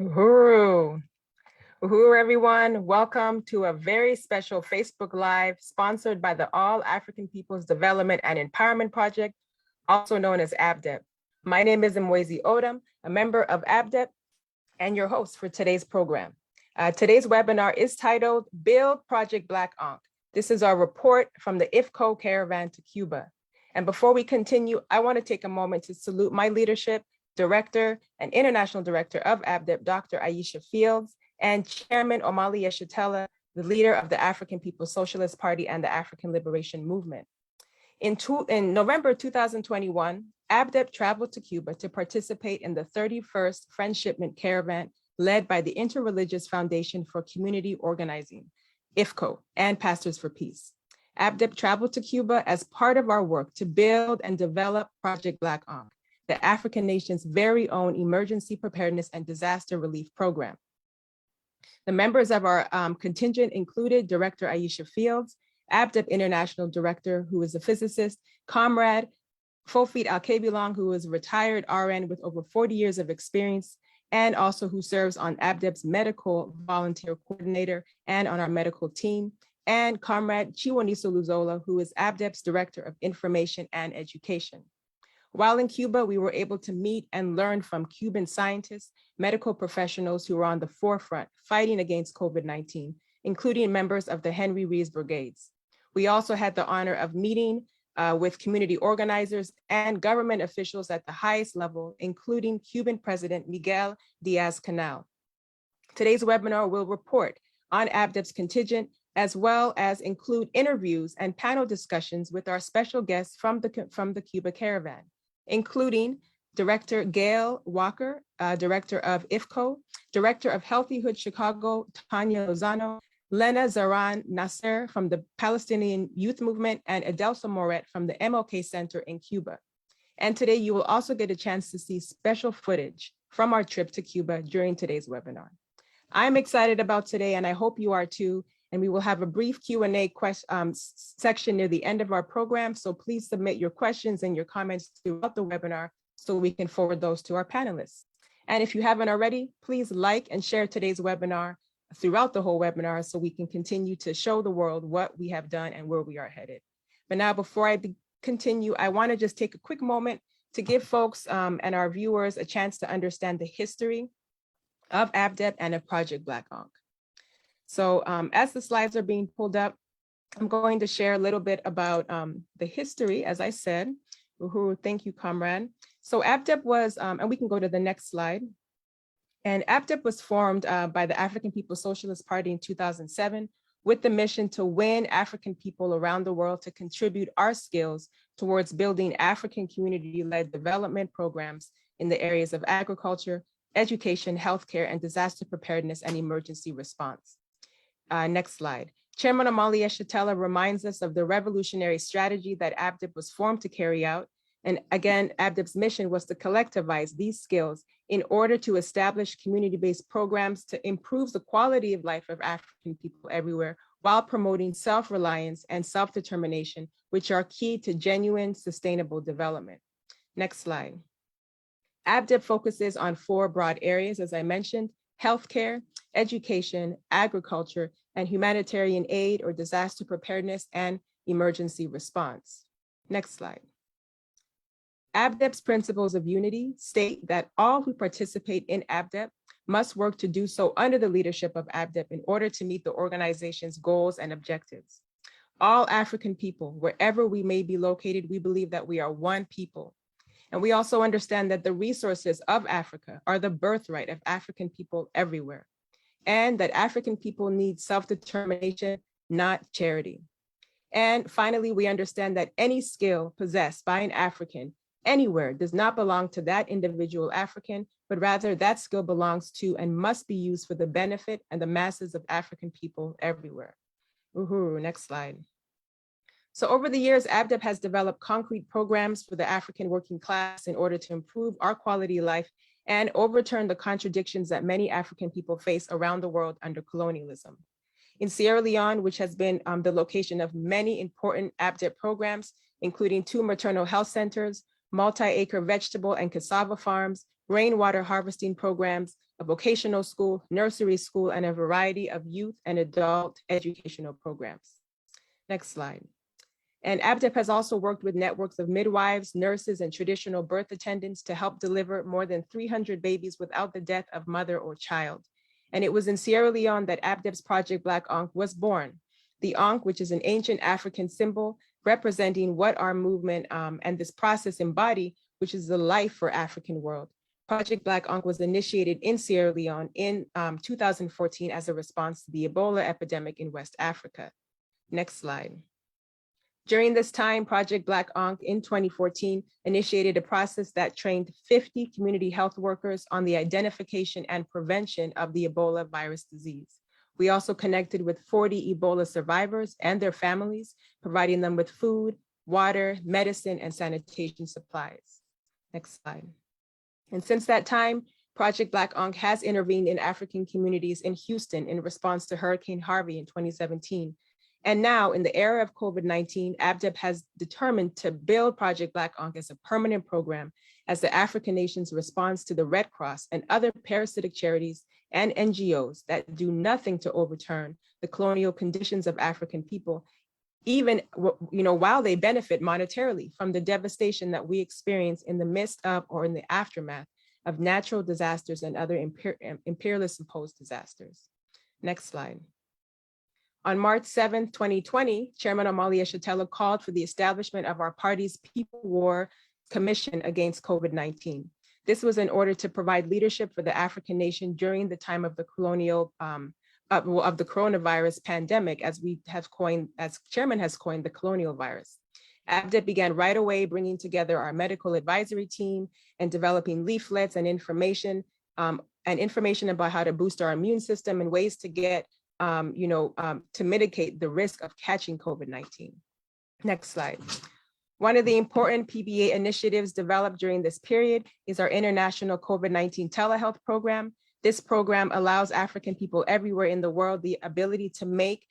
Uhuru. Uhuru, everyone. Welcome to a very special Facebook Live sponsored by the All African Peoples Development and Empowerment Project, also known as ABDEP. My name is Mwezi Odom, a member of ABDEP and your host for today's program. Today's webinar is titled Build Project Black Ankh. This is our report from the IFCO Caravan to Cuba. And before we continue, I want to take a moment to salute my leadership, Director and International Director of ABDEP, Dr. Aisha Fields, and Chairman Omali Yeshitela, the leader of the African People's Socialist Party and the African Liberation Movement. In November 2021, ABDEP traveled to Cuba to participate in the 31st Friendshipment Caravan led by the Interreligious Foundation for Community Organizing, IFCO, and Pastors for Peace. ABDEP traveled to Cuba as part of our work to build and develop Project Black Ankh, the African nation's very own emergency preparedness and disaster relief program. The members of our contingent included Director Aisha Fields, ABDEP International Director, who is a physicist, Comrade Fofit Alkebilong, who is a retired RN with over 40 years of experience, and also who serves on ABDEP's medical volunteer coordinator and on our medical team, and Comrade Chiwoniso Luzola, who is ABDEP's Director of Information and Education. While in Cuba, we were able to meet and learn from Cuban scientists, medical professionals who were on the forefront fighting against COVID-19, including members of the Henry Rees Brigades. We also had the honor of meeting with community organizers and government officials at the highest level, including Cuban President Miguel Diaz-Canel. Today's webinar will report on ABDEP's contingent, as well as include interviews and panel discussions with our special guests from the Cuba Caravan, including Director Gail Walker, Director of IFCO, Director of Healthyhood Chicago, Tanya Lozano, Lena Zaran Nasser from the Palestinian Youth Movement, and Adelsa Moret from the MLK Center in Cuba. And today you will also get a chance to see special footage from our trip to Cuba during today's webinar. I'm excited about today, and I hope you are too. And we will have a brief Q&A section near the end of our program. So please submit your questions and your comments throughout the webinar so we can forward those to our panelists. And if you haven't already, please like and share today's webinar throughout the whole webinar so we can continue to show the world what we have done and where we are headed. But now, before I continue, I want to just take a quick moment to give folks and our viewers a chance to understand the history of ABDEP and of Project Black Ankh. So as the slides are being pulled up, I'm going to share a little bit about the history, as I said. Thank you, Comrade. So ABDEP was, and we can go to the next slide. And ABDEP was formed by the African People's Socialist Party in 2007 with the mission to win African people around the world to contribute our skills towards building African community-led development programs in the areas of agriculture, education, healthcare, and disaster preparedness and emergency response. Next slide. Chairman Amalia Shatella reminds us of the revolutionary strategy that ABDEP was formed to carry out. And again, ABDEP's mission was to collectivize these skills in order to establish community-based programs to improve the quality of life of African people everywhere while promoting self-reliance and self-determination, which are key to genuine sustainable development. Next slide. ABDEP focuses on 4 broad areas, as I mentioned: healthcare, education, agriculture, and humanitarian aid or disaster preparedness and emergency response. Next slide. ABDEP's principles of unity state that all who participate in ABDEP must work to do so under the leadership of ABDEP in order to meet the organization's goals and objectives. All African people, wherever we may be located, we believe that we are one people. And we also understand that the resources of Africa are the birthright of African people everywhere, and that African people need self-determination, not charity. And finally, we understand that any skill possessed by an African anywhere does not belong to that individual African, but rather that skill belongs to and must be used for the benefit and the masses of African people everywhere. Next slide. So over the years, ABDEP has developed concrete programs for the African working class in order to improve our quality of life and overturn the contradictions that many African people face around the world under colonialism. In Sierra Leone, which has been the location of many important ABDEP programs, including 2 maternal health centers, multi-acre vegetable and cassava farms, rainwater harvesting programs, a vocational school, nursery school, and a variety of youth and adult educational programs. Next slide. And ABDEP has also worked with networks of midwives, nurses, and traditional birth attendants to help deliver more than 300 babies without the death of mother or child. And it was in Sierra Leone that ABDEP's Project Black Ankh was born. The Ankh, which is an ancient African symbol representing what our movement and this process embody, which is the life for African world. Project Black Ankh was initiated in Sierra Leone in 2014 as a response to the Ebola epidemic in West Africa. Next slide. During this time, Project Black Ankh in 2014 initiated a process that trained 50 community health workers on the identification and prevention of the Ebola virus disease. We also connected with 40 Ebola survivors and their families, providing them with food, water, medicine, and sanitation supplies. Next slide. And since that time, Project Black Ankh has intervened in African communities in Houston in response to Hurricane Harvey in 2017, And now, in the era of COVID-19, ABDEP has determined to build Project Black Ankh as a permanent program as the African nation's response to the Red Cross and other parasitic charities and NGOs that do nothing to overturn the colonial conditions of African people, even while they benefit monetarily from the devastation that we experience in the midst of or in the aftermath of natural disasters and other imperialist imposed disasters. Next slide. On March 7, 2020, Chairman Omali Yeshitela called for the establishment of our party's People War Commission against COVID-19. This was in order to provide leadership for the African nation during the time of the of the coronavirus pandemic, as Chairman has coined, the colonial virus. ABDEP began right away bringing together our medical advisory team and developing leaflets and information about how to boost our immune system and ways to get to mitigate the risk of catching COVID-19. Next slide. One of the important PBA initiatives developed during this period is our international COVID-19 telehealth program. This program allows African people everywhere in the world the ability to make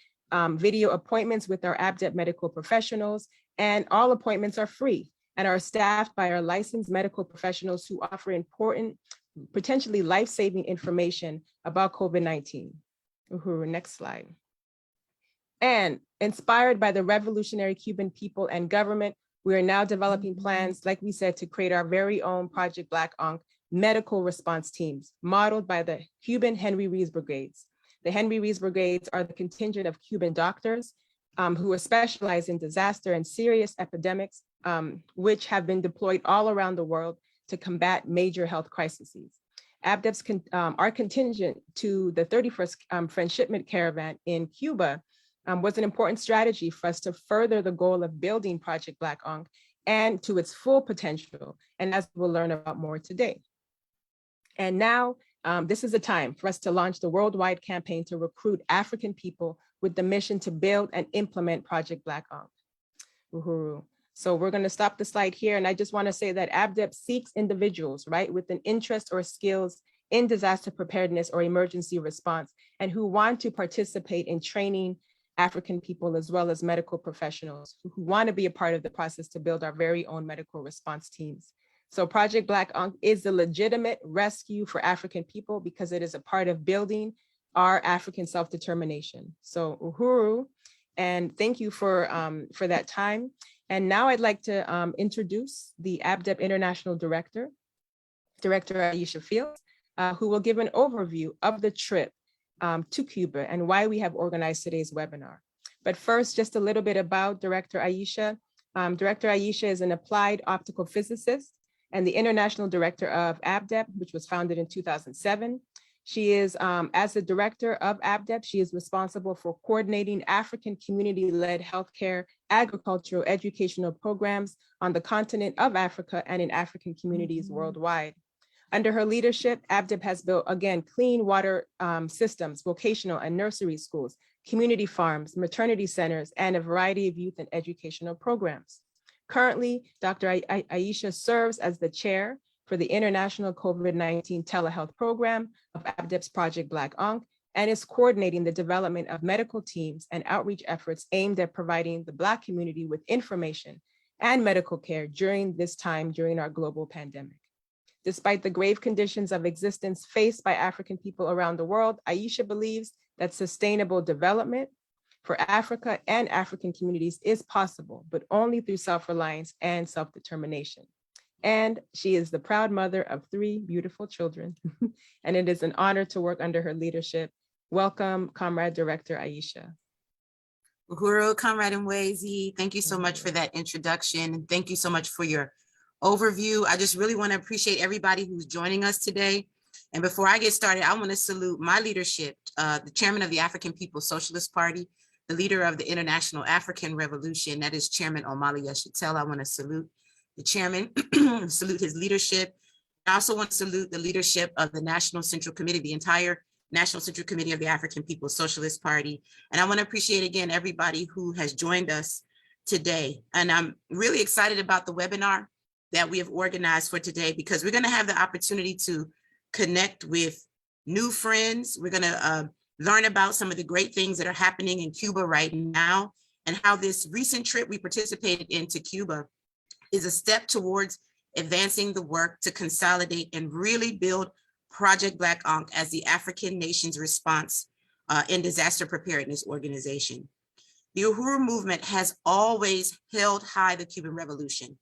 video appointments with our ABDEP medical professionals, and all appointments are free and are staffed by our licensed medical professionals who offer important, potentially life-saving information about COVID-19. Next slide. And inspired by the revolutionary Cuban people and government, we are now developing plans, like we said, to create our very own Project Black Ankh medical response teams, modeled by the Cuban Henry Rees Brigades. The Henry Rees Brigades are the contingent of Cuban doctors who are specialized in disaster and serious epidemics, which have been deployed all around the world to combat major health crises. ABDEP's our contingent to the 31st Friendshipment Caravan in Cuba was an important strategy for us to further the goal of building Project Black Ankh and to its full potential, and as we'll learn about more today. And now, this is the time for us to launch the worldwide campaign to recruit African people with the mission to build and implement Project Black Ankh. Uhuru. So we're going to stop the slide here. And I just want to say that ABDEP seeks individuals, right, with an interest or skills in disaster preparedness or emergency response, and who want to participate in training African people as well as medical professionals who want to be a part of the process to build our very own medical response teams. So Project Black Ankh is a legitimate rescue for African people because it is a part of building our African self-determination. So uhuru, and thank you for that time. And now I'd like to introduce the ABDEP International Director Aisha Fields, who will give an overview of the trip to Cuba and why we have organized today's webinar. But first, just a little bit about Director Aisha. Director Aisha is an applied optical physicist and the International Director of ABDEP, which was founded in 2007. She is, as the director of ABDEP, she is responsible for coordinating African community-led healthcare, agricultural, educational programs on the continent of Africa and in African communities worldwide. Under her leadership, ABDEP has built, again, clean water systems, vocational and nursery schools, community farms, maternity centers, and a variety of youth and educational programs. Currently, Dr. Aisha serves as the chair for the International COVID-19 Telehealth Program of ABDEP's Project Black Ankh, and is coordinating the development of medical teams and outreach efforts aimed at providing the Black community with information and medical care during this time during our global pandemic. Despite the grave conditions of existence faced by African people around the world, Aisha believes that sustainable development for Africa and African communities is possible, but only through self-reliance and self-determination. And she is the proud mother of 3 beautiful children, and it is an honor to work under her leadership. Welcome, Comrade Director Aisha. Uhuru, Comrade Mwezi, thank you so much for that introduction. And thank you so much for your overview. I just really want to appreciate everybody who's joining us today. And before I get started, I want to salute my leadership, the chairman of the African People's Socialist Party, the leader of the International African Revolution, that is Chairman Omali Yeshitela. I want to salute the chairman, salute his leadership. I also want to salute the leadership of the National Central Committee, the entire National Central Committee of the African People's Socialist Party. And I want to appreciate again everybody who has joined us today. And I'm really excited about the webinar that we have organized for today, because we're going to have the opportunity to connect with new friends. We're going to learn about some of the great things that are happening in Cuba right now, and how this recent trip we participated in to Cuba is a step towards advancing the work to consolidate and really build Project Black Ankh as the African nation's response in disaster preparedness organization. The Uhuru movement has always held high the Cuban Revolution.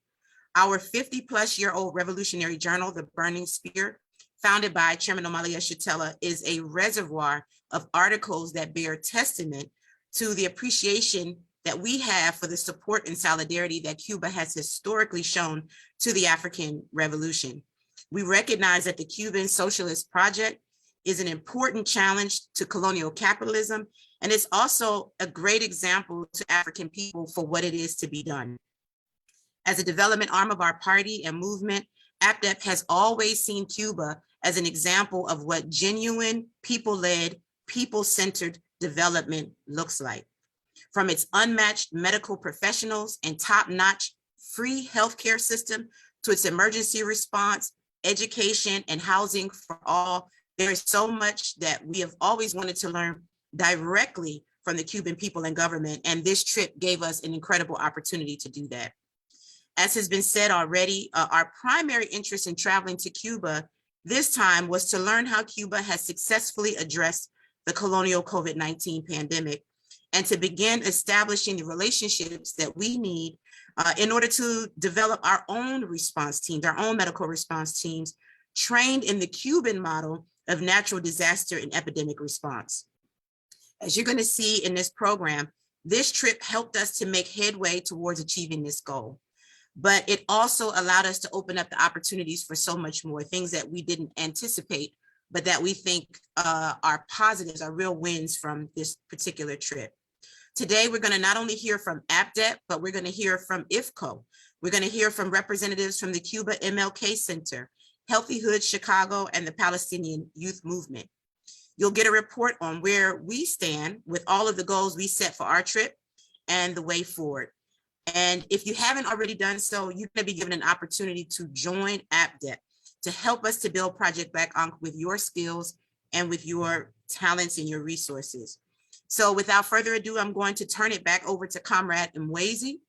Our 50-plus-year-old revolutionary journal, The Burning Spear, founded by Chairman Omali Yeshitela, is a reservoir of articles that bear testament to the appreciation that we have for the support and solidarity that Cuba has historically shown to the African Revolution. We recognize that the Cuban Socialist Project is an important challenge to colonial capitalism, and it's also a great example to African people for what it is to be done. As a development arm of our party and movement, APDEP has always seen Cuba as an example of what genuine, people-led, people-centered development looks like. From its unmatched medical professionals and top-notch free healthcare system to its emergency response, education, and housing for all, there is so much that we have always wanted to learn directly from the Cuban people and government, and this trip gave us an incredible opportunity to do that. As has been said already, our primary interest in traveling to Cuba this time was to learn how Cuba has successfully addressed the colonial COVID-19 pandemic and to begin establishing the relationships that we need in order to develop our own response teams, our own medical response teams, trained in the Cuban model of natural disaster and epidemic response. As you're going to see in this program, this trip helped us to make headway towards achieving this goal. But it also allowed us to open up the opportunities for so much more, things that we didn't anticipate, but that we think are positives, are real wins from this particular trip. Today, we're going to not only hear from APDEP, but we're going to hear from IFCO. We're going to hear from representatives from the Cuba MLK Center, Healthy Hood Chicago, and the Palestinian Youth Movement. You'll get a report on where we stand with all of the goals we set for our trip and the way forward. And if you haven't already done so, you're going to be given an opportunity to join APDEP to help us to build Project Black Ankh with your skills and with your talents and your resources. So without further ado, I'm going to turn it back over to Comrade Mwezi,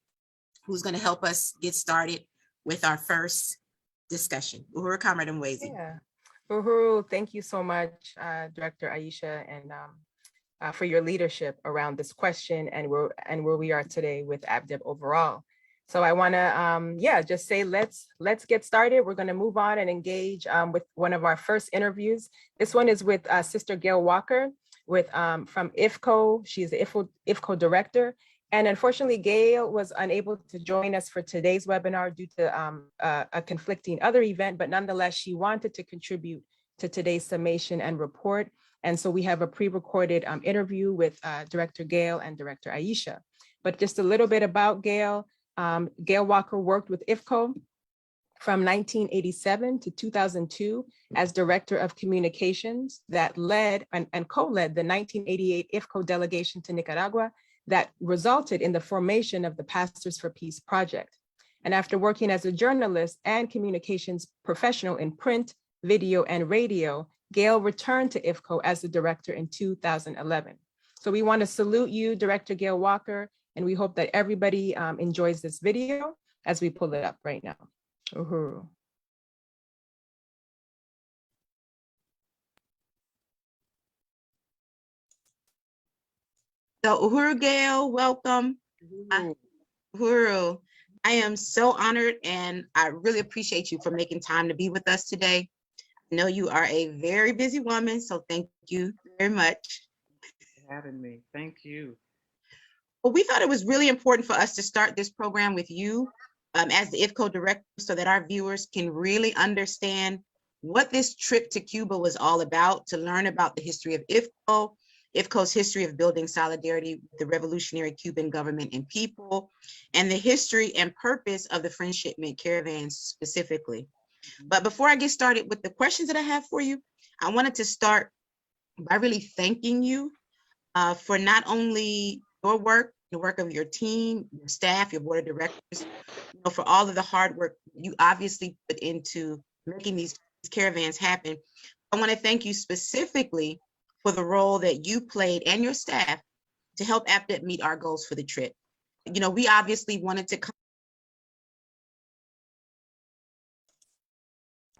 who's going to help us get started with our first discussion. Uhuru, Comrade Mwezi. Yeah. Uhuru, thank you so much, Director Aisha, and for your leadership around this question and where we are today with APDEP overall. So I want to, just say let's get started. We're going to move on and engage with one of our first interviews. This one is with Sister Gail Walker from IFCO. She's the IFCO director. And unfortunately, Gail was unable to join us for today's webinar due to a conflicting other event, but nonetheless, she wanted to contribute to today's summation and report. And so we have a pre-recorded interview with Director Gail and Director Aisha. But just a little bit about Gail. Gail Walker worked with IFCO from 1987 to 2002 as Director of Communications that led and co-led the 1988 IFCO delegation to Nicaragua that resulted in the formation of the Pastors for Peace project. And after working as a journalist and communications professional in print, video, and radio, Gail returned to IFCO as the director in 2011. So we want to salute you, Director Gail Walker, and we hope that everybody enjoys this video as we pull it up right now. Uhuru. So Uhuru Gail, welcome. Uhuru, I am so honored and I really appreciate you for making time to be with us today. I know you are a very busy woman, so thank you very much. Thanks for having me. Thank you. Well, we thought it was really important for us to start this program with you as the IFCO director so that our viewers can really understand what this trip to Cuba was all about, to learn about the history of IFCO, IFCO's history of building solidarity with the revolutionary Cuban government and people, and the history and purpose of the Friendship Caravan specifically. But before I get started with the questions that I have for you, I wanted to start by really thanking you for not only your work, the work of your team, your staff, your board of directors, for all of the hard work you obviously put into making these caravans happen. I want to thank you specifically for the role that you played and your staff to help APDEP meet our goals for the trip. We obviously wanted to come.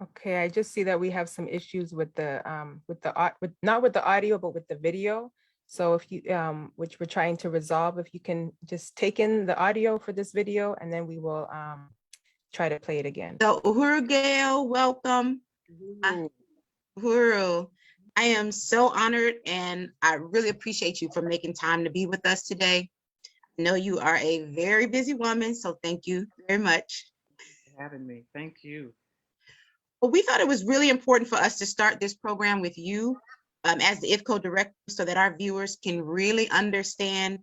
Okay, I just see that we have some issues with the not with the audio, but with the video. So if you which we're trying to resolve, if you can just take in the audio for this video, and then we will try to play it again. So Uhuru Gail, welcome. Uhuru, I am so honored and I really appreciate you for making time to be with us today. I know you are a very busy woman, so thank you very much. For having me. Thank you. Well, we thought it was really important for us to start this program with you as the IFCO director so that our viewers can really understand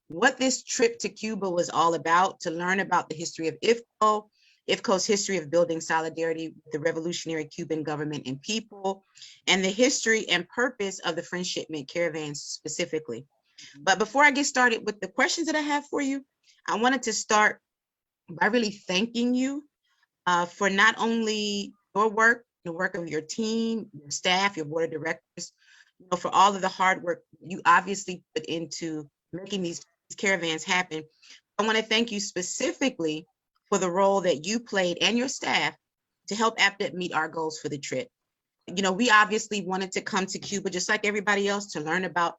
what this trip to Cuba was all about, to learn about the history of IFCO, IFCO's history of building solidarity with the revolutionary Cuban government and people, and the history and purpose of the French shipment caravans specifically. But before I get started with the questions that I have for you, I wanted to start by really thanking you for not only your work, the work of your team, your staff, your board of directors, for all of the hard work you obviously put into making these caravans happen. I want to thank you specifically for the role that you played and your staff to help APDEP meet our goals for the trip. We obviously wanted to come to Cuba just like everybody else to learn about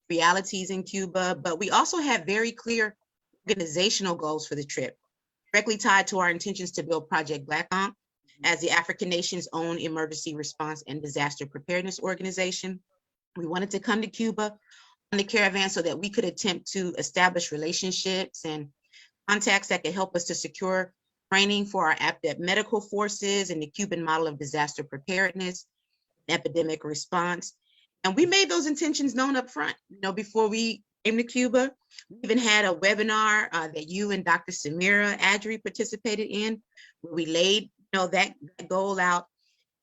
realities in Cuba, but we also have very clear organizational goals for the trip, directly tied to our intentions to build Project Black Ankh as the African nation's own emergency response and disaster preparedness organization. We wanted to come to Cuba on the caravan so that we could attempt to establish relationships and contacts that could help us to secure training for our APDEP medical forces and the Cuban model of disaster preparedness, epidemic response. And we made those intentions known up front, before we came to Cuba. We even had a webinar that you and Dr. Samira Adri participated in, where we laid that goal out.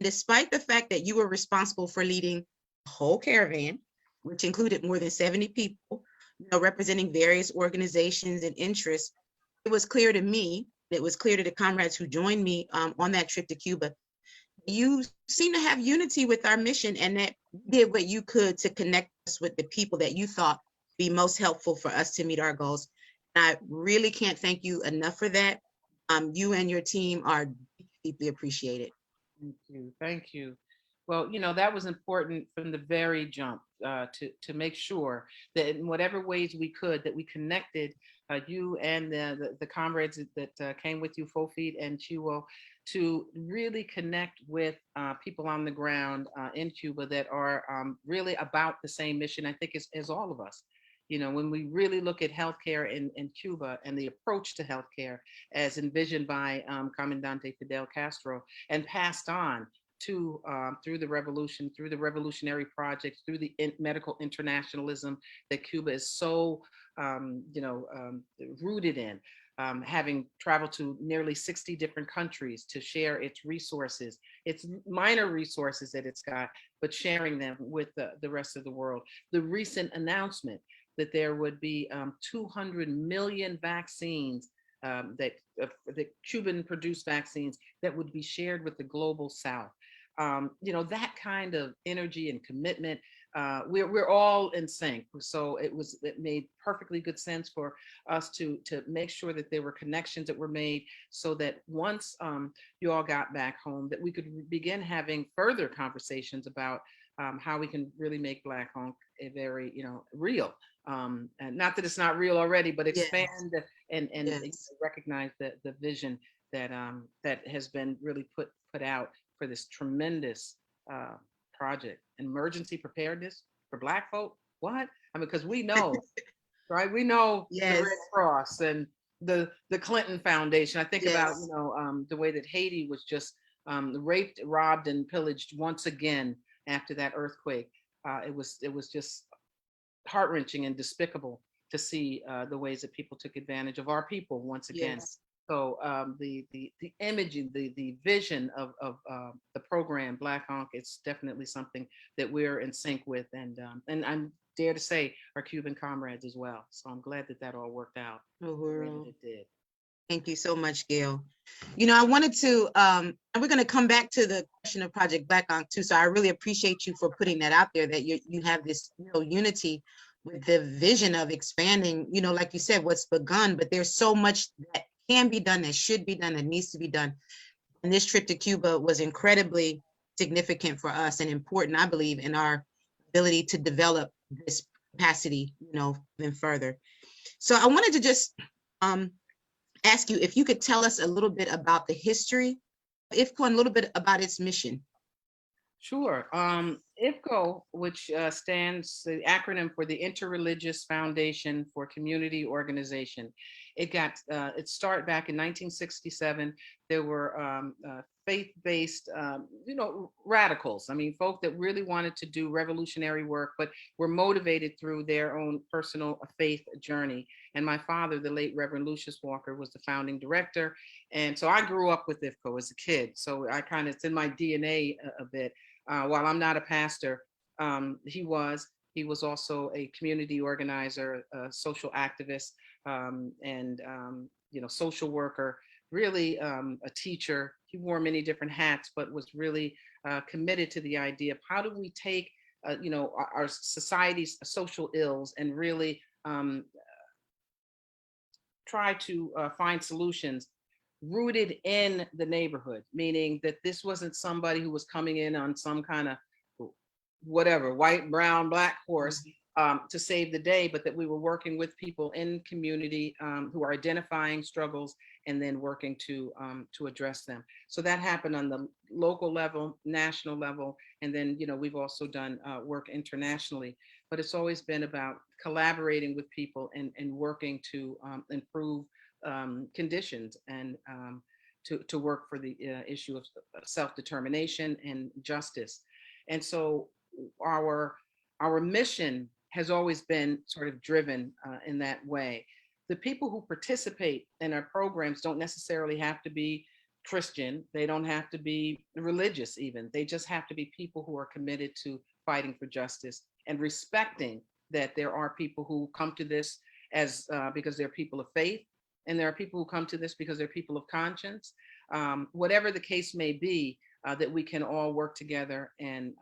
Despite the fact that you were responsible for leading the whole caravan, which included more than 70 people, representing various organizations and interests, it was clear to me, it was clear to the comrades who joined me on that trip to Cuba, you seem to have unity with our mission and that you did what you could to connect us with the people that you thought be most helpful for us to meet our goals. And I really can't thank you enough for that. You and your team are deeply appreciated. Thank you. Thank you. Well, that was important from the very jump to make sure that in whatever ways we could, that we connected you and the comrades that came with you, Fofi and Chiwo, to really connect with people on the ground in Cuba that are really about the same mission, I think, as all of us. When we really look at healthcare in Cuba and the approach to healthcare as envisioned by Comandante Fidel Castro and passed on to through the revolution, through the revolutionary projects, through the medical internationalism that Cuba is so rooted in, having traveled to nearly 60 different countries to share its resources, its minor resources that it's got, but sharing them with the rest of the world. The recent announcement that there would be 200 million vaccines, that Cuban produced vaccines that would be shared with the global South. That kind of energy and commitment, we're all in sync. So it made perfectly good sense for us to make sure that there were connections that were made so that once you all got back home, that we could begin having further conversations about how we can really make Black Ankh a very, real. And not that it's not real already, but expand and recognize the vision that that has been really put out for this tremendous project. Emergency preparedness for Black folk. What? because we know, right? We know the Red Cross and the Clinton Foundation. I think about the way that Haiti was just raped, robbed, and pillaged once again after that earthquake. It was just heart-wrenching and despicable to see the ways that people took advantage of our people once again. So the imaging, the vision of the program Black Ankh, it's definitely something that we're in sync with, and I'm dare to say our Cuban comrades as well. So I'm glad that all worked out. It did. Thank you so much, Gail. You know, I wanted to, and we're going to come back to the question of Project Black Ankh too. So I really appreciate you for putting that out there, that you have this, you know, unity with the vision of expanding, you know, like you said, what's begun, but there's so much that can be done, that should be done, that needs to be done. And this trip to Cuba was incredibly significant for us and important, I believe, in our ability to develop this capacity, you know, even further. So I wanted to just ask you if you could tell us a little bit about the history of IFCO and a little bit about its mission. Sure. IFCO, which stands the acronym for the Interreligious Foundation for Community Organization. It got its start back in 1967. There were faith-based, you know, radicals. I mean, folk that really wanted to do revolutionary work, but were motivated through their own personal faith journey. And my father, the late Reverend Lucius Walker, was the founding director. And so I grew up with IFCO as a kid. So I kind of, it's in my DNA a bit. While I'm not a pastor, he was also a community organizer, a social activist, and you know, social worker, really a teacher. He wore many different hats, but was really committed to the idea of how do we take you know, our society's social ills and really try to find solutions rooted in the neighborhood, meaning that this wasn't somebody who was coming in on some kind of whatever, white, brown, black horse to save the day, but that we were working with people in community who are identifying struggles and then working to address them. So that happened on the local level, national level, and then, you know, we've also done work internationally, but it's always been about collaborating with people and working to improve conditions and to work for the issue of self-determination and justice. And so our mission has always been sort of driven in that way. The people who participate in our programs don't necessarily have to be Christian. They don't have to be religious even. They just have to be people who are committed to fighting for justice and respecting that there are people who come to this as because they're people of faith, and there are people who come to this because they're people of conscience. Whatever the case may be, that we can all work together and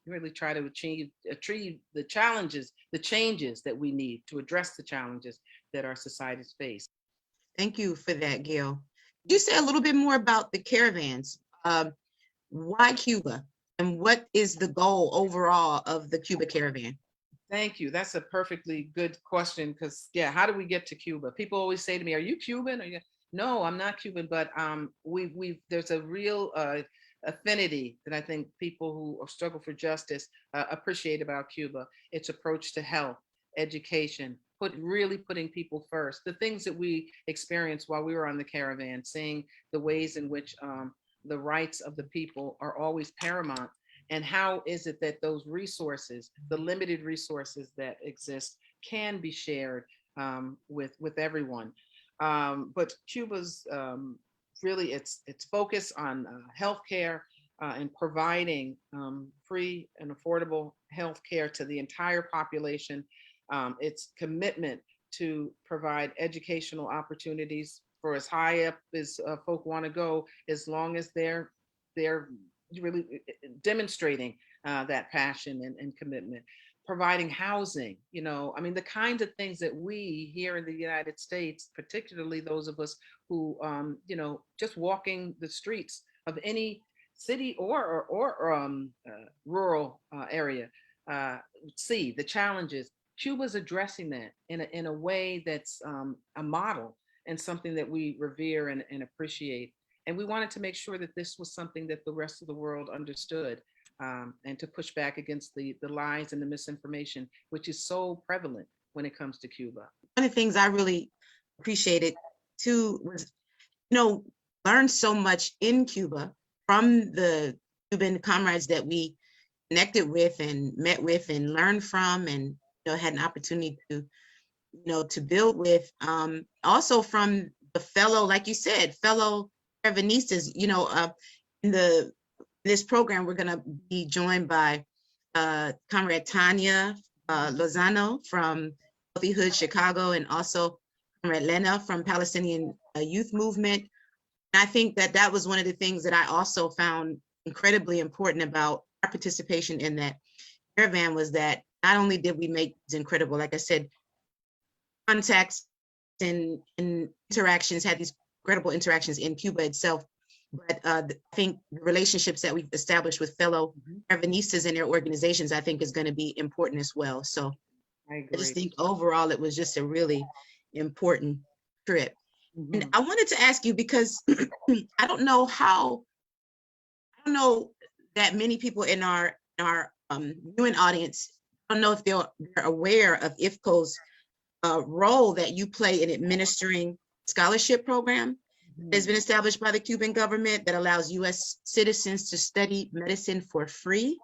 really try to achieve the challenges, the changes that we need to address the challenges that our societies face. Thank you for that, Gail. Could you say a little bit more about the caravans? Why Cuba? And what is the goal overall of the Cuba Caravan? Thank you. That's a perfectly good question because, yeah, how do we get to Cuba? People always say to me, are you Cuban? No, I'm not Cuban, but there's a real affinity that I think people who struggle for justice appreciate about Cuba. Its approach to health, education, really putting people first. The things that we experienced while we were on the caravan, seeing the ways in which the rights of the people are always paramount. And how is it that those resources, the limited resources that exist, can be shared with everyone? But Cuba's really its focus on healthcare and providing free and affordable healthcare to the entire population. Its commitment to provide educational opportunities for as high up as folk want to go, as long as they're really demonstrating that passion and commitment. Providing housing, you know, I mean, the kinds of things that we here in the United States, particularly those of us who, you know, just walking the streets of any city or rural area, see the challenges. Cuba's addressing that in a way that's a model and something that we revere and appreciate. And we wanted to make sure that this was something that the rest of the world understood, and to push back against the lies and the misinformation, which is so prevalent when it comes to Cuba. One of the things I really appreciated too was, you know, learned so much in Cuba from the Cuban comrades that we connected with and met with and learned from, and, you know, had an opportunity to, you know, to build with. Also from the fellow, like you said, fellow Caravanista, you know, in this program, we're going to be joined by Comrade Tanya Lozano from Healthy Hood Chicago, and also Comrade Lena from Palestinian Youth Movement. And I think that that was one of the things that I also found incredibly important about our participation in that caravan, was that not only did we make these incredible, like I said, contacts and interactions, had these incredible interactions in Cuba itself, but I think the relationships that we've established with fellow Caravanistas and their organizations, I think is going to be important as well. So I just think overall it was just a really important trip. And I wanted to ask you, because I don't know that many people in our viewing audience, I don't know if they're aware of IFCO's role that you play in administering scholarship program that has been established by the Cuban government that allows U.S. citizens to study medicine for free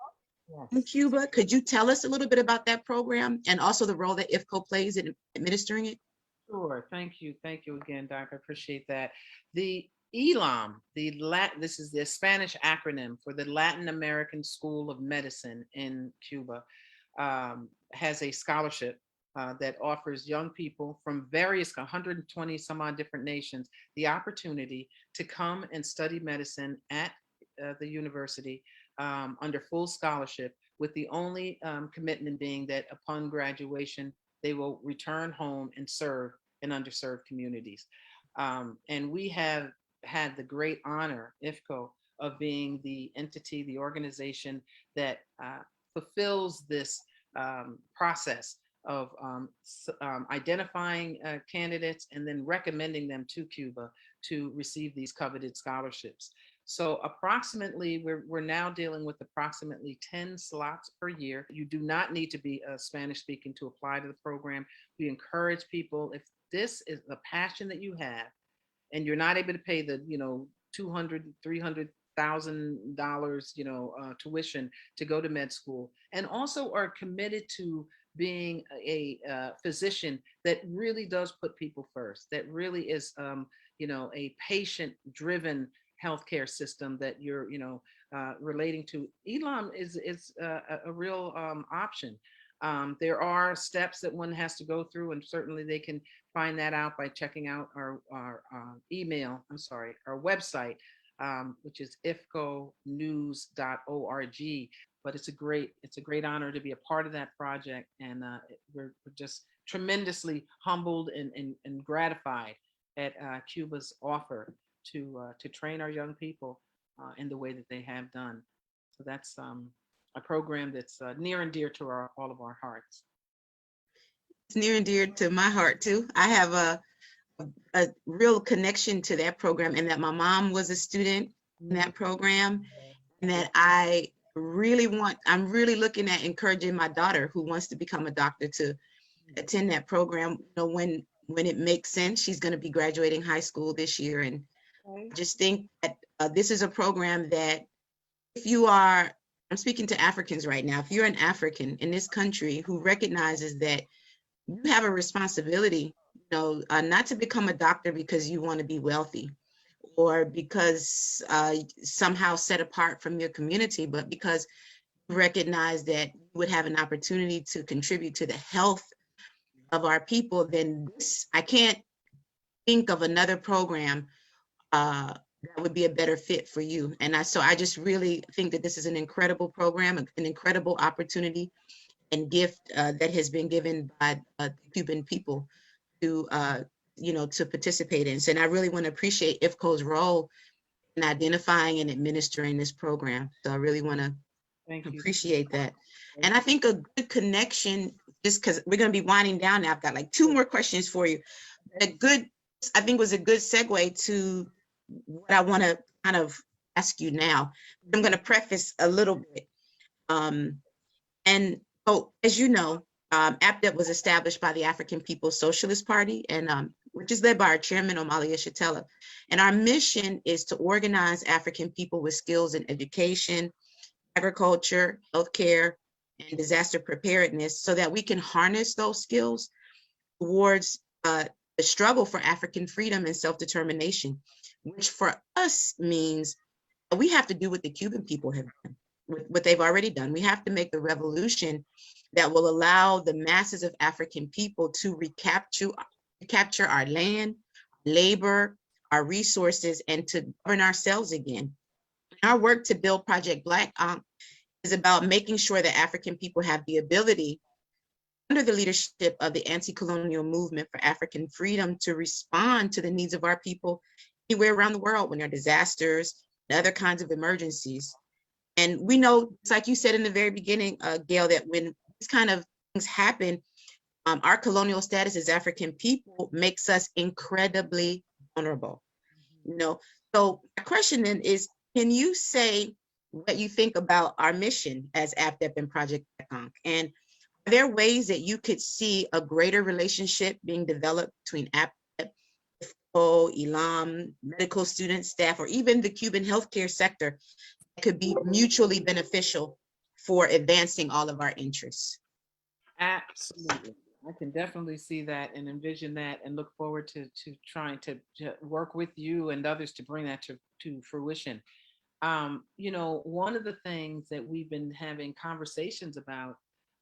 in Cuba. Could you tell us a little bit about that program and also the role that IFCO plays in administering it? Sure. Thank you. Thank you again, Doc. I appreciate that. The ELAM, this is the Spanish acronym for the Latin American School of Medicine in Cuba, has a scholarship that offers young people from various 120 some odd different nations the opportunity to come and study medicine at the university under full scholarship, with the only commitment being that upon graduation, they will return home and serve in underserved communities. And we have had the great honor, IFCO, of being the entity, the organization that fulfills this process of identifying candidates and then recommending them to Cuba to receive these coveted scholarships. So approximately, we're now dealing with approximately 10 slots per year. You do not need to be Spanish speaking to apply to the program. We encourage people, if this is the passion that you have and you're not able to pay the, $200,000, $300,000, tuition to go to med school, and also are committed to being a physician that really does put people first, that really is, a patient-driven healthcare system that you're, relating to, ELAM is a real option. There are steps that one has to go through, and certainly they can find that out by checking out our website, which is ifconews.org. But it's a great honor to be a part of that project, and we're just tremendously humbled and gratified at Cuba's offer to train our young people in the way that they have done. So that's a program that's near and dear to all of our hearts. It's near and dear to my heart too. I have a real connection to that program, and that my mom was a student in that program, and that I'm really looking at encouraging my daughter, who wants to become a doctor, to attend that program. When it makes sense. She's going to be graduating high school this year, and I just think that this is a program that, if you are, I'm speaking to Africans right now, if you're an African in this country who recognizes that you have a responsibility, not to become a doctor because you want to be wealthy or because somehow set apart from your community, but because you recognize that you would have an opportunity to contribute to the health of our people, then I can't think of another program that would be a better fit for you. And so I just really think that this is an incredible program, an incredible opportunity and gift that has been given by the Cuban people to participate in. So, and I really want to appreciate IFCO's role in identifying and administering this program. So I really want to appreciate that. And I think a good connection, just because we're going to be winding down now, I've got like 2 more questions for you. I think was a good segue to what I want to kind of ask you now. I'm going to preface a little bit. And so, as you know, APDEP was established by the African People's Socialist Party, and which is led by our chairman, Omalia Shatella. And our mission is to organize African people with skills in education, agriculture, healthcare, and disaster preparedness, so that we can harness those skills towards the struggle for African freedom and self-determination, which for us means we have to do what the Cuban people have done, what they've already done. We have to make the revolution that will allow the masses of African people to recapture to capture our land, labor, our resources, and to govern ourselves again. Our work to build Project Black Ankh is about making sure that African people have the ability, under the leadership of the anti-colonial movement for African freedom, to respond to the needs of our people anywhere around the world when there are disasters and other kinds of emergencies. And we know, it's like you said in the very beginning, Gail, that when these kind of things happen, our colonial status as African people makes us incredibly vulnerable. You know, so my question then is, can you say what you think about our mission as AFDEP and Project Ankh? And are there ways that you could see a greater relationship being developed between AFDEP, IFCO, ELAM, medical students, staff, or even the Cuban healthcare sector that could be mutually beneficial for advancing all of our interests? Absolutely. I can definitely see that and envision that and look forward to trying to work with you and others to bring that to fruition. You know, one of the things that we've been having conversations about,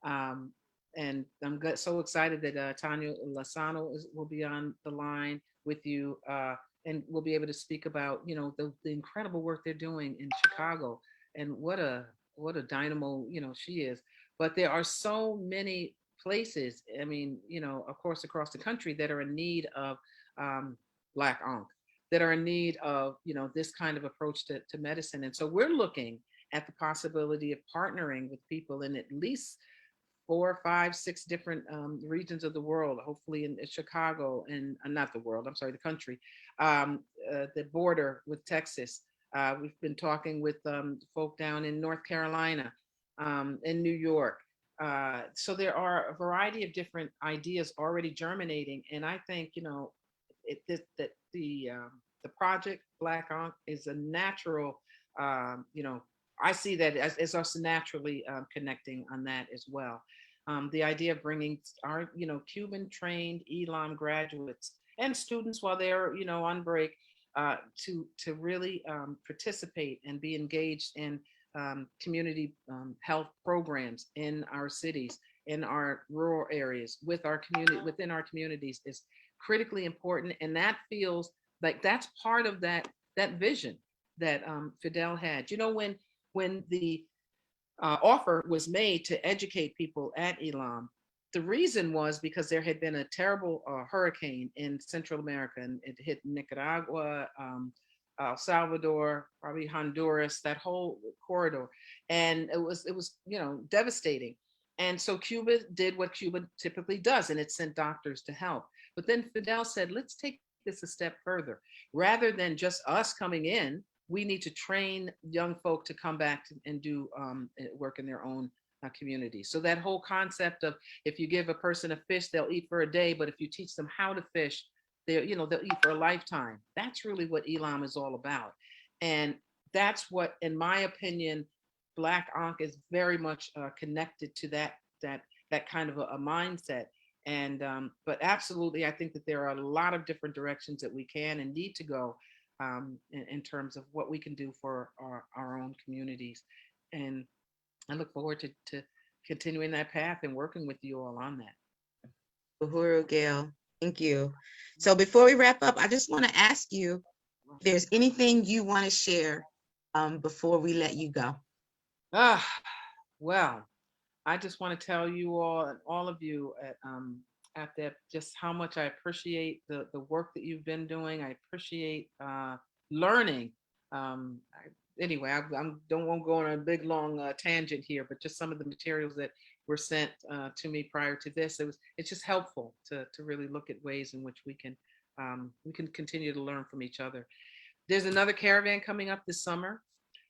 and I'm so excited that Tanya Lasano will be on the line with you, and we'll be able to speak about, you know, the incredible work they're doing in Chicago, and what a dynamo, you know, she is. But there are so many places, I mean, you know, of course, across the country that are in need of Black Ankh, that are in need of, you know, this kind of approach to medicine. And so we're looking at the possibility of partnering with people in at least 4, 5, 6 different regions of the world, hopefully in Chicago, and not the world, I'm sorry, the country, the border with Texas. We've been talking with folk down in North Carolina, in New York. So there are a variety of different ideas already germinating. And I think, you know, that the project Black Ankh is a natural, you know, I see that as us naturally connecting on that as well. The idea of bringing our, you know, Cuban trained ELAM graduates and students while they're, you know, on break, to really participate and be engaged in community health programs in our cities, in our rural areas, with our community, within our communities, is critically important. And that feels like that's part of that vision that Fidel had. You know, when the offer was made to educate people at Elam, the reason was because there had been a terrible hurricane in Central America, and it hit Nicaragua, El Salvador, probably Honduras, that whole corridor, and it was you know, devastating. And so Cuba did what Cuba typically does, and it sent doctors to help. But then Fidel said, let's take this a step further. Rather than just us coming in, we need to train young folk to come back and do work in their own community. So that whole concept of, if you give a person a fish, they'll eat for a day, but if you teach them how to fish, they'll eat for a lifetime. That's really what Elam is all about. And that's what, in my opinion, Black Ankh is very much connected to that kind of a mindset. And but absolutely, I think that there are a lot of different directions that we can and need to go in terms of what we can do for our own communities. And I look forward to continuing that path and working with you all on that. Uhuru, Gail, thank you. So before we wrap up, I just want to ask you if there's anything you want to share before we let you go. Well, I just want to tell you all, and all of you at that, just how much I appreciate the work that you've been doing. I appreciate learning. Anyway, I don't want to go on a big long tangent here, but just some of the materials that were sent to me prior to this, it's just helpful to really look at ways in which we can continue to learn from each other. There's another caravan coming up this summer.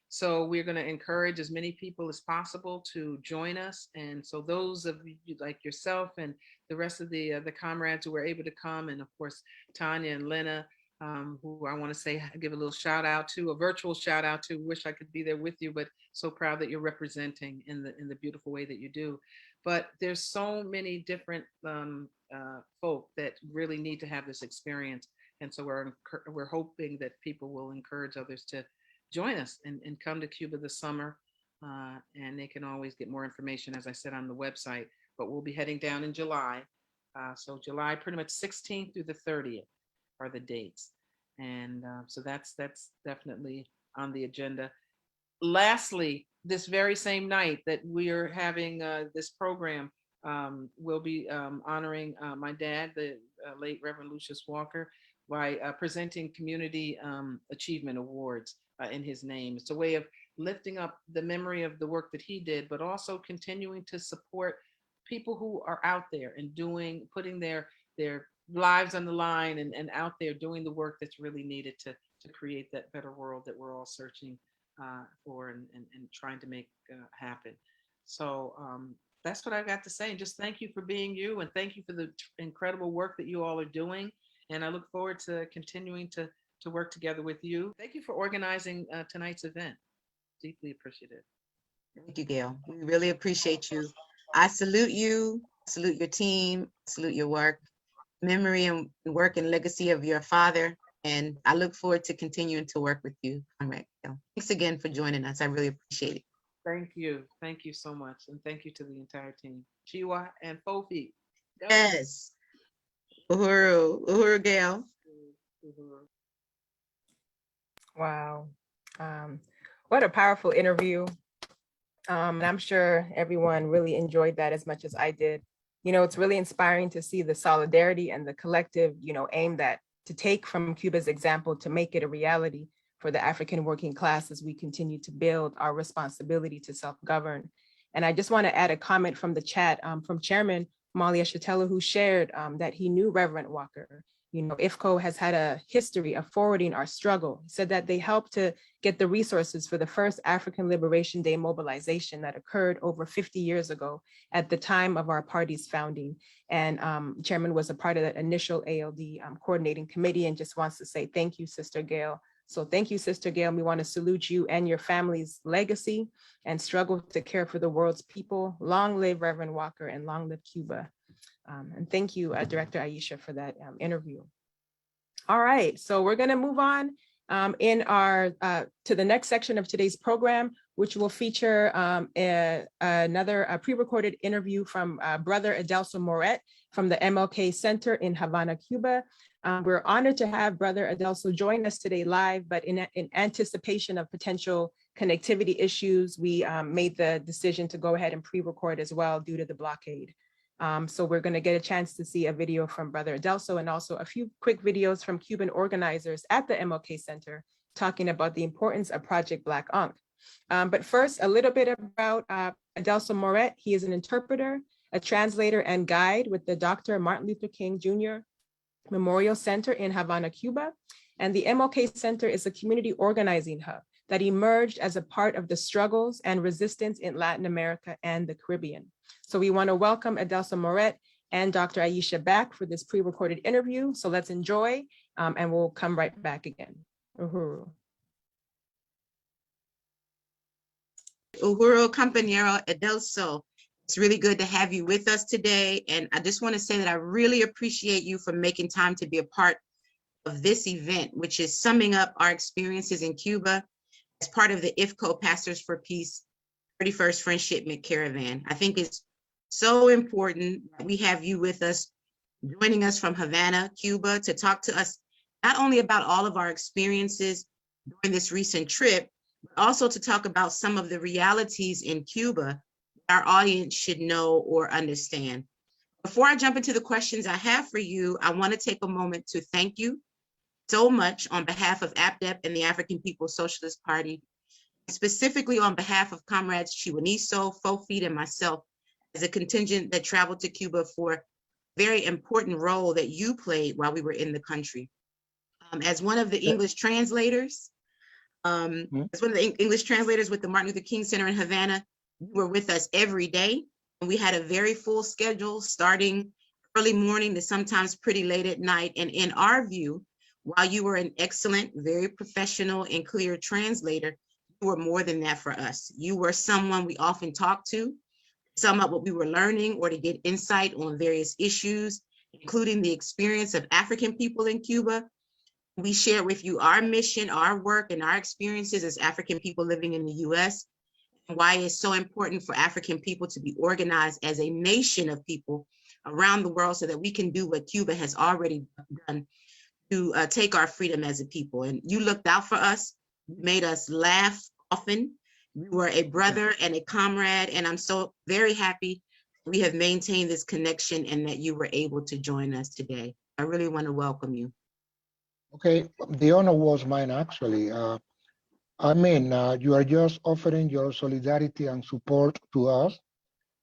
So we're going to encourage as many people as possible to join us. And so those of you like yourself and the rest of the comrades who were able to come, and of course, Tanya and Lena, who I want to say, give a little shout out to, a virtual shout out to, wish I could be there with you, but so proud that you're representing in the beautiful way that you do. But there's so many different folk that really need to have this experience. And so we're hoping that people will encourage others to join us and come to Cuba this summer. And they can always get more information, as I said, on the website. But we'll be heading down in July. So July pretty much 16th through the 30th are the dates. And so that's definitely on the agenda. Lastly, this very same night that we are having this program, we'll be honoring my dad, the late Reverend Lucius Walker, by presenting community achievement awards in his name. It's a way of lifting up the memory of the work that he did, but also continuing to support people who are out there and putting their lives on the line and out there doing the work that's really needed to create that better world that we're all searching for and trying to make happen. So that's what I got to say. And just thank you for being you, and thank you for the incredible work that you all are doing. And I look forward to continuing to work together with you. Thank you for organizing tonight's event. Deeply appreciative. Thank you, Gail. We really appreciate you. I salute you, salute your team, salute your work, memory and work and legacy of your father. And I look forward to continuing to work with you, Comrade Gail. Thanks again for joining us. I really appreciate it. Thank you. Thank you so much. And thank you to the entire team. Chiwa and Fofi. Go. Yes. Uhuru. Uhuru, Gail. Uhuru. Wow. What a powerful interview. And I'm sure everyone really enjoyed that as much as I did. You know, it's really inspiring to see the solidarity and the collective, aim to take from Cuba's example to make it a reality for the African working class as we continue to build our responsibility to self-govern. And I just want to add a comment from the chat from Chairman Malia Shatella, who shared that he knew Reverend Walker. IFCO has had a history of forwarding our struggle. He said that they helped to get the resources for the first African Liberation Day mobilization that occurred over 50 years ago at the time of our party's founding. And Chairman was a part of that initial ALD coordinating committee and just wants to say thank you, Sister Gail. So thank you, Sister Gail. We want to salute you and your family's legacy and struggle to care for the world's people. Long live Reverend Walker and long live Cuba. And thank you, Director Aisha, for that interview. All right, so we're going to move on to the next section of today's program, which will feature another pre-recorded interview from Brother Adelso Moret from the MLK Center in Havana, Cuba. We're honored to have Brother Adelso join us today live, but in anticipation of potential connectivity issues, we made the decision to go ahead and pre-record as well due to the blockade. So we're going to get a chance to see a video from Brother Adelso and also a few quick videos from Cuban organizers at the MLK Center talking about the importance of Project Black Ankh. But first, a little bit about Adelso Moret. He is an interpreter, a translator and guide with the Dr. Martin Luther King Jr. Memorial Center in Havana, Cuba. And the MLK Center is a community organizing hub that emerged as a part of the struggles and resistance in Latin America and the Caribbean. So we want to welcome Adelso Moret and Dr. Aisha back for this pre-recorded interview. So let's enjoy, and we'll come right back again. Uhuru. Uhuru, compañero Adelso. It's really good to have you with us today. And I just want to say that I really appreciate you for making time to be a part of this event, which is summing up our experiences in Cuba as part of the IFCO Pastors for Peace 31st Friendship Caravan. I think it's so important that we have you with us, joining us from Havana, Cuba, to talk to us not only about all of our experiences during this recent trip, but also to talk about some of the realities in Cuba our audience should know or understand. Before I jump into the questions I have for you, I want to take a moment to thank you so much on behalf of APDEP and the African People's Socialist Party, specifically on behalf of Comrades Chiwaniso, Fofi, and myself, as a contingent that traveled to Cuba for a very important role that you played while we were in the country. As one of the English translators, with the Martin Luther King Center in Havana, you were with us every day. And we had a very full schedule starting early morning to sometimes pretty late at night. And in our view, while you were an excellent, very professional and clear translator, you were more than that for us. You were someone we often talked to sum up what we were learning or to get insight on various issues, including the experience of African people in Cuba. We share with you our mission, our work, and our experiences as African people living in the US, and why it's so important for African people to be organized as a nation of people around the world so that we can do what Cuba has already done to take our freedom as a people. And you looked out for us, made us laugh often. You were a brother and a comrade, and I'm so very happy we have maintained this connection and that you were able to join us today. I really want to welcome you. Okay, the honor was mine actually. You are just offering your solidarity and support to us.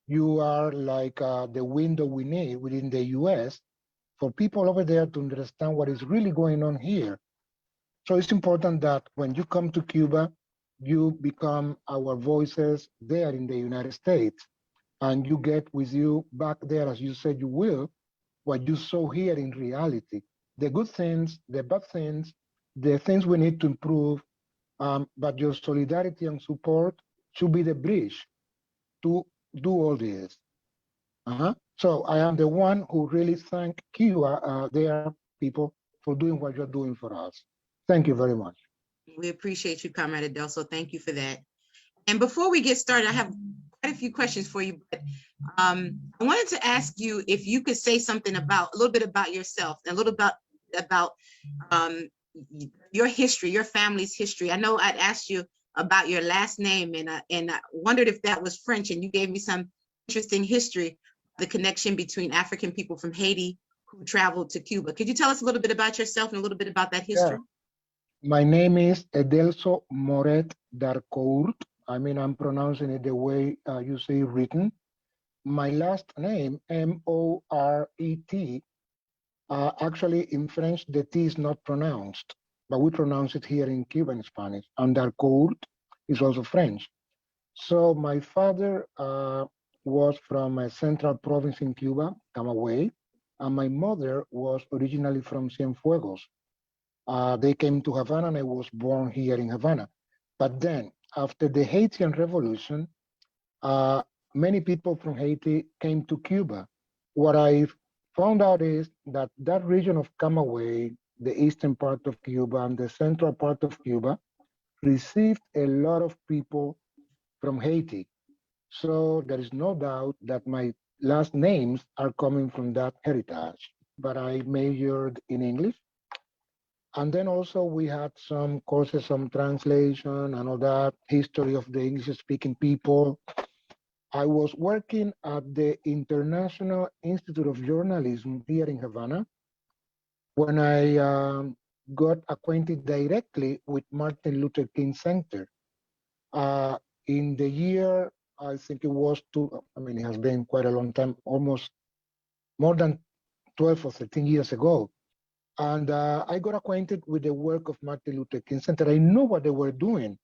You are like the window we need within the US for people over there to understand what is really going on here. So it's important that when you come to Cuba, you become our voices there in the United States, and you get with you back there, as you said you will, what you saw here in reality, the good things, the bad things, the things we need to improve, but your solidarity and support should be the bridge to do all this. So I am the one who really thank Cuba, their people, for doing what you're doing for us. Thank you very much. We appreciate you, Comrade Adelso. Thank you for that. And before we get started, I have quite a few questions for you, but I wanted to ask you if you could say something about, a little bit about yourself, and a little about your history, your family's history. I know I'd asked you about your last name, and I wondered if that was French, and you gave me some interesting history, the connection between African people from Haiti who traveled to Cuba. Could you tell us a little bit about yourself and a little bit about that history? Yeah. My name is Edelso Moret Darcourt. I'm pronouncing it the way you say written. My last name, Moret, actually in French, the T is not pronounced, but we pronounce it here in Cuban Spanish. And Darcourt is also French. So my father was from a central province in Cuba, Camagüey, and my mother was originally from Cienfuegos. They came to Havana, and I was born here in Havana. But then, after the Haitian Revolution, many people from Haiti came to Cuba. What I found out is that that region of Camagüey, the eastern part of Cuba and the central part of Cuba, received a lot of people from Haiti. So there is no doubt that my last names are coming from that heritage. But I majored in English. And then also we had some courses, some translation and all that, history of the English-speaking people. I was working at the International Institute of Journalism here in Havana when I got acquainted directly with Martin Luther King Center. In the year, I think it was it has been quite a long time, almost more than 12 or 13 years ago. And I got acquainted with the work of Martin Luther King Center. I knew what they were doing,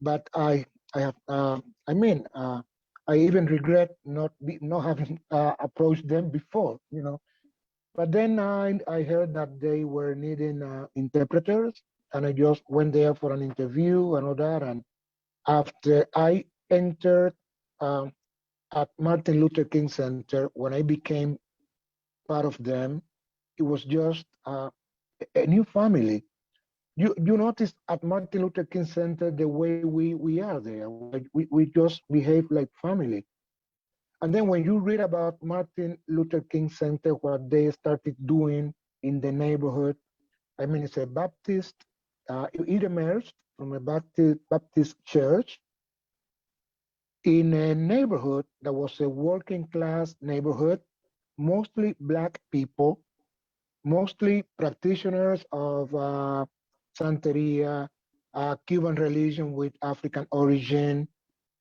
but I even regret not having approached them before, But then I heard that they were needing interpreters, and I just went there for an interview and all that. And after I entered at Martin Luther King Center, when I became part of them, it was just a new family. You notice at Martin Luther King Center the way we are there. We just behave like family. And then when you read about Martin Luther King Center, what they started doing in the neighborhood, it's a Baptist, it emerged from a Baptist church in a neighborhood that was a working class neighborhood, mostly Black people, mostly practitioners of Santeria, Cuban religion with African origin,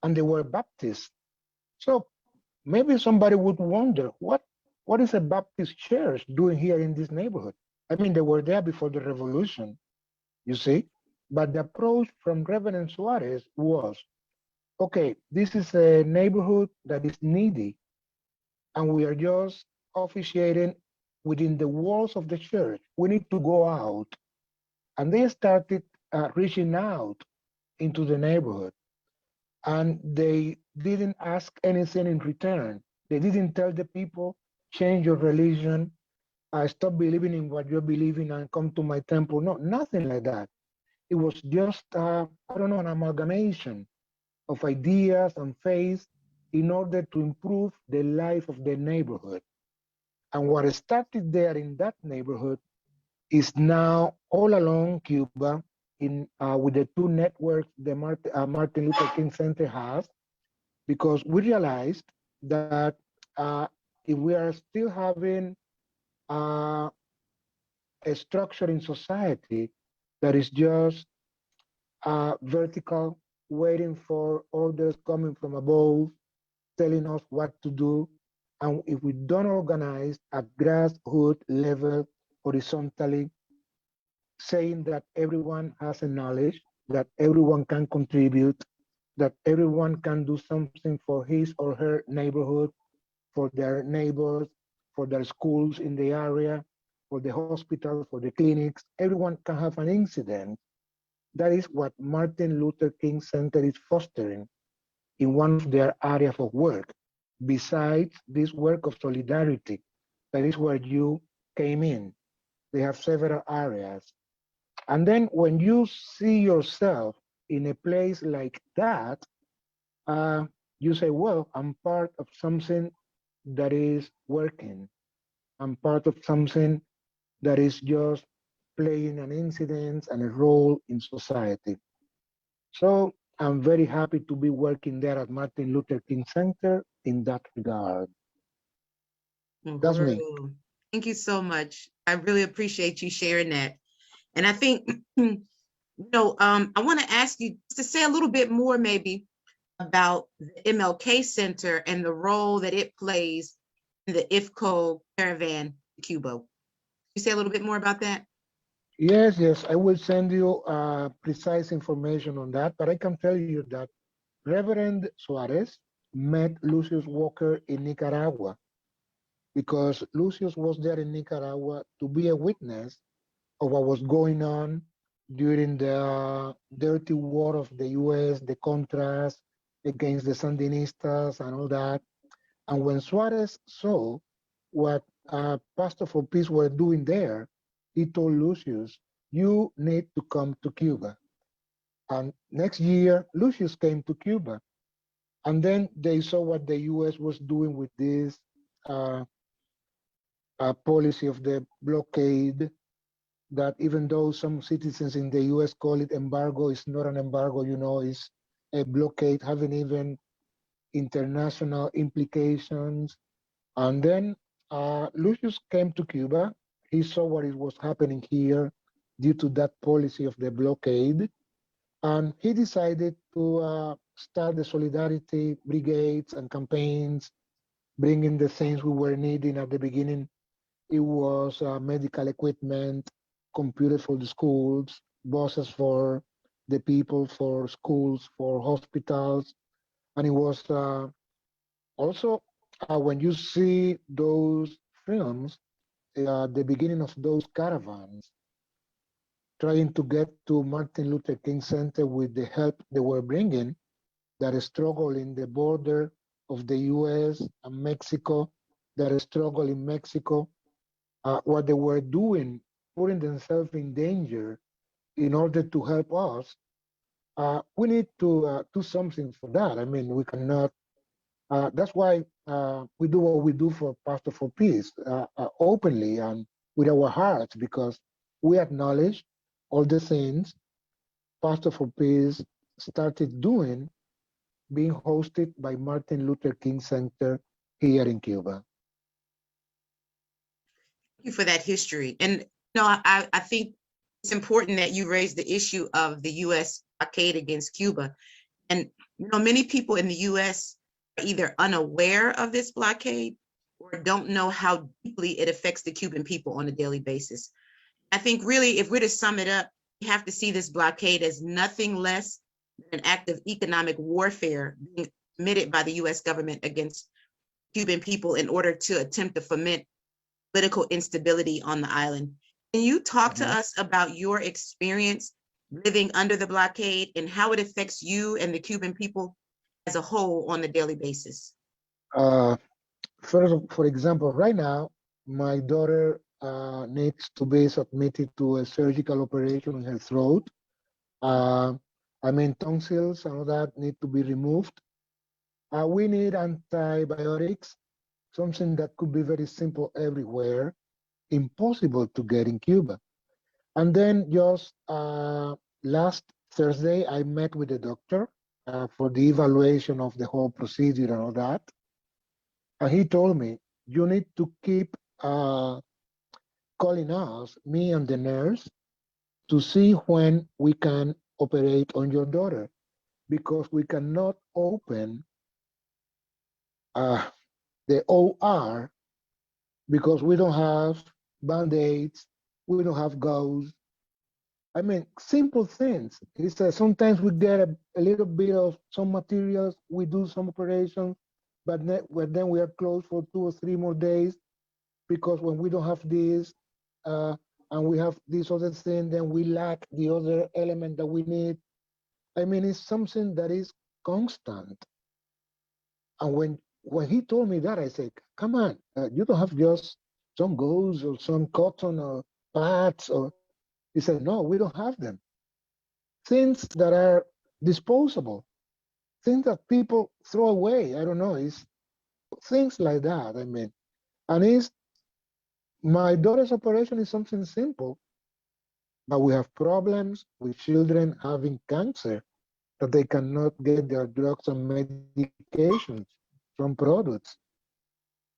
and they were Baptists. So maybe somebody would wonder, what is a Baptist church doing here in this neighborhood? They were there before the revolution, you see? But the approach from Reverend Suarez was, okay, this is a neighborhood that is needy, and we are just officiating within the walls of the church. We need to go out. And they started reaching out into the neighborhood. And they didn't ask anything in return. They didn't tell the people, change your religion, stop believing in what you're believing and come to my temple. No, nothing like that. It was just, an amalgamation of ideas and faith in order to improve the life of the neighborhood. And what started there in that neighborhood is now all along Cuba in with the two networks the Martin Luther King Center has, because we realized that if we are still having uh, a structure in society that is just vertical, waiting for orders coming from above, telling us what to do. And if we don't organize at grassroots level horizontally, saying that everyone has a knowledge, that everyone can contribute, that everyone can do something for his or her neighborhood, for their neighbors, for their schools in the area, for the hospitals, for the clinics, everyone can have an incident. That is what Martin Luther King Center is fostering in one of their areas of work. Besides this work of solidarity, that is where you came in. They have several areas. And then when you see yourself in a place like that, you say, well, I'm part of something that is working. I'm part of something that is just playing an incidence and a role in society. So I'm very happy to be working there at Martin Luther King Center in that regard. That's me. Uhuru. Thank you so much. I really appreciate you sharing that. And I think, I want to ask you to say a little bit more maybe about the MLK Center and the role that it plays in the IFCO Caravan in Cuba. Can you say a little bit more about that? Yes, yes, I will send you precise information on that, but I can tell you that Reverend Suarez met Lucius Walker in Nicaragua because Lucius was there in Nicaragua to be a witness of what was going on during the dirty war of the US, the Contras against the Sandinistas and all that. And when Suarez saw what Pastor for Peace were doing there, he told Lucius, you need to come to Cuba. And next year, Lucius came to Cuba. And then they saw what the US was doing with this uh, policy of the blockade, that even though some citizens in the US call it embargo, it's not an embargo, it's a blockade having even international implications. And then Lucius came to Cuba. He saw what is was happening here due to that policy of the blockade. And he decided to start the solidarity brigades and campaigns, bringing the things we were needing at the beginning. It was medical equipment, computers for the schools, buses for the people, for schools, for hospitals. And it was also when you see those films, the beginning of those caravans, trying to get to Martin Luther King Center with the help they were bringing, that struggle in the border of the US and Mexico, that struggle in Mexico, what they were doing, putting themselves in danger in order to help us. We need to do something for that. I mean, we cannot. That's why we do what we do for Pastor for Peace openly and with our hearts, because we acknowledge all the things Pastor for Peace started doing, being hosted by Martin Luther King Center here in Cuba. Thank you for that history. And I think it's important that you raise the issue of the US blockade against Cuba. And many people in the US are either unaware of this blockade or don't know how deeply it affects the Cuban people on a daily basis. I think really, if we're to sum it up, we have to see this blockade as nothing less than an act of economic warfare being committed by the US government against Cuban people in order to attempt to foment political instability on the island. Can you talk to us about your experience living under the blockade and how it affects you and the Cuban people as a whole on a daily basis? First, for example, right now, my daughter needs to be submitted to a surgical operation in her throat. Tonsils and all that need to be removed. We need antibiotics something that could be very simple everywhere, impossible to get in Cuba. And then just last Thursday, I met with the doctor for the evaluation of the whole procedure and all that. And he told me, you need to keep calling us, me and the nurse, to see when we can operate on your daughter, because we cannot open uh, the OR because we don't have band-aids, we don't have gauze. I mean, simple things. He says sometimes we get a little bit of some materials, we do some operations, but then we are closed for 2 or 3 more days because when we don't have this and we have this other thing, then we lack the other element that we need. I mean, it's something that is constant. And when he told me that, I said, "Come on, you don't have just some gauze or some cotton or pads." Or he said, "No, we don't have them. Things that are disposable, things that people throw away. I don't know. It's things like that. I mean, and it's my daughter's operation is something simple, but we have problems with children having cancer that they cannot get their drugs and medications from products.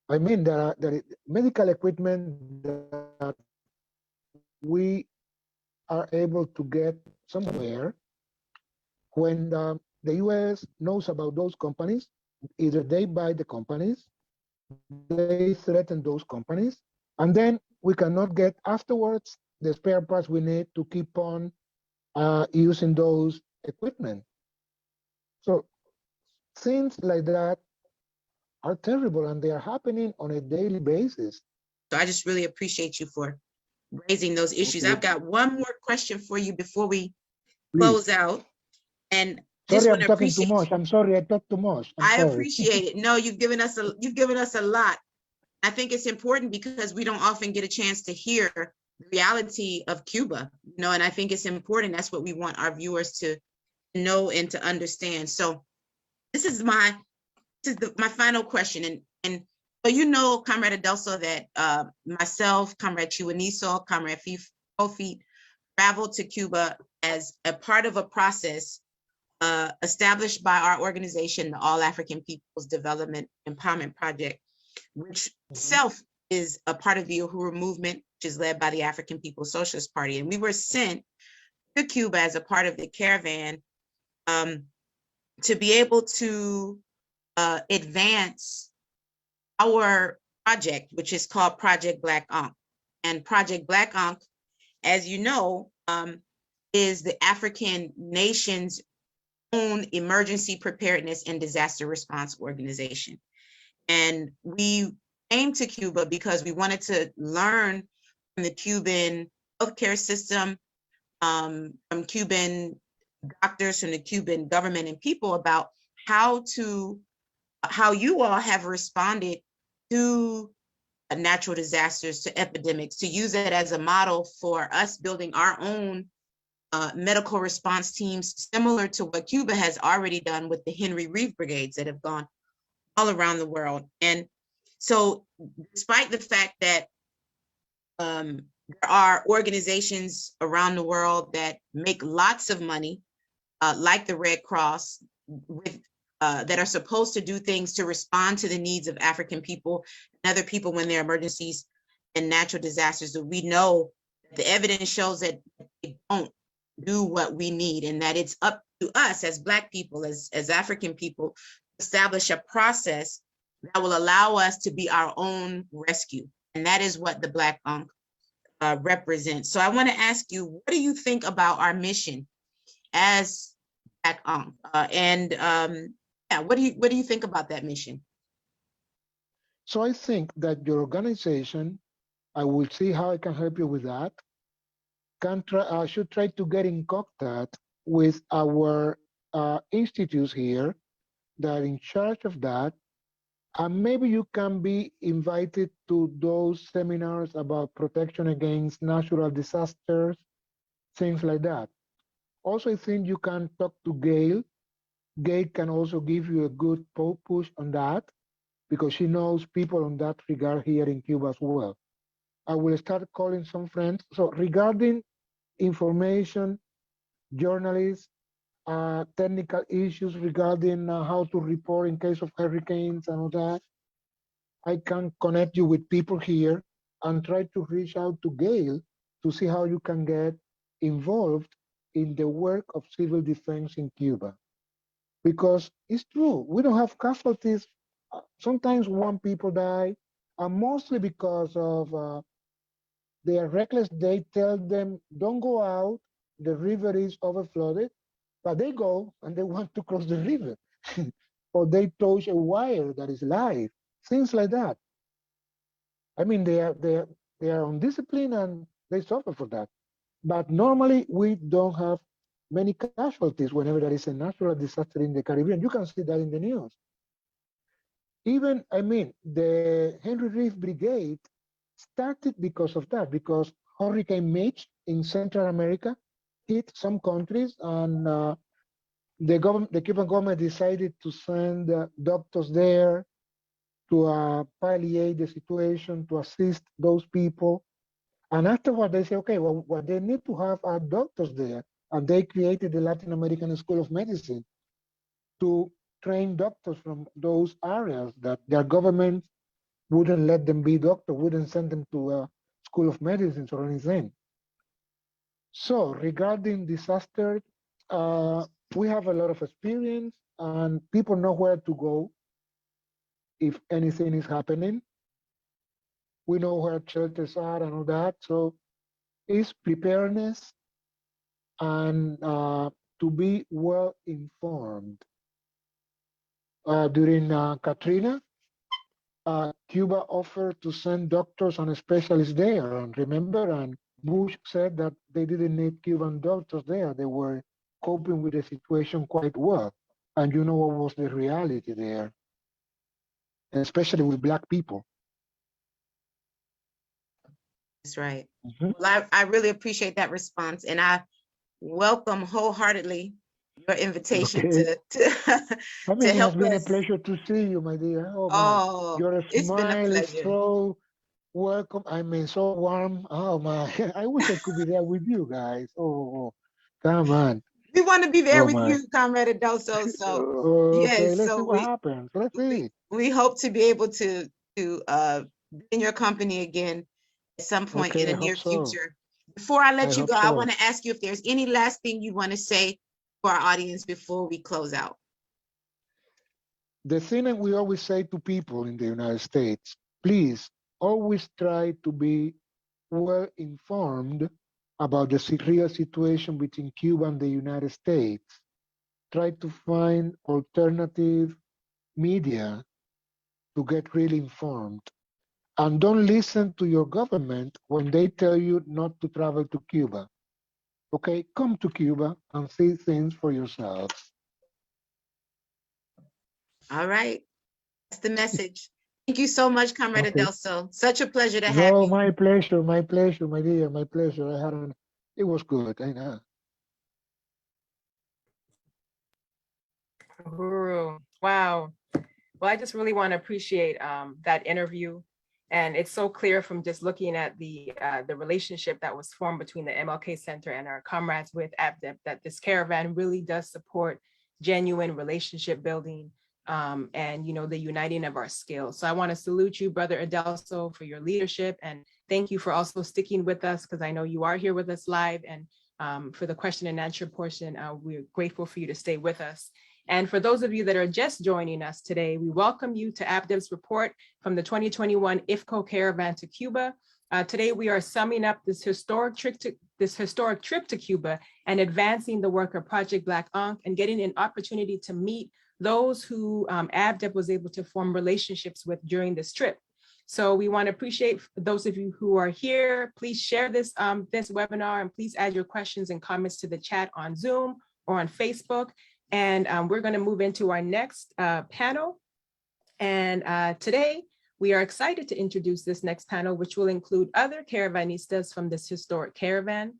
I mean, there is medical equipment that we are able to get somewhere when the US knows about those companies. Either they buy the companies, they threaten those companies, and then we cannot get afterwards the spare parts we need to keep on using those equipment. So things like that are terrible and they are happening on a daily basis. So I just really appreciate you for raising those issues. Okay. I've got one more question for you before we Please. close out. And just Sorry, want I'm to talking too appreciate much. I'm sorry, I talk too much. I'm I sorry. appreciate it. No, you've given us a lot. I think it's important because we don't often get a chance to hear the reality of Cuba, and I think it's important. That's what we want our viewers to know and to understand. So this is my final question. And so Comrade Adelso, that myself, Comrade Chiwaniso, Comrade Kofi traveled to Cuba as a part of a process established by our organization, the All African Peoples Development Empowerment Project, which itself is a part of the Uhuru movement, which is led by the African People's Socialist Party. And we were sent to Cuba as a part of the Caravan to be able to advance our project, which is called Project Black Ankh. And Project Black Ankh, as you know, is the African nation's own emergency preparedness and disaster response organization. And we came to Cuba because we wanted to learn from the Cuban healthcare system, from Cuban doctors, from the Cuban government and people about how you all have responded to natural disasters, to epidemics, to use it as a model for us building our own medical response teams, similar to what Cuba has already done with the Henry Reeve brigades that have gone all around the world. And so despite the fact that there are organizations around the world that make lots of money, like the Red Cross, that are supposed to do things to respond to the needs of African people and other people when there are emergencies and natural disasters, that we know the evidence shows that they don't do what we need, and that it's up to us as Black people, as African people, to establish a process that will allow us to be our own rescue. And that is what the Black Ankh represents. So I want to ask you, what do you think about our mission as Black Ankh? What do you think about that mission? So I think that your organization, I will see how I can help you with that, should try to get in contact with our institutes here that are in charge of that. And maybe you can be invited to those seminars about protection against natural disasters, things like that. Also, I think you can talk to Gail. Gail can also give you a good push on that. because she knows people on that regard here in Cuba as well. I will start calling some friends. So regarding information, journalists, technical issues regarding how to report in case of hurricanes and all that, I can connect you with people here and try to reach out to Gail to see how you can get involved in the work of civil defense in Cuba. Because it's true, we don't have casualties. Sometimes one people die, and mostly because of they are reckless. They tell them, don't go out, the river is overflooded, but they go and they want to cross the river. Or they touch a wire that is live, things like that. I mean, they are undisciplined and they suffer for that. But normally we don't have many casualties whenever there is a natural disaster in the Caribbean. You can see that in the news. Even, I mean, the Henry Reef Brigade started because of that, because Hurricane Mitch in Central America hit some countries, and the Cuban government decided to send doctors there to palliate the situation, to assist those people. And afterward, they say, okay, well, what they need to have are doctors there. And they created the Latin American School of Medicine to train doctors from those areas that their government wouldn't let them be doctors, wouldn't send them to a school of medicine or anything. So regarding disaster, we have a lot of experience and people know where to go if anything is happening. We know where shelters are and all that. So it's preparedness and to be well informed. During Katrina, Cuba offered to send doctors and specialists there. And remember, and Bush said that they didn't need Cuban doctors there. They were coping with the situation quite well. And you know what was the reality there, especially with Black people. That's right. Mhm. Well, I really appreciate that response, and I welcome wholeheartedly your invitation Okay. to I mean, it has help been a us. pleasure to see you, my dear. Oh, man. Oh, Your it's been a smile is pleasure. so welcome. I mean, so warm. Oh, my. I wish I could be there with you guys. Oh, come on. We want to be there Oh, with my. you, Comrade Adelso. So Okay, yes, let's see so what happens. Let's see. we hope to be able to be in your company again at some point in Okay, the I near hope so. future. Before I let I you hope go, I so. want to ask you if there's any last thing you want to say for our audience before we close out. The thing that we always say to people in the United States, please always try to be well informed about the real situation between Cuba and the United States. Try to find alternative media to get really informed. And don't listen to your government when they tell you not to travel to Cuba. Okay, come to Cuba and see things for yourselves. All right. That's the message. Thank you so much, Comrade Okay. Adelso. Such a pleasure to have No, you. my pleasure, my dear, my pleasure. It was good. I know. Guru. Wow. Well, I just really want to appreciate that interview. And it's so clear from just looking at the relationship that was formed between the MLK Center and our comrades with ABDEP that this caravan really does support genuine relationship building and, you know, the uniting of our skills. So I want to salute you, Brother Adelso, for your leadership. And thank you for also sticking with us, because I know you are here with us live. And for the question and answer portion, we're grateful for you to stay with us. And for those of you that are just joining us today, we welcome you to ABDEP's report from the 2021 IFCO Caravan to Cuba. Today, we are summing up this historic trip to Cuba and advancing the work of Project Black Ankh and getting an opportunity to meet those who ABDEP was able to form relationships with during this trip. So we want to appreciate those of you who are here. Please share this webinar, and please add your questions and comments to the chat on Zoom or on Facebook. And we're going to move into our next panel. And today, we are excited to introduce this next panel, which will include other caravanistas from this historic caravan.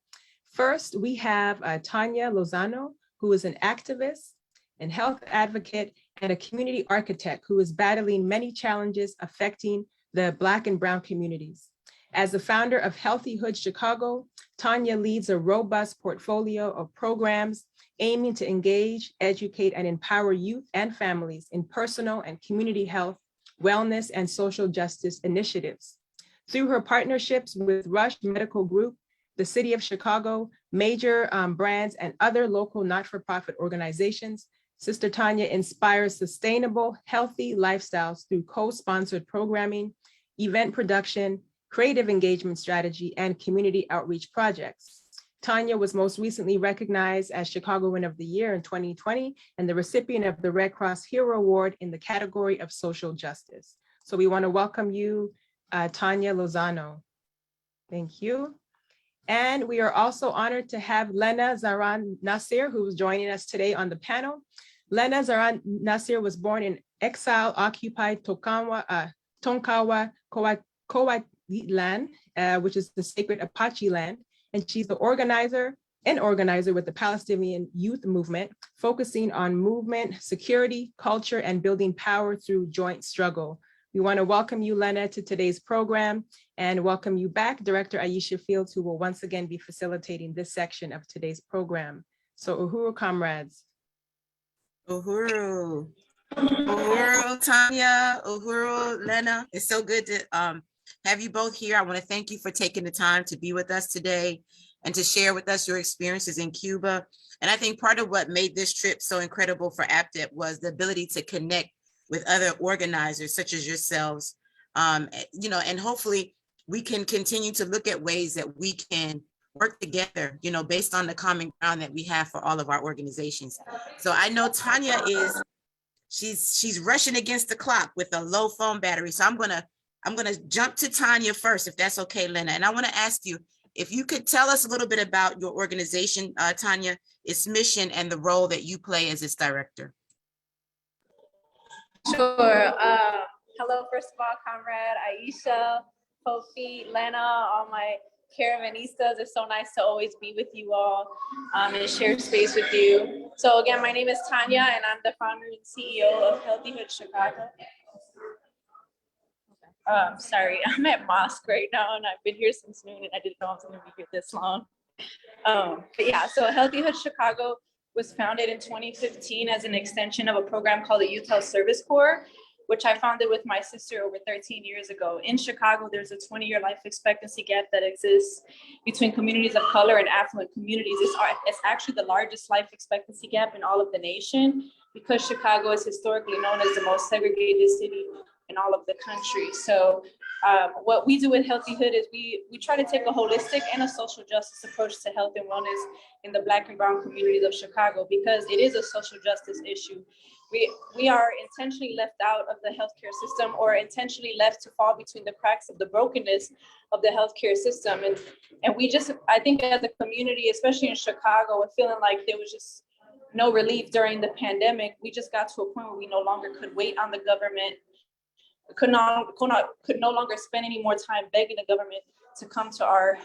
First, we have Tanya Lozano, who is an activist and health advocate and a community architect who is battling many challenges affecting the Black and Brown communities. As the founder of Healthy Hood Chicago, Tanya leads a robust portfolio of programs aiming to engage, educate, and empower youth and families in personal and community health, wellness, and social justice initiatives. Through her partnerships with Rush Medical Group, the City of Chicago, major brands, and other local not-for-profit organizations, Sister Tanya inspires sustainable, healthy lifestyles through co-sponsored programming, event production, creative engagement strategy, and community outreach projects. Tanya was most recently recognized as Chicagoan of the Year in 2020 and the recipient of the Red Cross Hero Award in the category of social justice. So we want to welcome you, Tanya Lozano. Thank you. And we are also honored to have Lena Zaran Nasir, who is joining us today on the panel. Lena Zaran Nasir was born in exile-occupied Tonkawa land, which is the sacred Apache land. And she's the organizer with the Palestinian Youth Movement, focusing on movement, security, culture, and building power through joint struggle. We want to welcome you, Lena, to today's program and welcome you back, Director Aisha Fields, who will once again be facilitating this section of today's program. So Uhuru comrades. Uhuru. Uhuru, Tanya, Uhuru, Lena. It's so good to have you both here. I want to thank you for taking the time to be with us today and to share with us your experiences in Cuba. And I think part of what made this trip so incredible for APDEP was the ability to connect with other organizers such as yourselves, you know, and hopefully we can continue to look at ways that we can work together, you know, based on the common ground that we have for all of our organizations. So I know Tanya is, she's rushing against the clock with a low phone battery. So I'm gonna jump to Tanya first, if that's okay, Lena. And I want to ask you if you could tell us a little bit about your organization, Tanya, its mission and the role that you play as its director. Sure. Hello, first of all, comrade Aisha, Kofi, Lena, all my Caravanistas. It's so nice to always be with you all and share space with you. So again, my name is Tanya and I'm the founder and CEO of Healthy Hood Chicago. Sorry, I'm at mosque right now and I've been here since noon and I didn't know I was gonna be here this long. But yeah, so Healthy Hood Chicago was founded in 2015 as an extension of a program called the Youth Health Service Corps, which I founded with my sister over 13 years ago. In Chicago, there's a 20-year life expectancy gap that exists between communities of color and affluent communities. It's actually the largest life expectancy gap in all of the nation because Chicago is historically known as the most segregated city in all of the country. So what we do with Healthy Hood is we try to take a holistic and a social justice approach to health and wellness in the Black and Brown communities of Chicago because it is a social justice issue. We are intentionally left out of the healthcare system or intentionally left to fall between the cracks of the brokenness of the healthcare system. And we just, I think as a community, especially in Chicago, and feeling like there was just no relief during the pandemic, we just got to a point where we no longer could wait on the government, could no longer spend any more time begging the government to come to our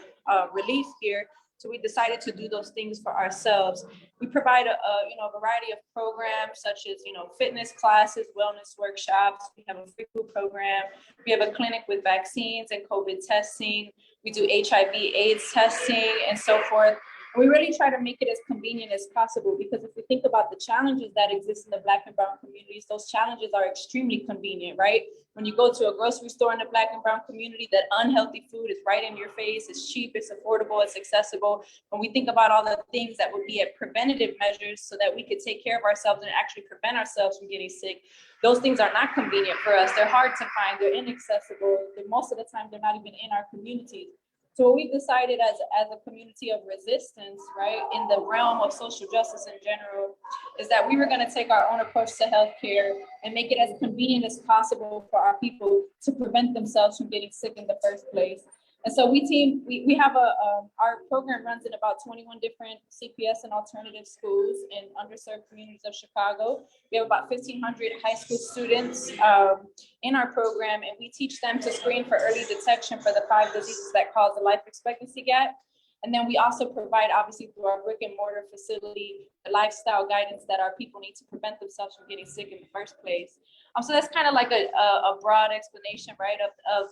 relief here. So we decided to do those things for ourselves. We provide a variety of programs such as fitness classes, wellness workshops. We have a free food program. We have a clinic with vaccines and COVID testing. We do HIV/AIDS testing and so forth. And we really try to make it as convenient as possible because if we think about the challenges that exist in the Black and Brown communities, those challenges are extremely convenient, right? When you go to a grocery store in the Black and Brown community, that unhealthy food is right in your face, it's cheap, it's affordable, it's accessible. When we think about all the things that would be at preventative measures so that we could take care of ourselves and actually prevent ourselves from getting sick, those things are not convenient for us. They're hard to find, they're inaccessible. Most of the time, they're not even in our communities. So what we decided as a community of resistance, right, in the realm of social justice in general, is that we were going to take our own approach to healthcare and make it as convenient as possible for our people to prevent themselves from getting sick in the first place. And so we have our program runs in about 21 different CPS and alternative schools in underserved communities of Chicago. We have about 1,500 high school students in our program, and we teach them to screen for early detection for the 5 diseases that cause the life expectancy gap. And then we also provide, obviously, through our brick and mortar facility, the lifestyle guidance that our people need to prevent themselves from getting sick in the first place. So that's kind of like a broad explanation, right, of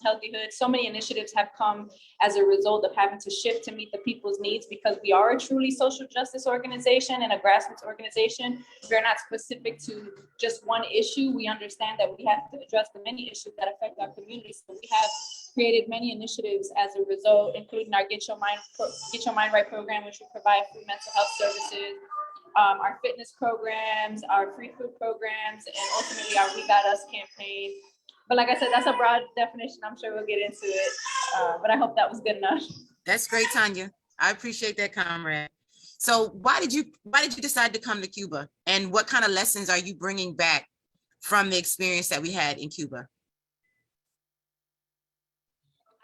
Healthyhood. So many initiatives have come as a result of having to shift to meet the people's needs, because we are a truly social justice organization and a grassroots organization. We're not specific to just one issue. We understand that we have to address the many issues that affect our community. So we have created many initiatives as a result, including our Get Your Mind Right program, which will provide free mental health services, our fitness programs, our free food programs, and ultimately our We Got Us campaign. But like I said, that's a broad definition. I'm sure we'll get into it, but I hope that was good enough. That's great, Tanya. I appreciate that, comrade. So why did you decide to come to Cuba, and what kind of lessons are you bringing back from the experience that we had in Cuba?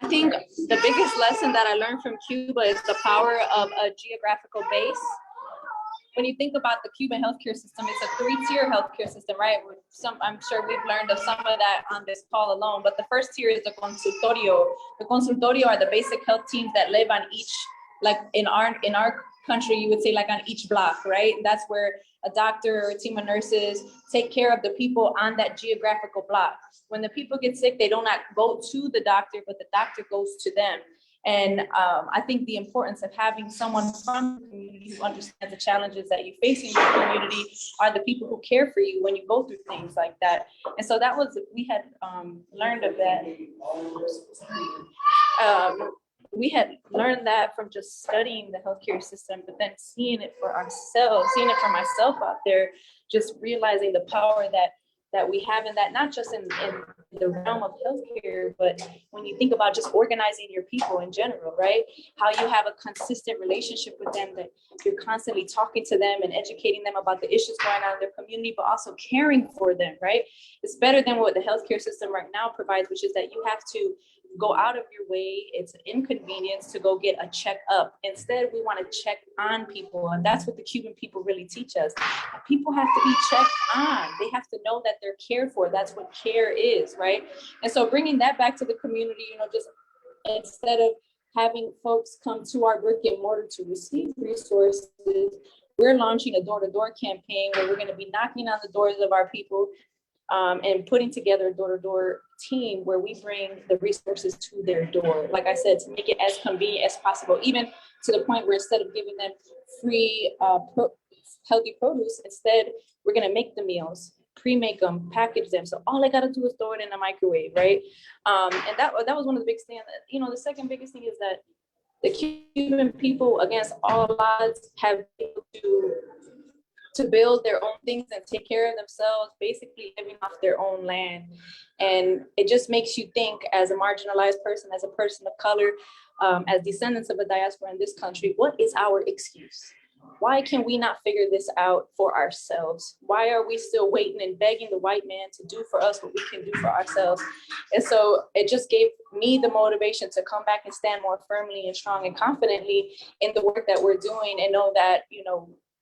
I think the biggest lesson that I learned from Cuba is the power of a geographical base. When you think about the Cuban healthcare system, it's a 3-tier healthcare system, right? I'm sure we've learned of some of that on this call alone, but the first tier is the consultorio. The consultorio are the basic health teams that live on each, like in our country, you would say like on each block, right? And that's where a doctor or a team of nurses take care of the people on that geographical block. When the people get sick, they do not go to the doctor, but the doctor goes to them. And I think the importance of having someone from the community who understands the challenges that you face in your community are the people who care for you when you go through things like that. And so that was, we had learned of that. We had learned that from just studying the healthcare system, but then seeing it for ourselves, seeing it for myself out there, just realizing the power that we have in that, not just in the realm of healthcare, but when you think about just organizing your people in general, right? How you have a consistent relationship with them, that you're constantly talking to them and educating them about the issues going on in their community, but also caring for them, right? It's better than what the healthcare system right now provides, which is that you have to go out of your way. It's an inconvenience to go get a checkup. Instead, we want to check on people. And that's what the Cuban people really teach us. People have to be checked on. They have to know that they're cared for. That's what care is, right? And so bringing that back to the community, just instead of having folks come to our brick and mortar to receive resources, we're launching a door-to-door campaign where we're going to be knocking on the doors of our people, and putting together a door-to-door team where we bring the resources to their door. Like I said, to make it as convenient as possible, even to the point where instead of giving them free healthy produce, instead we're gonna make the meals, pre-make them, package them. So all I gotta do is throw it in the microwave, right? And that was one of the biggest things. The second biggest thing is that the Cuban people, against all odds, have been able to build their own things and take care of themselves, basically living off their own land. And it just makes you think, as a marginalized person, as a person of color, as descendants of a diaspora in this country, what is our excuse? Why can we not figure this out for ourselves? Why are we still waiting and begging the white man to do for us what we can do for ourselves? And so it just gave me the motivation to come back and stand more firmly and strong and confidently in the work that we're doing, and know that,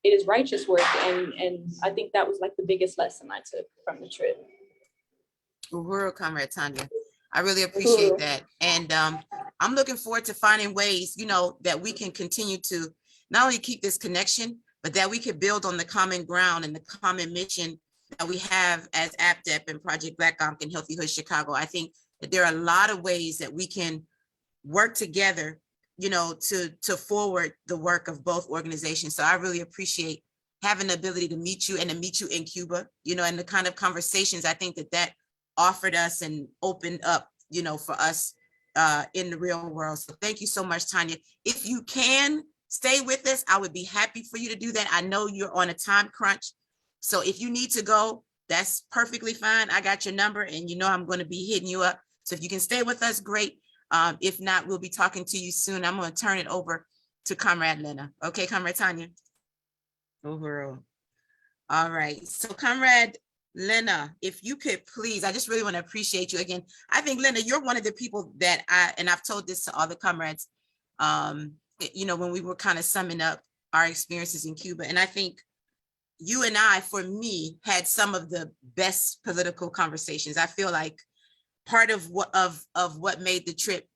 it is righteous work. And I think that was like the biggest lesson I took from the trip. Uhuru, Comrade Tanya, I really appreciate that. And I'm looking forward to finding ways, that we can continue to not only keep this connection, but that we could build on the common ground and the common mission that we have as APDEP and Project Black Ankh and Healthyhood Chicago. I think that there are a lot of ways that we can work together, to forward the work of both organizations. So I really appreciate having the ability to meet you and to meet you in Cuba, and the kind of conversations I think that offered us and opened up, for us in the real world. So thank you so much, Tanya. If you can stay with us, I would be happy for you to do that. I know you're on a time crunch. So if you need to go, that's perfectly fine. I got your number, and I'm going to be hitting you up. So if you can stay with us, great. If not, we'll be talking to you soon. I'm going to turn it over to Comrade Lena. Okay, Comrade Tanya. Overall. All right. So Comrade Lena, if you could please, I just really want to appreciate you again. I think, Lena, you're one of the people that I've told this to all the comrades, when we were kind of summing up our experiences in Cuba. And I think you and I, for me, had some of the best political conversations. I feel like part of what made the trip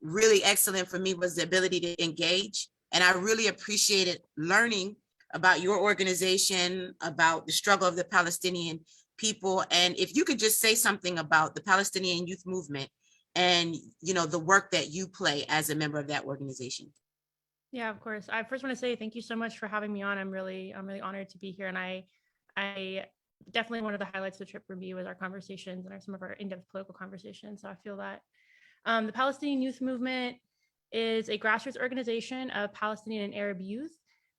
really excellent for me was the ability to engage. And I really appreciated learning about your organization, about the struggle of the Palestinian people. And if you could just say something about the Palestinian Youth Movement and, you know, the work that you play as a member of that organization. Yeah, of course. I first want to say thank you so much for having me on. I'm really honored to be here. And I definitely, one of the highlights of the trip for me was our conversations and some of our in-depth political conversations. So I feel that the Palestinian Youth Movement is a grassroots organization of Palestinian and Arab youth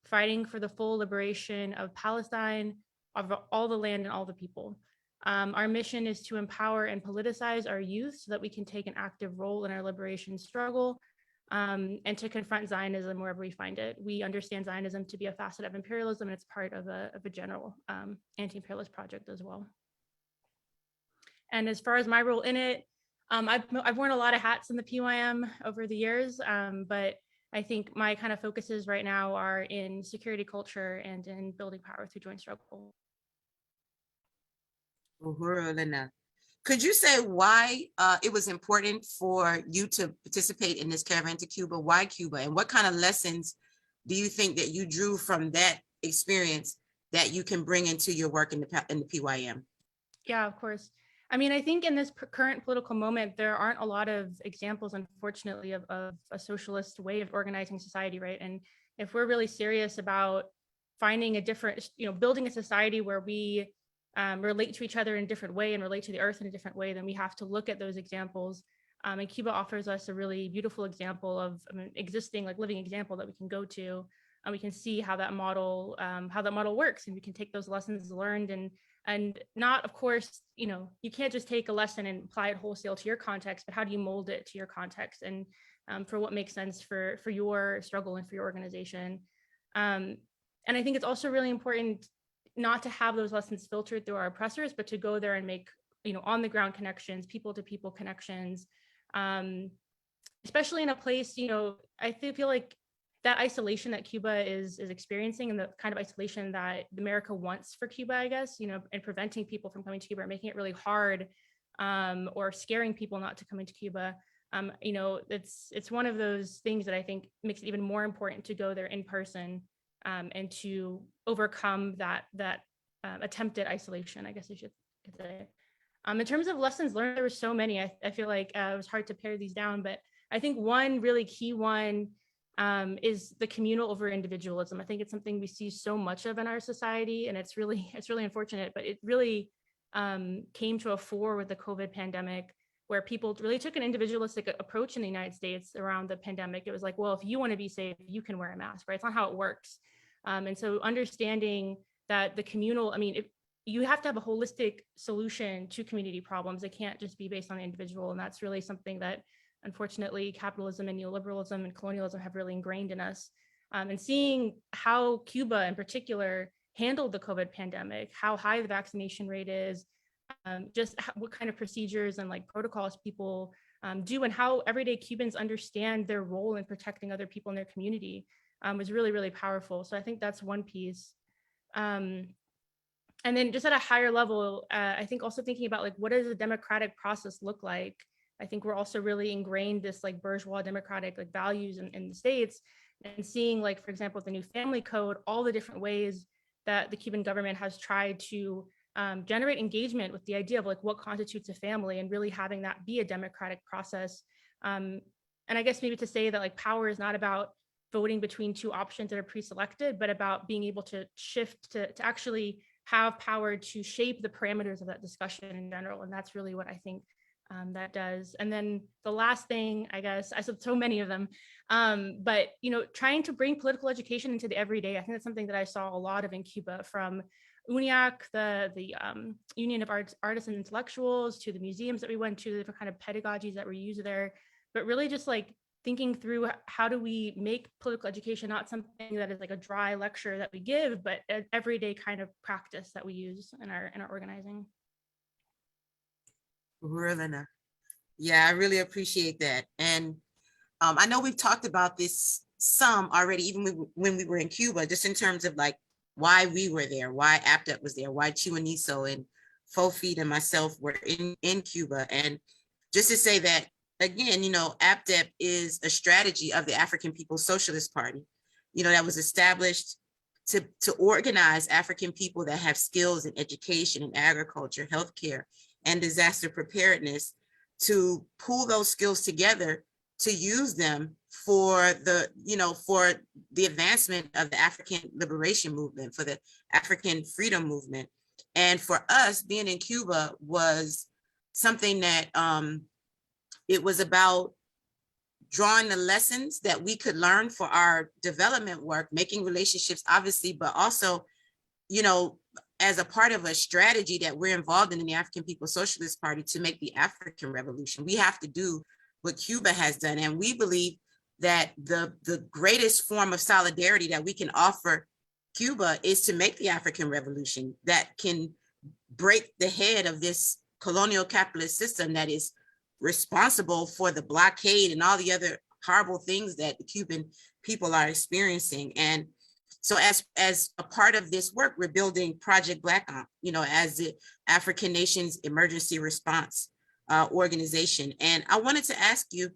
fighting for the full liberation of Palestine, of all the land and all the people. Our mission is to empower and politicize our youth so that we can take an active role in our liberation struggle, and to confront Zionism wherever we find it. We understand Zionism to be a facet of imperialism, and it's part of a general anti-imperialist project as well. And as far as my role in it, I've worn a lot of hats in the PYM over the years, but I think my kind of focuses right now are in security culture and in building power through joint struggle. Uhuru Lena, could you say why it was important for you to participate in this caravan to Cuba? Why Cuba? And what kind of lessons do you think that you drew from that experience that you can bring into your work in the PYM? Yeah, of course. I mean, I think in this current political moment, there aren't a lot of examples, unfortunately, of a socialist way of organizing society, right? And if we're really serious about finding a different, building a society where we relate to each other in a different way and relate to the earth in a different way, then we have to look at those examples. And Cuba offers us a really beautiful example of existing, like living example that we can go to, and we can see how that model works, and we can take those lessons learned and not, of course, you can't just take a lesson and apply it wholesale to your context, but how do you mold it to your context and for what makes sense for your struggle and for your organization. And I think it's also really important not to have those lessons filtered through our oppressors, but to go there and make, on the ground connections, people to people connections, especially in a place, I feel like that isolation that Cuba is experiencing and the kind of isolation that America wants for Cuba, I guess, and preventing people from coming to Cuba or making it really hard or scaring people not to come into Cuba. It's one of those things that I think makes it even more important to go there in person and to overcome that attempted isolation, I guess I should say. In terms of lessons learned, there were so many. I feel like it was hard to pare these down, but I think one really key one is the communal over individualism. I think it's something we see so much of in our society, and it's really unfortunate, but it really came to a fore with the COVID pandemic, where people really took an individualistic approach in the United States around the pandemic. It was like, well, if you want to be safe, you can wear a mask, right? It's not how it works. And so understanding that the communal, if you have to have a holistic solution to community problems, it can't just be based on the individual. And that's really something that, unfortunately, capitalism and neoliberalism and colonialism have really ingrained in us. And seeing how Cuba in particular handled the COVID pandemic, how high the vaccination rate is, what kind of procedures and protocols people do, and how everyday Cubans understand their role in protecting other people in their community was really, really powerful. So I think that's one piece. And then just at a higher level, I think also thinking about what does a democratic process look like? I think we're also really ingrained this bourgeois democratic values in the States, and seeing for example, the new family code, all the different ways that the Cuban government has tried to generate engagement with the idea of what constitutes a family, and really having that be a democratic process. And I guess maybe to say that power is not about voting between two options that are pre-selected, but about being able to shift to actually have power to shape the parameters of that discussion in general. And that's really what I think that does. And then the last thing, I guess, I said so many of them, but trying to bring political education into the everyday. I think that's something that I saw a lot of in Cuba, from UNIAC, the Union of Artists and Intellectuals, to the museums that we went to, the different kind of pedagogies that were used there, but really just thinking through how do we make political education not something that is a dry lecture that we give, but an everyday kind of practice that we use in our organizing. Rulina. Yeah, I really appreciate that. And I know we've talked about this some already, even when we were in Cuba, just in terms of why we were there, why APTEP was there, why Chiwaniso and Fofid and myself were in Cuba. And just to say that again, APDEP is a strategy of the African People's Socialist Party, that was established to organize African people that have skills in education and agriculture, healthcare, and disaster preparedness, to pool those skills together to use them for the advancement of the African liberation movement, for the African freedom movement. And for us, being in Cuba was something that it was about drawing the lessons that we could learn for our development work, making relationships, obviously, but also, as a part of a strategy that we're involved in the African People's Socialist Party to make the African Revolution. We have to do what Cuba has done. And we believe that the greatest form of solidarity that we can offer Cuba is to make the African Revolution that can break the head of this colonial capitalist system that is responsible for the blockade and all the other horrible things that the Cuban people are experiencing. And so as a part of this work, we're building Project Black Ankh, as the African Nations Emergency Response organization. And I wanted to ask you,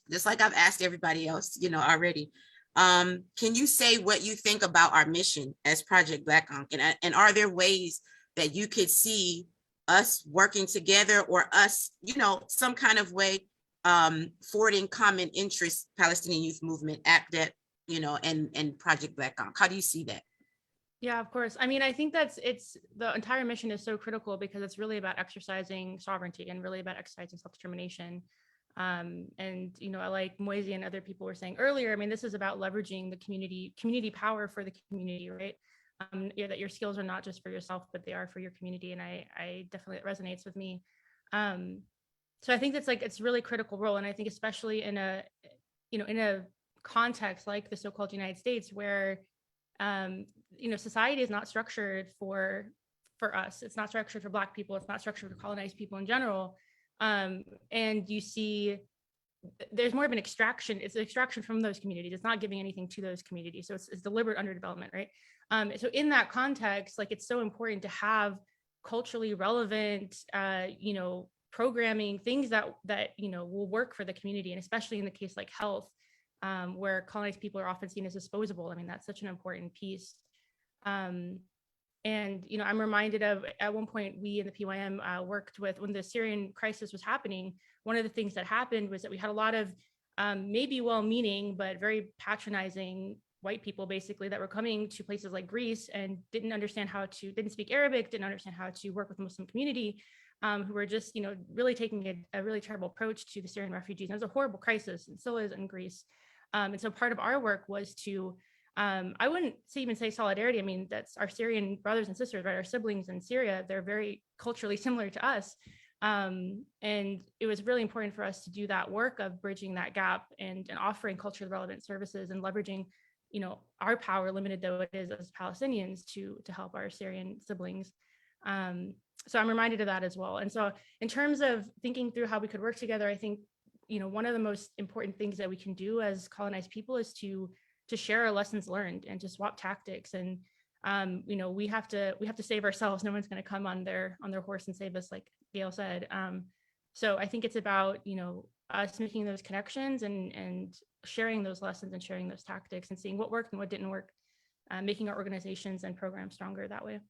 just like I've asked everybody else, already, can you say what you think about our mission as Project Black Ankh? And are there ways that you could see us working together, or us, some kind of way forwarding common interests, Palestinian Youth Movement, APDEP, and Project Black Ankh? How do you see that? Yeah, of course. I mean, I think it's the entire mission is so critical because it's really about exercising sovereignty and really about exercising self-determination. And, like Moisey and other people were saying earlier, I mean, this is about leveraging the community power for the community, right? That your skills are not just for yourself, but they are for your community. And I definitely, it resonates with me. So I think that's it's really critical role. And I think especially in a context like the so-called United States, where society is not structured for us. It's not structured for Black people. It's not structured for colonized people in general. And you see there's more of an extraction. It's an extraction from those communities. It's not giving anything to those communities. So it's deliberate underdevelopment, right? So in that context, it's so important to have culturally relevant, programming, things that will work for the community. And especially in the case like health, where colonized people are often seen as disposable. I mean, that's such an important piece. And, I'm reminded of, at one point, we in the PYM worked with, when the Syrian crisis was happening, one of the things that happened was that we had a lot of maybe well-meaning, but very patronizing white people, basically, that were coming to places like Greece and didn't speak Arabic, didn't understand how to work with the Muslim community, who were just, really taking a really terrible approach to the Syrian refugees. And it was a horrible crisis, and still is in Greece. And so part of our work was to, I wouldn't even say solidarity. I mean, that's our Syrian brothers and sisters, right? Our siblings in Syria, they're very culturally similar to us. And it was really important for us to do that work of bridging that gap and offering culturally relevant services and leveraging, our power, limited though it is as Palestinians, to help our Syrian siblings. So I'm reminded of that as well. And so in terms of thinking through how we could work together, I think, one of the most important things that we can do as colonized people is to share our lessons learned and to swap tactics. And we have to save ourselves. No one's going to come on their horse and save us, like Gail said. So I think it's about us making those connections and sharing those lessons and sharing those tactics and seeing what worked and what didn't work, making our organizations and programs stronger that way.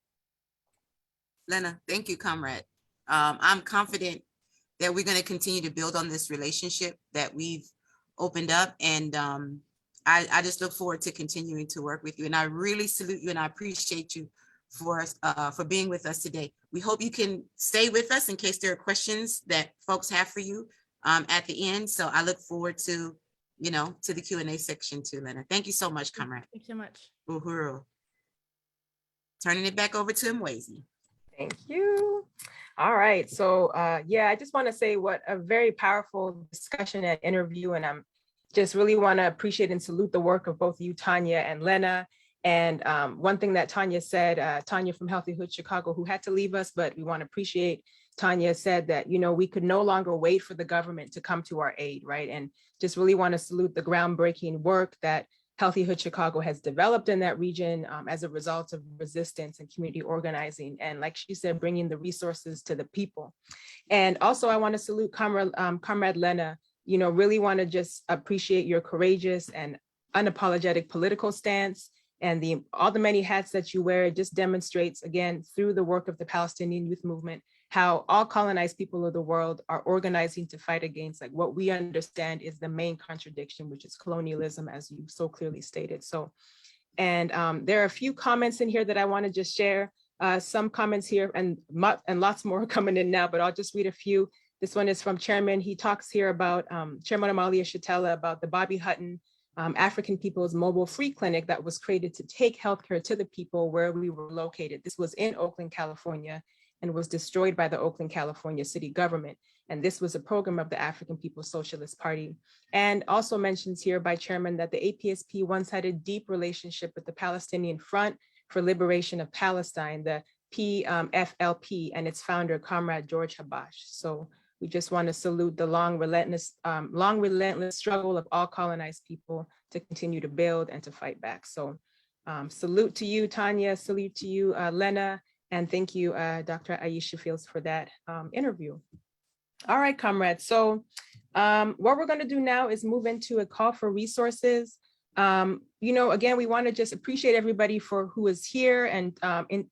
Lena, thank you, comrade. I'm confident that we're going to continue to build on this relationship that we've opened up. And I just look forward to continuing to work with you. And I really salute you and I appreciate you for being with us today. We hope you can stay with us in case there are questions that folks have for you at the end. So I look forward to, to the Q&A section too, Lena. Thank you so much, comrade. Thanks so much. Uhuru. Turning it back over to Moisey. Thank you. All right. So I just want to say what a very powerful discussion and interview. And I'm just really want to appreciate and salute the work of both you, Tanya and Lena. And one thing that Tanya said, Tanya from Healthy Hood Chicago, who had to leave us, but we want to appreciate, Tanya said that, we could no longer wait for the government to come to our aid, right? And just really want to salute the groundbreaking work that Healthyhood Chicago has developed in that region as a result of resistance and community organizing. And like she said, bringing the resources to the people. And also I want to salute Comrade Lena, really want to just appreciate your courageous and unapologetic political stance and all the many hats that you wear. It just demonstrates, again, through the work of the Palestinian Youth Movement, how all colonized people of the world are organizing to fight against like what we understand is the main contradiction, which is colonialism, as you so clearly stated. So, and there are a few comments in here that I want to just share. Some comments here and lots more coming in now, but I'll just read a few. This one is from Chairman. He talks here about Chairman Amalia Shatella about the Bobby Hutton African People's Mobile Free Clinic that was created to take healthcare to the people where we were located. This was in Oakland, California, and was destroyed by the Oakland, California city government. And this was a program of the African People's Socialist Party. And also mentions here by Chairman that the APSP once had a deep relationship with the Palestinian Front for Liberation of Palestine, the PFLP, and its founder, Comrade George Habash. So we just want to salute the long, relentless struggle of all colonized people to continue to build and to fight back. So salute to you, Tanya, salute to you, Lena, and thank you, Dr. Aisha Fields, for that interview. All right, comrades. So what we're going to do now is move into a call for resources. Again, we want to just appreciate everybody for who is here and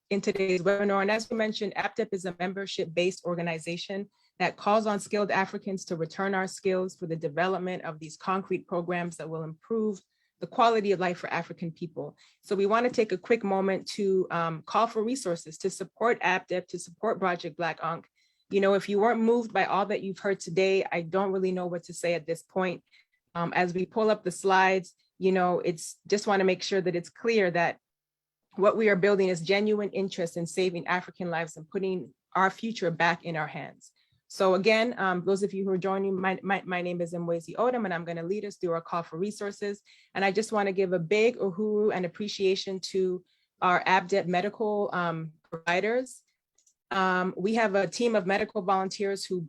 in today's webinar. And as we mentioned, APDEP is a membership-based organization that calls on skilled Africans to return our skills for the development of these concrete programs that will improve the quality of life for African people. So we want to take a quick moment to call for resources to support APDEP, to support Project Black Ankh. If you weren't moved by all that you've heard today, I don't really know what to say at this point. As we pull up the slides, it's just want to make sure that it's clear that what we are building is genuine interest in saving African lives and putting our future back in our hands. So again, those of you who are joining, my name is Mwezi Odom, and I'm going to lead us through our call for resources. And I just want to give a big uhuru and appreciation to our APDEP medical providers. We have a team of medical volunteers who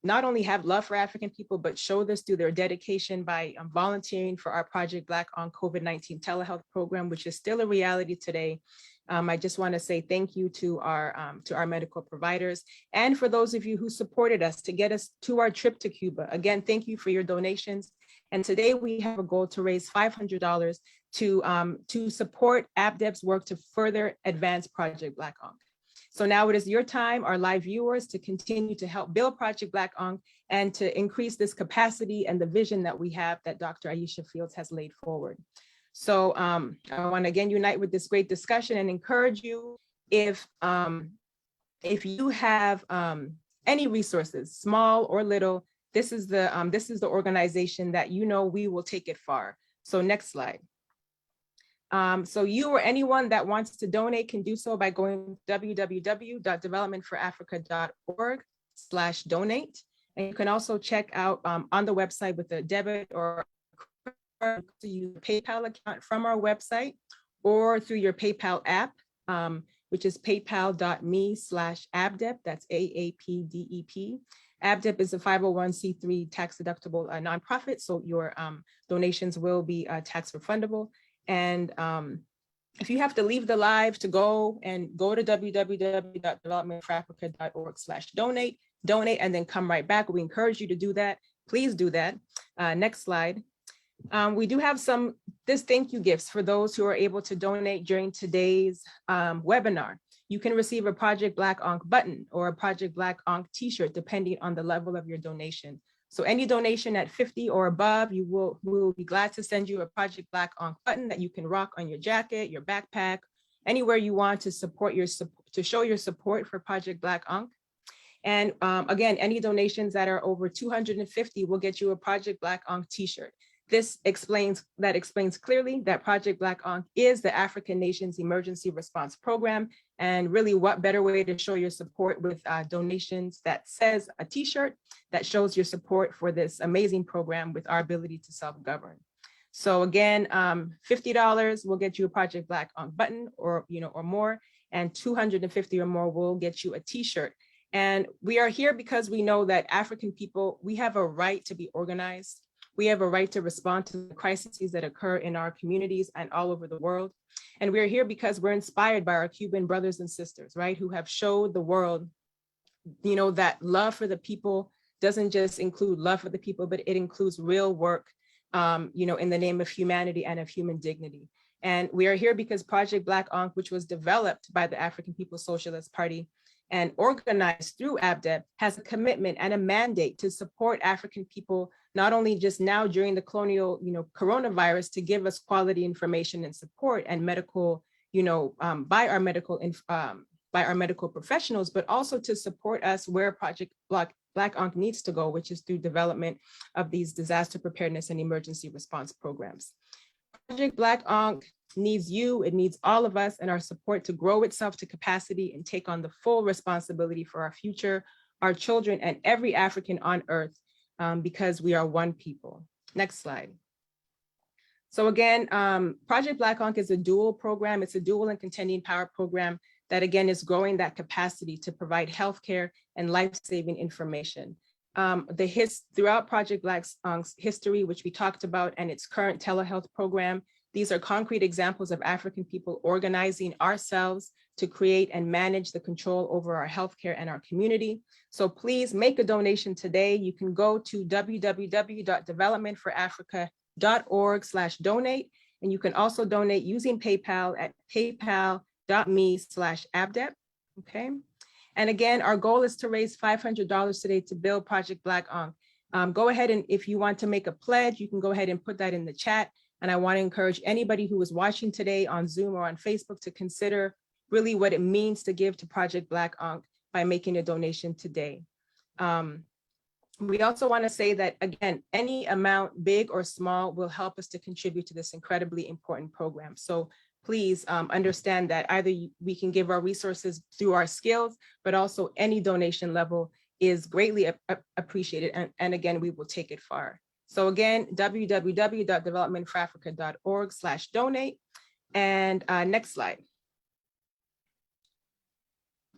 not only have love for African people, but show this through their dedication by volunteering for our Project Black on COVID-19 telehealth program, which is still a reality today. I just want to say thank you to our medical providers. And for those of you who supported us to get us to our trip to Cuba, again, thank you for your donations. And today we have a goal to raise $500 to support APDEP's work to further advance Project Black Ankh. So now it is your time, our live viewers, to continue to help build Project Black Ankh and to increase this capacity and the vision that we have that Dr. Aisha Fields has laid forward. So I want to again unite with this great discussion and encourage you, if you have any resources, small or little, this is the organization that we will take it far. So next slide. So you or anyone that wants to donate can do so by going to www.developmentforafrica.org/donate. And you can also check out on the website with a debit or to use a PayPal account from our website or through your PayPal app, which is paypal.me/APDEP. That's AAPDEP. APDEP is a 501c3 tax deductible nonprofit, so your donations will be tax refundable. And if you have to leave the live to go to www.developmentforafrica.org/donate, and then come right back. We encourage you to do that. Please do that. Next slide. We do have some thank you gifts for those who are able to donate during today's webinar. You can receive a Project Black Ankh button or a Project Black Ankh t-shirt, depending on the level of your donation. So any donation at 50 or above, we will be glad to send you a Project Black Ankh button that you can rock on your jacket, your backpack, anywhere you want to show your support for Project Black Ankh. And again, any donations that are over 250 will get you a Project Black Ankh t-shirt. This explains clearly that Project Black Ankh is the African Nations Emergency Response Program. And really, what better way to show your support with donations that says a t-shirt that shows your support for this amazing program with our ability to self-govern. So again, $50 will get you a Project Black Ankh button or more, and 250 or more will get you a t-shirt. And we are here because we know that African people, we have a right to be organized. We have a right to respond to the crises that occur in our communities and all over the world. And we're here because we're inspired by our Cuban brothers and sisters, right, who have showed the world, that love for the people doesn't just include love for the people, but it includes real work, in the name of humanity and of human dignity. And we are here because Project Black Ankh, which was developed by the African People's Socialist Party and organized through ABDEP, has a commitment and a mandate to support African people, not only just now during the colonial, coronavirus, to give us quality information and support and medical, by our medical professionals, but also to support us where Project Black Ankh needs to go, which is through development of these disaster preparedness and emergency response programs. Project Black Ankh needs you, it needs all of us and our support to grow itself to capacity and take on the full responsibility for our future, our children, and every African on earth, because we are one people. Next slide. So again, Project Black Ankh is a dual program. It's a dual and contending power program that again is growing that capacity to provide healthcare and life-saving information. Throughout Project Black Ankh's history, which we talked about, and its current telehealth program, these are concrete examples of African people organizing ourselves to create and manage the control over our healthcare and our community. So please make a donation today. You can go to www.developmentforafrica.org/donate, and you can also donate using PayPal at paypal.me/abdep, okay? And again, our goal is to raise $500 today to build Project Black Ankh. Go ahead, and if you want to make a pledge, you can go ahead and put that in the chat. And I want to encourage anybody who is watching today on Zoom or on Facebook to consider really what it means to give to Project Black Ankh by making a donation today. We also want to say that, again, any amount, big or small, will help us to contribute to this incredibly important program. So please understand that either we can give our resources through our skills, but also any donation level is greatly appreciated. And again, we will take it far. So again, www.developmentforafrica.org/donate. And next slide.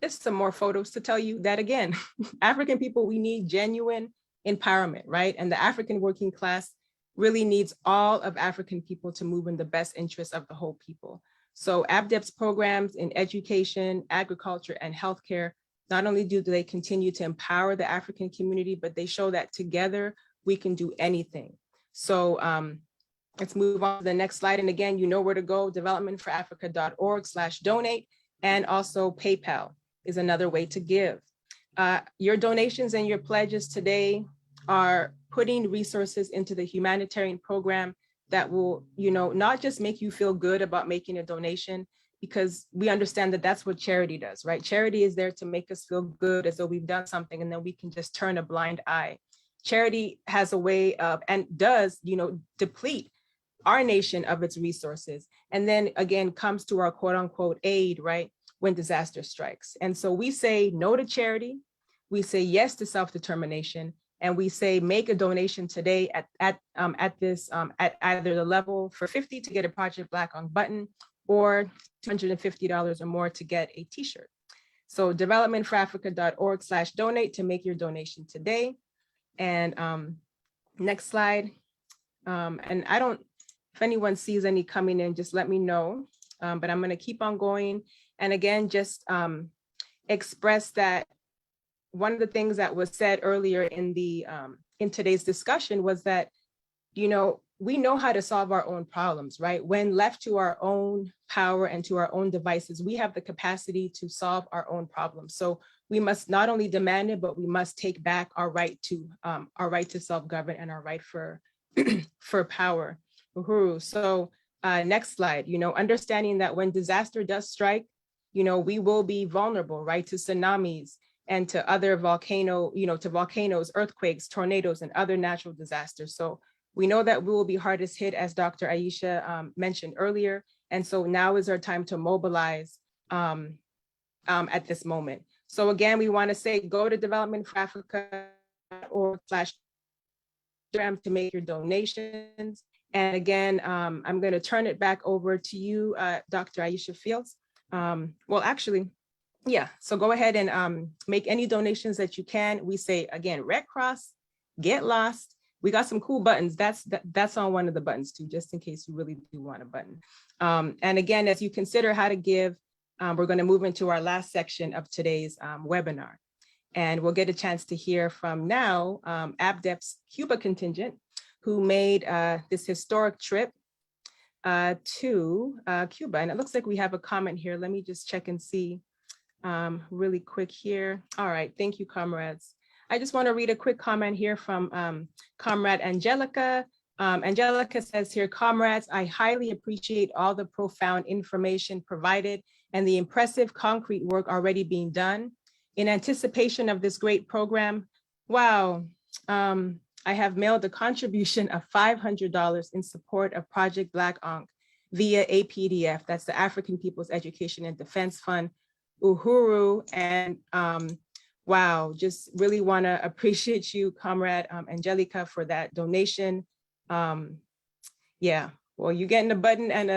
Just some more photos to tell you that, again, African people, we need genuine empowerment, right? And the African working class really needs all of African people to move in the best interest of the whole people. So ABDEP's programs in education, agriculture, and healthcare, not only do they continue to empower the African community, but they show that together we can do anything. So let's move on to the next slide. And again, you know where to go, developmentforafrica.org/donate, and also PayPal is another way to give. Your donations and your pledges today are putting resources into the humanitarian program that will, not just make you feel good about making a donation, because we understand that that's what charity does, right? Charity is there to make us feel good as though we've done something and then we can just turn a blind eye. Charity has a way of, and does, deplete our nation of its resources. And then again, comes to our quote unquote aid, right? When disaster strikes. And so we say no to charity. We say yes to self-determination. And we say, make a donation today at either the level for $50 to get a Project Black Ankh button, or $250 or more to get a t-shirt. So developmentforafrica.org/donate to make your donation today. And next slide. And if anyone sees any coming in, just let me know. But I'm gonna keep on going. And again, just express that one of the things that was said earlier in today's discussion was that, we know how to solve our own problems, right? When left to our own power and to our own devices, we have the capacity to solve our own problems. So we must not only demand it, but we must take back our right to self-govern and our right for power. Uhuru. So next slide. Understanding that when disaster does strike, we will be vulnerable, right, to tsunamis and to other volcanoes, earthquakes, tornadoes, and other natural disasters. So we know that we will be hardest hit, as Dr. Aisha mentioned earlier. And so now is our time to mobilize at this moment. So again, we want to say, go to developmentforafrica.org/to make your donations. And again, I'm going to turn it back over to you, Dr. Aisha Fields. Well, actually, yeah, so go ahead and make any donations that you can. We say, again, Red Cross, get lost, we got some cool buttons. That's on one of the buttons too, just in case you really do want a button. And again, as you consider how to give, we're going to move into our last section of today's webinar. And we'll get a chance to hear from now ABDEP's Cuba contingent, who made this historic trip to Cuba. And it looks like we have a comment here. Let me just check and see really quick here. All right, thank you, comrades. I just want to read a quick comment here from Comrade Angelica. Angelica says here, comrades, I highly appreciate all the profound information provided and the impressive concrete work already being done. In anticipation of this great program, wow, I have mailed a contribution of $500 in support of Project Black Ankh via APDF, that's the African People's Education and Defense Fund, Uhuru, and wow, just really want to appreciate you, Comrade Angelica, for that donation. Yeah, well, you're getting a button and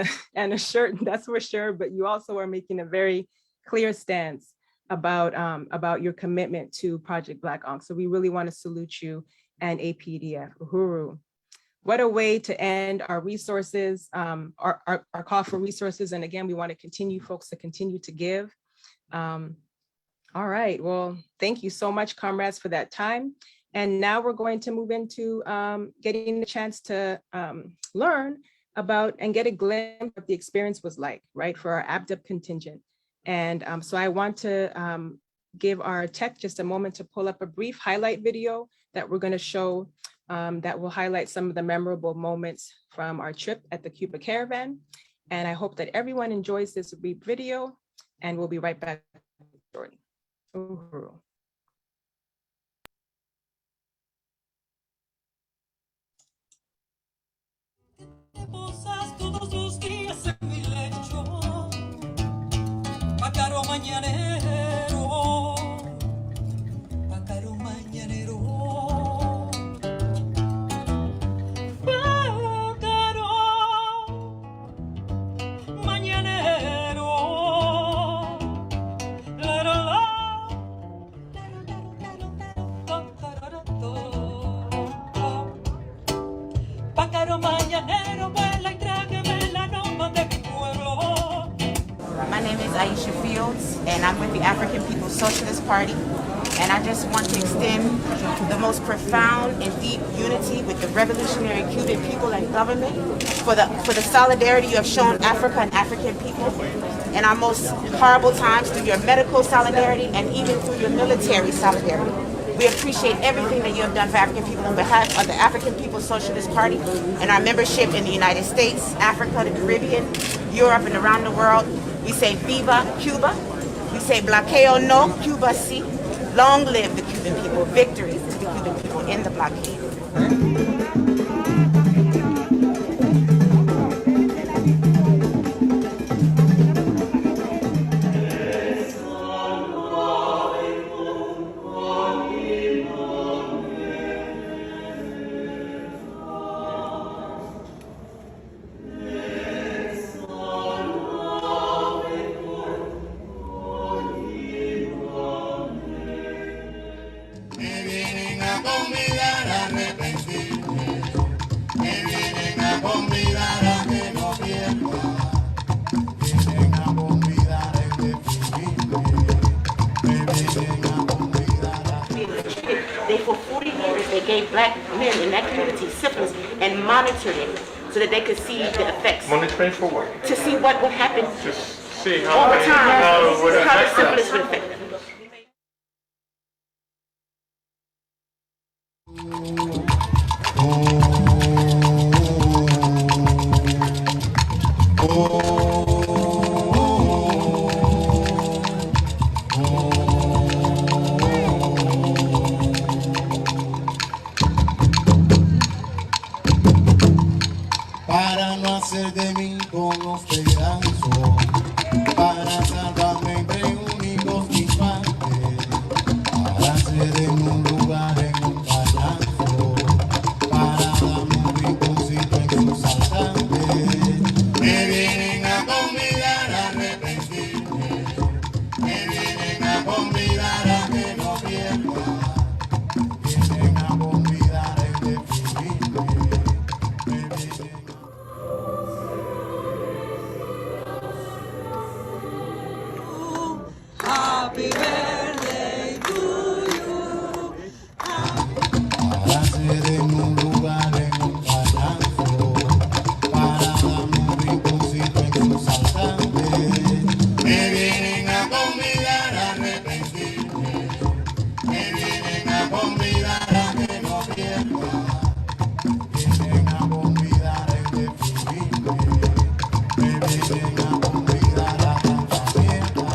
a shirt, that's for sure, but you also are making a very clear stance about your commitment to Project Black Ankh. So we really want to salute you and APDF. Uhuru. What a way to end our resources, our call for resources. And again, we want to continue, folks, to continue to give. All right, well, thank you so much, comrades, for that time. And now we're going to move into getting the chance to learn about and get a glimpse of what the experience was like, right, for our ABDEP contingent. And so I want to give our tech just a moment to pull up a brief highlight video that we're going to show that will highlight some of the memorable moments from our trip at the Cuba Caravan. And I hope that everyone enjoys this brief video, and we'll be right back shortly. Uhuru. Pájaro mañanero, pájaro mañanero, pájaro mañanero, la la la, pájaro mañanero, vuela y tráeme la noma de mi pueblo. My name is Aisha Fields, and I'm with the African People's Socialist Party. And I just want to extend the most profound and deep unity with the revolutionary Cuban people and government for the solidarity you have shown Africa and African people in our most horrible times, through your medical solidarity and even through your military solidarity. We appreciate everything that you have done for African people on behalf of the African People's Socialist Party and our membership in the United States, Africa, the Caribbean, Europe, and around the world. We say Viva Cuba. We say Bloqueo no, Cuba si. Long live the Cuban people. Victories to the Cuban people in the blockade. For 40 years, they gave black men in that community syphilis and monitored it so that they could see the effects. Monitoring for what? To see what would happen Just see how over time, how it how the affects syphilis us. would affect them. Para no hacer de mí como pedazo, para salvarme entre únicos mis padres, para hacer en un lugar en un payaso, para darme un rinconcito en sus saltantes. Me vienen a convidar a arrepentirme, me vienen a convidar a que no pierda, vienen a convidar a definitivamente. Happy birthday to you. Para ser en un lugar en un payaso, para darme un rinconcito en su saltante, me vienen a convidar a arrepentirme, me vienen a convidar a que no pierda, vienen a convidar a indefinirme, me vienen a convidar a tanta mierda.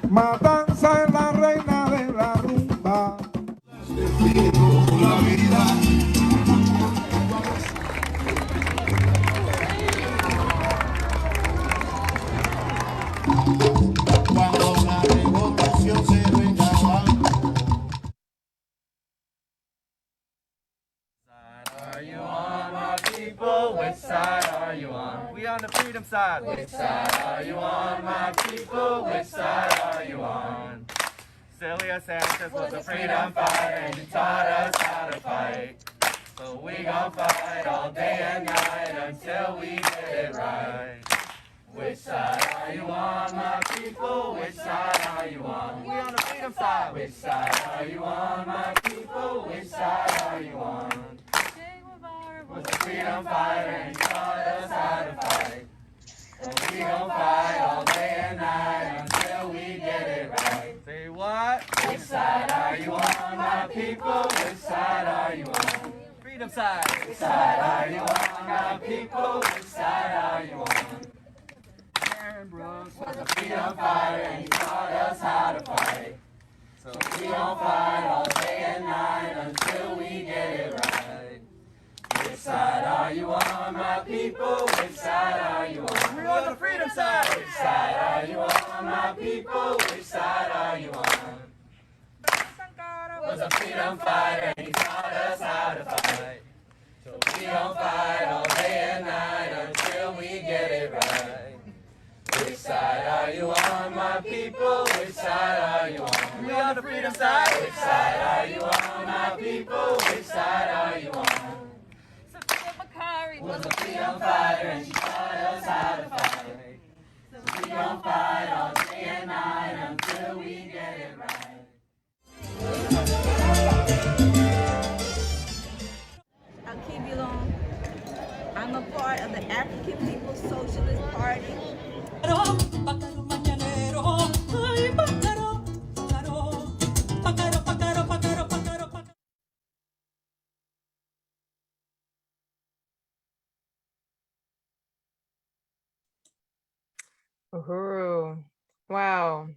Matanza es la reina de la rumba. La vida. Cuando la revolución se venga abajo. Are you on, my people? Which side are you on? We on the freedom side. Which side are you on, my people? Which side are you on? Celia Sanchez was a freedom fighter and she taught us how to fight. So we gon' fight all day and night until we get it right. Which side are you on, my people? Which side are you on? We on the freedom side. Which side are you on, my people? Which side are you on? Was a freedom fighter and he taught us how to fight. So we gon' fight all day and night until we get it right. Say what? Which side are you on, my people? Which side are you on? Freedom side. Which side are you on, my people? Which side are you on? Aaron Brooks was a freedom fighter and he taught us how to fight. So we gon' fight all day and night until we get it right. Which side are you on, my people? Which side are you on? We're on the freedom side. Which side are you on, my people? Which side are you on? Was a freedom fighter and he taught us how to fight. So we gon' fight all day and night until we get it right. Which side are you on, my people? Which side are you on? We on the freedom side. Which side are you on, my people? Which side are you on? Was a freedom fighter and she taught us how to fight. So we gon' fight all day and night until we get it right. Alkebulan. I'm a part of the African People's Socialist Party. Pájaro mañanero, ay, pájaro, pájaro, pájaro, pájaro, pájaro, pájaro, pájaro. Uhuru. Wow.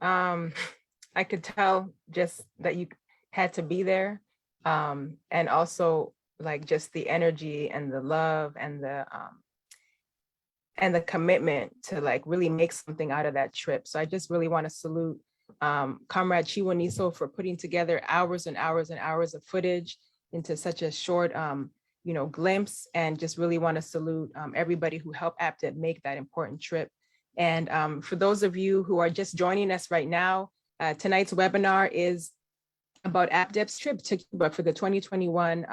I could tell just that you had to be there. And also like just the energy and the love and the commitment to like really make something out of that trip. So I just really want to salute Comrade Chiwoniso for putting together hours and hours and hours of footage into such a short glimpse, and just really want to salute everybody who helped APDEP make that important trip. And for those of you who are just joining us right now, tonight's webinar is about APDEP's trip to Cuba for the 2021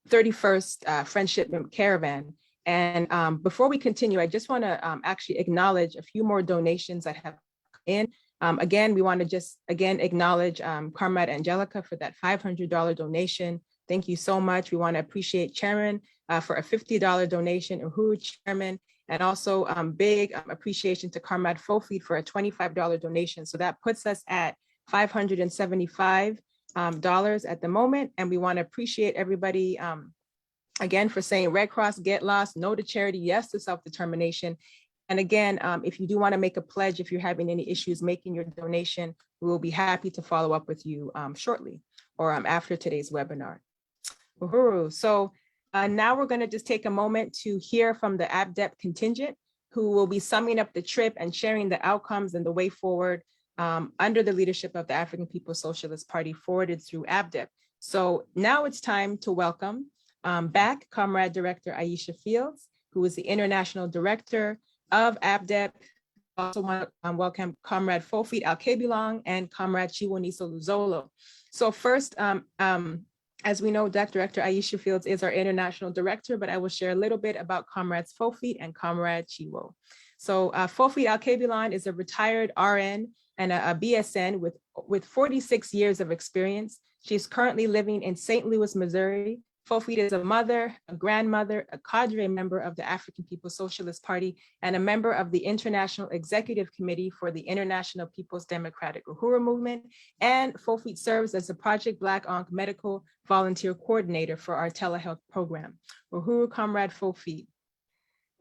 31st Friendship Caravan. And before we continue, I just want to actually acknowledge a few more donations that have come in. Again, we want to just acknowledge Comrade Angelica for that $500 donation. Thank you so much. We want to appreciate Chairman for a $50 donation, Uhuru Chairman, and also big appreciation to Comrade Fofleet for a $25 donation. So that puts us at $575 at the moment. And we want to appreciate everybody again for saying Red Cross, get lost, no to charity, yes to self-determination. And again, if you do want to make a pledge, if you're having any issues making your donation, we will be happy to follow up with you shortly or after today's webinar. Uhuru. So now we're going to just take a moment to hear from the APDEP contingent who will be summing up the trip and sharing the outcomes and the way forward under the leadership of the African People's Socialist Party forwarded through ABDEP. So now it's time to welcome back Comrade Director Aisha Fields, who is the International Director of ABDEP. Also want to welcome Comrade Fofit Alkebilong and Comrade Chiwoniso Luzolo. So first, as we know, Director Aisha Fields is our International Director, but I will share a little bit about Comrades Fofit and Comrade Chiwo. So Fofit Alkebilong is a retired RN and a BSN with 46 years of experience. She's currently living in St. Louis, Missouri. Fofit is a mother, a grandmother, a cadre member of the African People's Socialist Party, and a member of the International Executive Committee for the International People's Democratic Uhuru Movement. And Fofit serves as the Project Black Ankh Medical Volunteer Coordinator for our telehealth program. Uhuru, Comrade Fofit.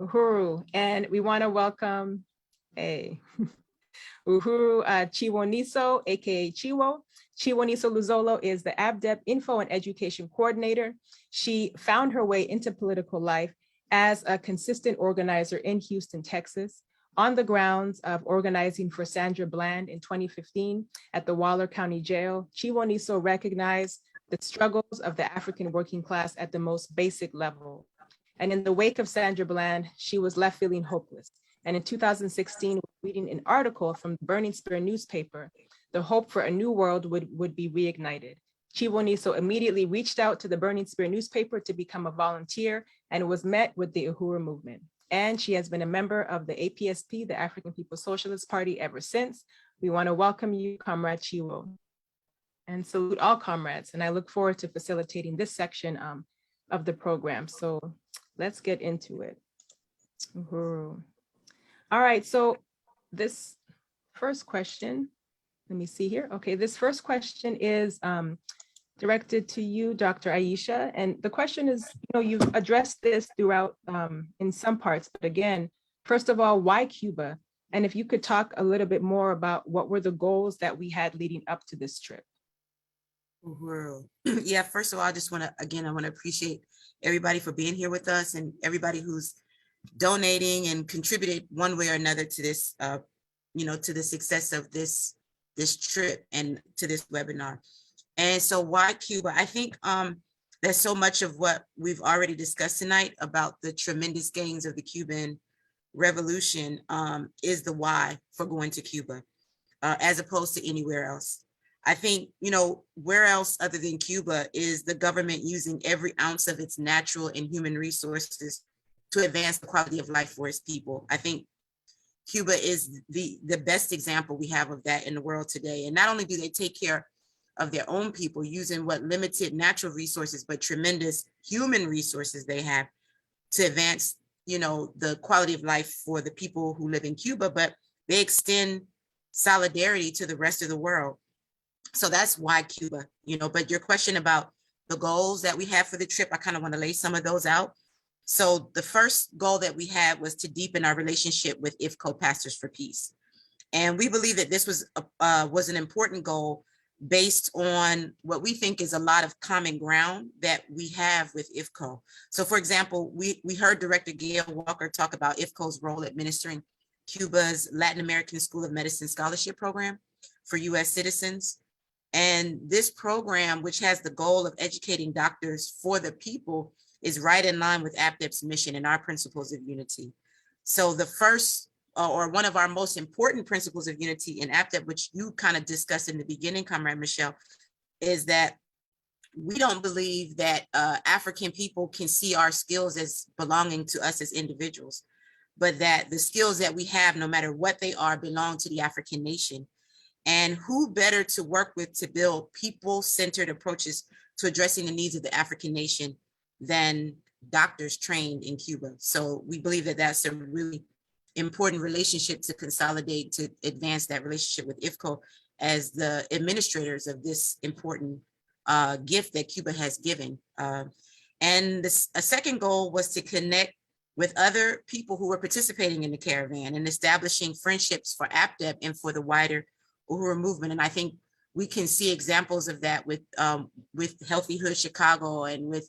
Uhuru, and we want to welcome Uhuru Chiwoniso, aka Chiwo. Chiwoniso Luzolo is the ABDEP Info and Education Coordinator. She found her way into political life as a consistent organizer in Houston, Texas, on the grounds of organizing for Sandra Bland in 2015 at the Waller County Jail. Chiwoniso recognized the struggles of the African working class at the most basic level. And in the wake of Sandra Bland, she was left feeling hopeless. And in 2016, reading an article from the Burning Spear newspaper, the hope for a new world would be reignited. Chiwoniso immediately reached out to the Burning Spear newspaper to become a volunteer and was met with the Uhuru movement. And she has been a member of the APSP, the African People's Socialist Party, ever since. We want to welcome you, Comrade Chiwo, and salute all comrades. And I look forward to facilitating this section of the program. So let's get into it. Uhuru. All right, so this first question, let me see here. Okay, this first question is directed to you, Dr. Aisha. And the question is, you've addressed this throughout in some parts, but again, first of all, why Cuba? And if you could talk a little bit more about what were the goals that we had leading up to this trip. Yeah, first of all, I just want to appreciate everybody for being here with us and everybody who's donating and contributed one way or another to this, to the success of this trip and to this webinar. And so why Cuba? I think there's so much of what we've already discussed tonight about the tremendous gains of the Cuban Revolution is the why for going to Cuba, as opposed to anywhere else. I think, where else other than Cuba is the government using every ounce of its natural and human resources to advance the quality of life for its people. I think Cuba is the best example we have of that in the world today. And not only do they take care of their own people using what limited natural resources, but tremendous human resources they have to advance, the quality of life for the people who live in Cuba, but they extend solidarity to the rest of the world. So that's why Cuba, but your question about the goals that we have for the trip, I kind of want to lay some of those out. So the first goal that we had was to deepen our relationship with IFCO Pastors for Peace. And we believe that this was an important goal based on what we think is a lot of common ground that we have with IFCO. So for example, we heard Director Gail Walker talk about IFCO's role administering Cuba's Latin American School of Medicine Scholarship Program for US citizens. And this program, which has the goal of educating doctors for the people, is right in line with ABDEP's mission and our principles of unity. So the first, or one of our most important principles of unity in ABDEP, which you kind of discussed in the beginning, Comrade Michelle, is that we don't believe that African people can see our skills as belonging to us as individuals, but that the skills that we have, no matter what they are, belong to the African nation. And who better to work with to build people-centered approaches to addressing the needs of the African nation than doctors trained in Cuba. So we believe that that's a really important relationship to consolidate, to advance that relationship with IFCO as the administrators of this important gift that Cuba has given. And a second goal was to connect with other people who were participating in the Caravan and establishing friendships for ABDEP and for the wider Uhuru movement. And I think we can see examples of that with Healthy Hood Chicago and with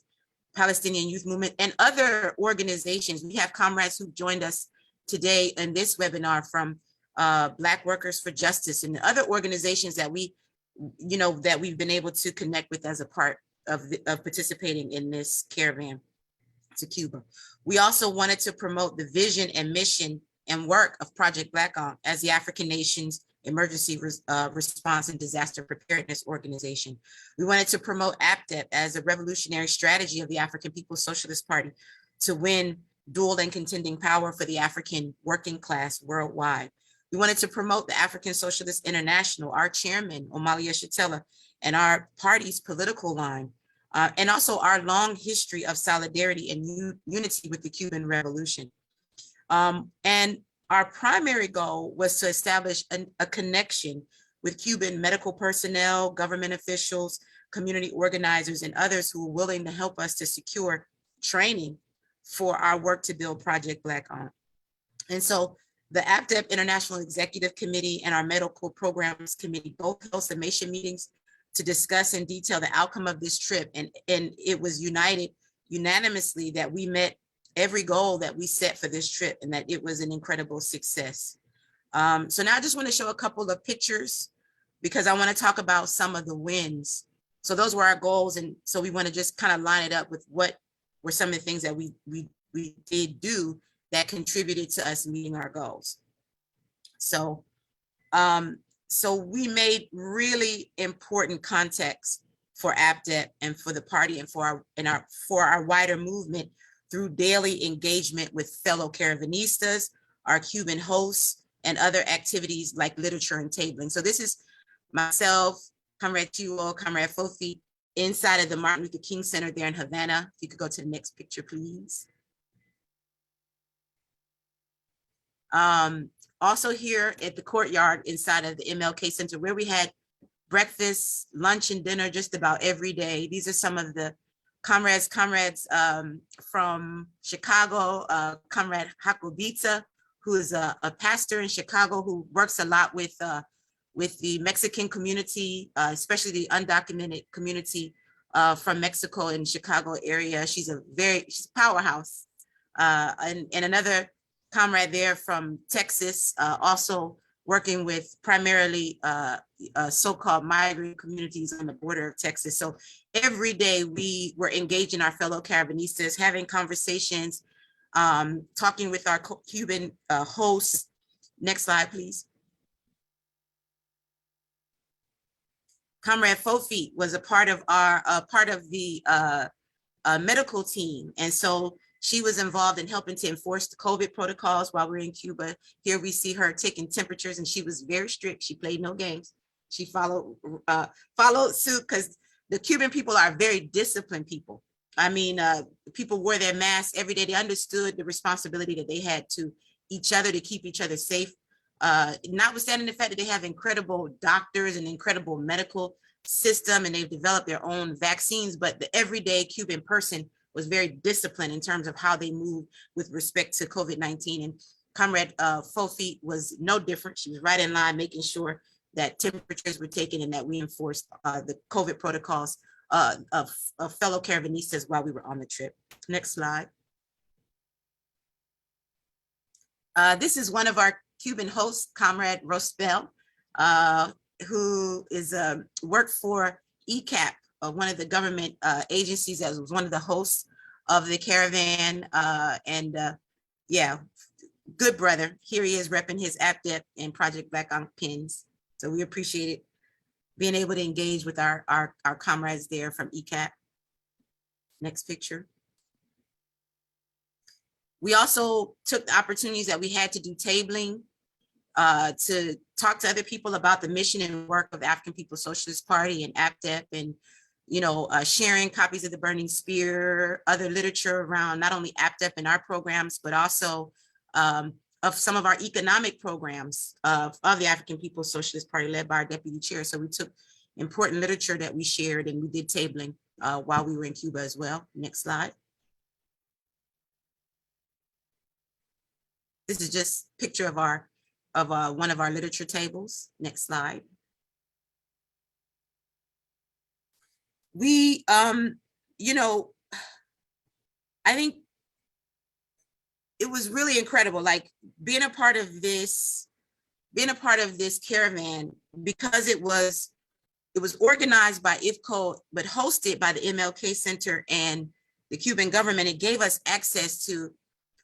Palestinian Youth Movement and other organizations. We have comrades who joined us today in this webinar from Black Workers for Justice and other organizations that we've been able to connect with as a part of participating in this caravan to Cuba. We also wanted to promote the vision and mission and work of Project Black Ankh as the African nation's emergency response and disaster preparedness organization. We wanted to promote APDEP as a revolutionary strategy of the African People's Socialist Party to win dual and contending power for the African working class worldwide. We wanted to promote the African Socialist International, our chairman, Omalia Shatella, and our party's political line, and also our long history of solidarity and unity with the Cuban Revolution. And our primary goal was to establish a connection with Cuban medical personnel, government officials, community organizers, and others who were willing to help us to secure training for our work to build Project Black Ankh. And so the APDEP International Executive Committee and our Medical Programs Committee both held summation meetings to discuss in detail the outcome of this trip. And it was unanimously that we met every goal that we set for this trip and that it was an incredible success. So now I just want to show a couple of pictures because I want to talk about some of the wins. So those were our goals. And so we want to just kind of line it up with what were some of the things that we did do that contributed to us meeting our goals. So, so we made really important context for APDEP and for the party and for our wider movement through daily engagement with fellow Caravanistas, our Cuban hosts, and other activities like literature and tabling. So this is myself, Comrade Chiwo, Comrade Fofi, inside of the Martin Luther King Center there in Havana. If you could go to the next picture, please. Also here at the courtyard inside of the MLK Center where we had breakfast, lunch, and dinner just about every day. These are some of the comrades from Chicago, Comrade Hakobita, who is a pastor in Chicago who works a lot with the Mexican community, especially the undocumented community from Mexico in Chicago area. She's a powerhouse. And another comrade there from Texas, also working with primarily so-called migrant communities on the border of Texas. So every day we were engaging our fellow Caravanistas, having conversations, talking with our Cuban hosts. Next slide, please. Comrade Fofi was a part of the medical team. And so she was involved in helping to enforce the COVID protocols while we were in Cuba. Here we see her taking temperatures, and she was very strict. She played no games. She followed suit because the Cuban people are very disciplined people. I mean, people wore their masks every day. They understood the responsibility that they had to each other to keep each other safe. Notwithstanding the fact that they have incredible doctors and incredible medical system, and they've developed their own vaccines, but the everyday Cuban person was very disciplined in terms of how they move with respect to COVID-19. And Comrade Fofi was no different. She was right in line, making sure that temperatures were taken and that we enforced the COVID protocols of fellow Caravanistas while we were on the trip. Next slide. This is one of our Cuban hosts, Comrade Rospel, who is worked for ECAP, one of the government agencies that was one of the hosts of the caravan. Yeah, good brother. Here he is repping his APDEP and Project Black Ankh pins. So we appreciate it, being able to engage with our comrades there from ECAP. Next picture. We also took the opportunities that we had to do tabling, to talk to other people about the mission and work of the African People's Socialist Party and APDEP, and sharing copies of the Burning Spear, other literature around not only APDEP and our programs, but also of some of our economic programs of the African People's Socialist Party led by our deputy chair. So we took important literature that we shared and we did tabling while we were in Cuba as well. Next slide. This is just a picture of one of our literature tables. Next slide. We, I think it was really incredible, like being a part of this caravan, because it was organized by IFCO, but hosted by the MLK Center and the Cuban government. It gave us access to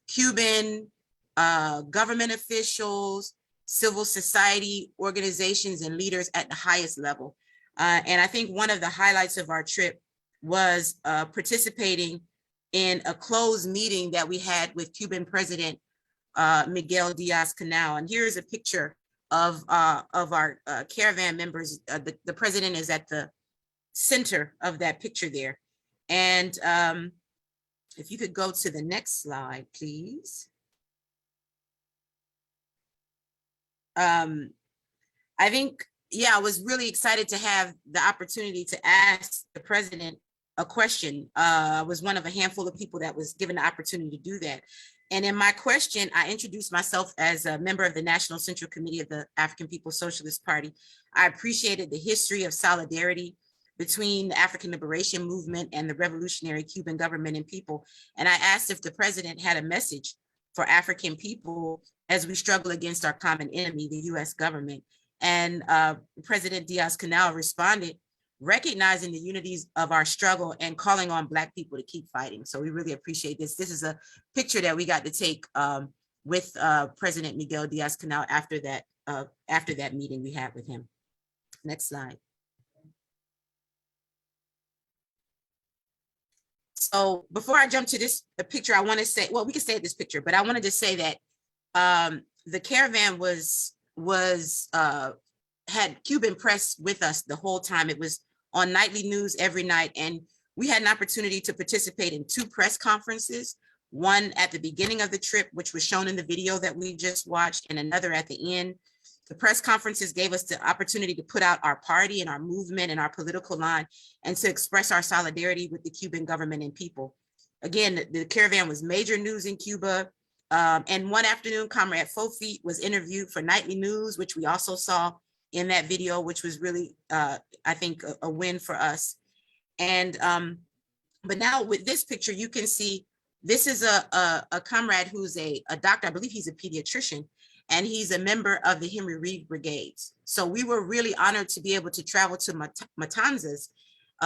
Cuban government officials, civil society organizations, and leaders at the highest level. And I think one of the highlights of our trip was participating in a closed meeting that we had with Cuban President Miguel Diaz-Canel. And here's a picture of our caravan members. The president is at the center of that picture there. And if you could go to the next slide, please. I think, yeah, I was really excited to have the opportunity to ask the president a question. I was one of a handful of people that was given the opportunity to do that. And in my question, I introduced myself as a member of the National Central Committee of the African People's Socialist Party. I appreciated the history of solidarity between the African Liberation Movement and the revolutionary Cuban government and people. And I asked if the president had a message for African people as we struggle against our common enemy, the US government. And President Diaz-Canel responded, recognizing the unities of our struggle and calling on Black people to keep fighting. So we really appreciate this. This is a picture that we got to take with President Miguel Diaz-Canel after that meeting we had with him. Next slide. So before I jump to this picture, I want to say, well, we can stay at this picture, but I wanted to say that the caravan had Cuban press with us the whole time. It was on nightly news every night, and we had an opportunity to participate in 2 press conferences, one at the beginning of the trip, which was shown in the video that we just watched, and another at the end. The press conferences gave us the opportunity to put out our party and our movement and our political line, and to express our solidarity with the Cuban government and people. Again, the caravan was major news in Cuba. And one afternoon, Comrade Fofi was interviewed for nightly news, which we also saw in that video, which was really, I think, a win for us. And, but now with this picture, you can see this is a comrade who's a doctor. I believe he's a pediatrician, and he's a member of the Henry Reed Brigades. So we were really honored to be able to travel to Matanzas,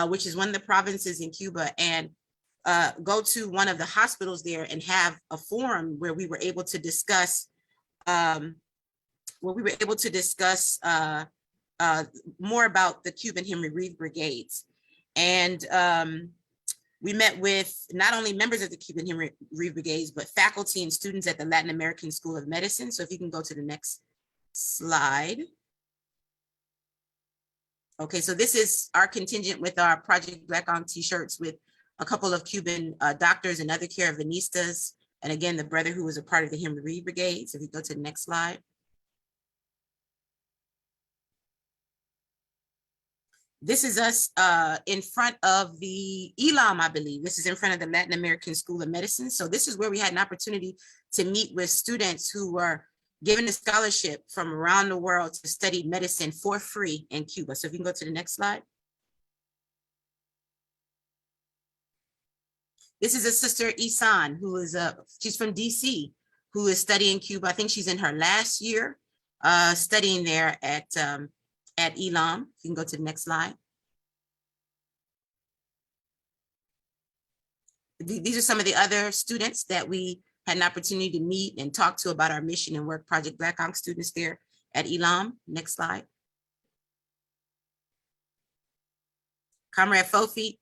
which is one of the provinces in Cuba, and go to one of the hospitals there and have a forum where we were able to discuss more about the Cuban Henry Reed Brigades. And we met with not only members of the Cuban Henry Reed Brigades, but faculty and students at the Latin American School of Medicine. So if you can go to the next slide. Okay, so this is our contingent with our Project Black Ankh t-shirts with a couple of Cuban doctors and other caravanistas. And again, the brother who was a part of the Henry Reed Brigade. So if you go to the next slide. This is us in front of the ELAM, I believe. This is in front of the Latin American School of Medicine. So this is where we had an opportunity to meet with students who were given a scholarship from around the world to study medicine for free in Cuba. So if you can go to the next slide. This is a sister, Isan, who is she's from DC, who is studying Cuba. I think she's in her last year studying there at ELAM. You can go to the next slide. These are some of the other students that we had an opportunity to meet and talk to about our mission and work. Project Black Ankh students there at ELAM. Next slide. Comrade Fofi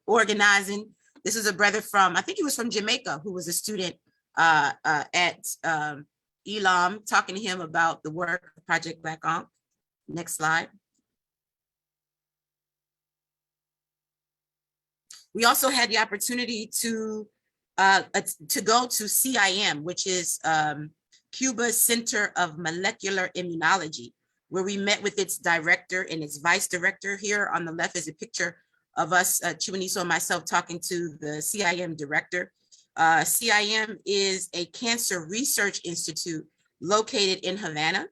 organizing. This is a brother from, I think he was from Jamaica, who was a student at ELAM, talking to him about the work of Project Black Ankh. Next slide. We also had the opportunity to go to CIM, which is Cuba's Center of Molecular Immunology, where we met with its director and its vice director. Here on the left is a picture of us, Chiwaniso and myself, talking to the CIM director. CIM is a cancer research institute located in Havana.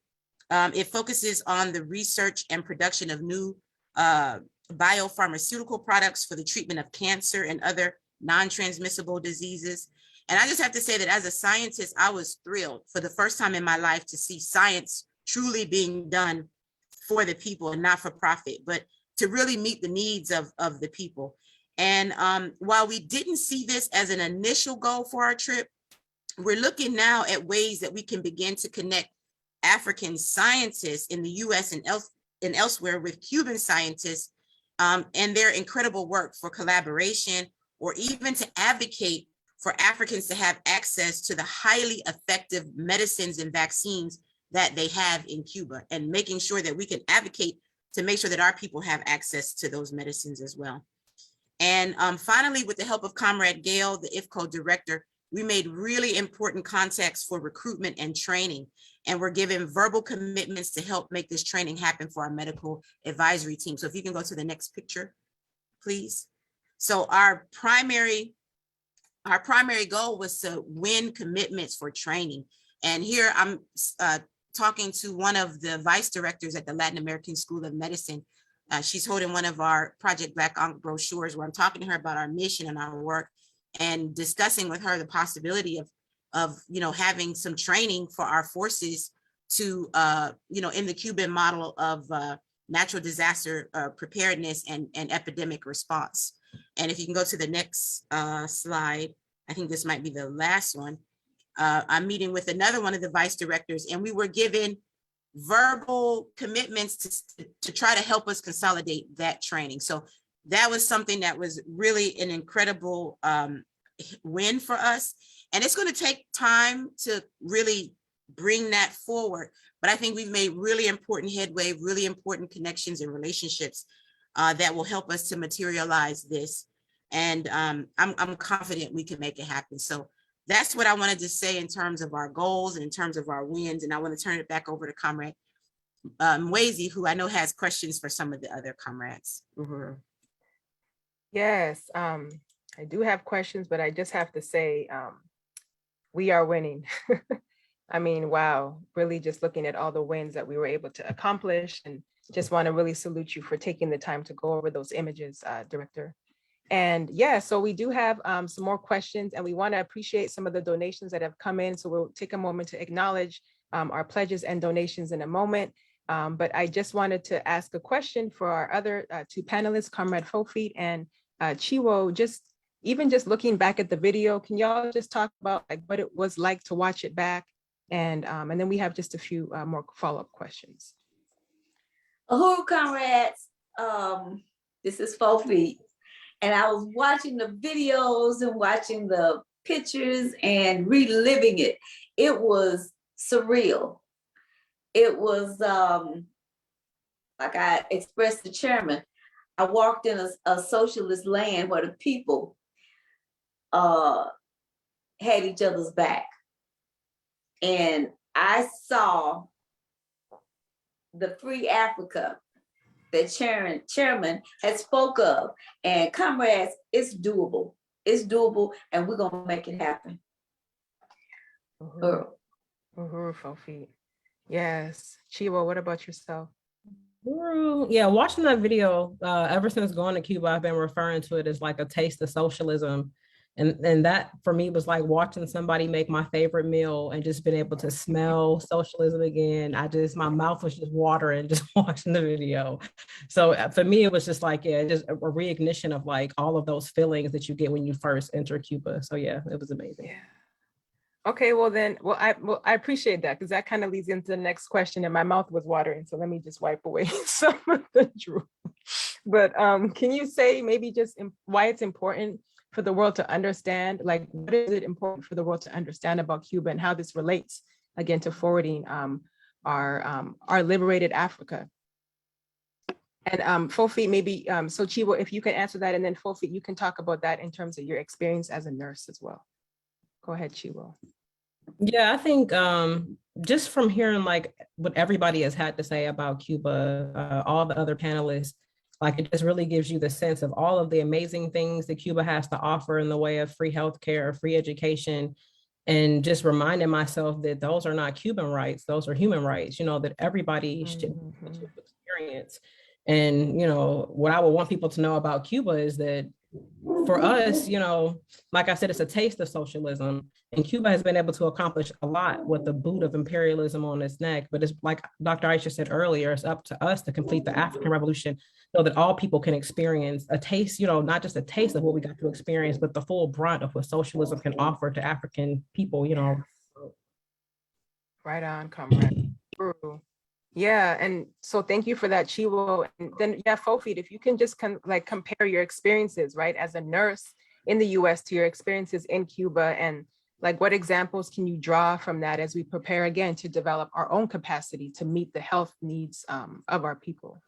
It focuses on the research and production of new biopharmaceutical products for the treatment of cancer and other non-transmissible diseases. And I just have to say that as a scientist, I was thrilled for the first time in my life to see science truly being done for the people and not for profit, but to really meet the needs of the people. And while we didn't see this as an initial goal for our trip, we're looking now at ways that we can begin to connect African scientists in the US and elsewhere with Cuban scientists and their incredible work for collaboration, or even to advocate for Africans to have access to the highly effective medicines and vaccines that they have in Cuba, and making sure that we can advocate to make sure that our people have access to those medicines as well. And finally, with the help of Comrade Gail, the IFCO director, we made really important contacts for recruitment and training. And we're given verbal commitments to help make this training happen for our medical advisory team. So if you can go to the next picture, please. So our primary goal was to win commitments for training. And here I'm talking to one of the vice directors at the Latin American School of Medicine. She's holding one of our Project Black Ankh brochures, where I'm talking to her about our mission and our work, and discussing with her the possibility of having some training for our forces to in the Cuban model of natural disaster preparedness and epidemic response. And if you can go to the next slide, I think this might be the last one. I'm meeting with another one of the vice directors, and we were given verbal commitments to try to help us consolidate that training. So that was something that was really an incredible win for us. And it's going to take time to really bring that forward. But I think we've made really important headway, really important connections and relationships that will help us to materialize this. And I'm confident we can make it happen. So that's what I wanted to say in terms of our goals and in terms of our wins. And I want to turn it back over to Comrade Mwezi, who I know has questions for some of the other comrades. Mm-hmm. Yes, I do have questions, but I just have to say, we are winning. I mean, wow, really just looking at all the wins that we were able to accomplish, and just want to really salute you for taking the time to go over those images, Director. And yeah, so we do have some more questions, and we want to appreciate some of the donations that have come in. So we'll take a moment to acknowledge our pledges and donations in a moment. But I just wanted to ask a question for our other two panelists, Comrade Fofi and Chiwo. Just looking back at the video, can y'all just talk about like what it was like to watch it back? And then we have just a few more follow-up questions. Uhuru comrades, this is Fofi. And I was watching the videos and watching the pictures and reliving it. It was surreal. It was like I expressed to Chairman, I walked in a socialist land where the people had each other's back. And I saw the free Africa that Chairman had spoke of. And comrades, it's doable. It's doable, and we're gonna make it happen. Fofi. Yes. Chiwo, what about yourself? Yeah, watching that video, ever since going to Cuba, I've been referring to it as like a taste of socialism. And that for me was like watching somebody make my favorite meal and just being able to smell socialism again. My mouth was just watering just watching the video. So for me, it was just like, yeah, just a reignition of like all of those feelings that you get when you first enter Cuba. So yeah, it was amazing. Yeah. Okay, well then, I appreciate that, because that kind of leads into the next question, and my mouth was watering. So let me just wipe away some of the drool. But can you say maybe just why it's important for the world to understand, like what is it important for the world to understand about Cuba and how this relates again to forwarding our liberated Africa? And Fofi, maybe, so Chiwo, if you can answer that, and then Fofi, you can talk about that in terms of your experience as a nurse as well. Go ahead, Chiwo. Yeah, I think just from hearing like what everybody has had to say about Cuba, all the other panelists, like it just really gives you the sense of all of the amazing things that Cuba has to offer in the way of free healthcare, free education, and just reminding myself that those are not Cuban rights, those are human rights, that everybody should experience. And, what I would want people to know about Cuba is that for us, like I said, it's a taste of socialism. And Cuba has been able to accomplish a lot with the boot of imperialism on its neck. But it's like Dr. Aisha said earlier, it's up to us to complete the African Revolution so that all people can experience a taste, not just a taste of what we got to experience, but the full brunt of what socialism can offer to African people. Right on, comrade. True. Yeah, and so thank you for that, Chiwo. And then, yeah, Fofid, if you can just compare your experiences, right, as a nurse in the U.S. to your experiences in Cuba, and like what examples can you draw from that as we prepare again to develop our own capacity to meet the health needs of our people?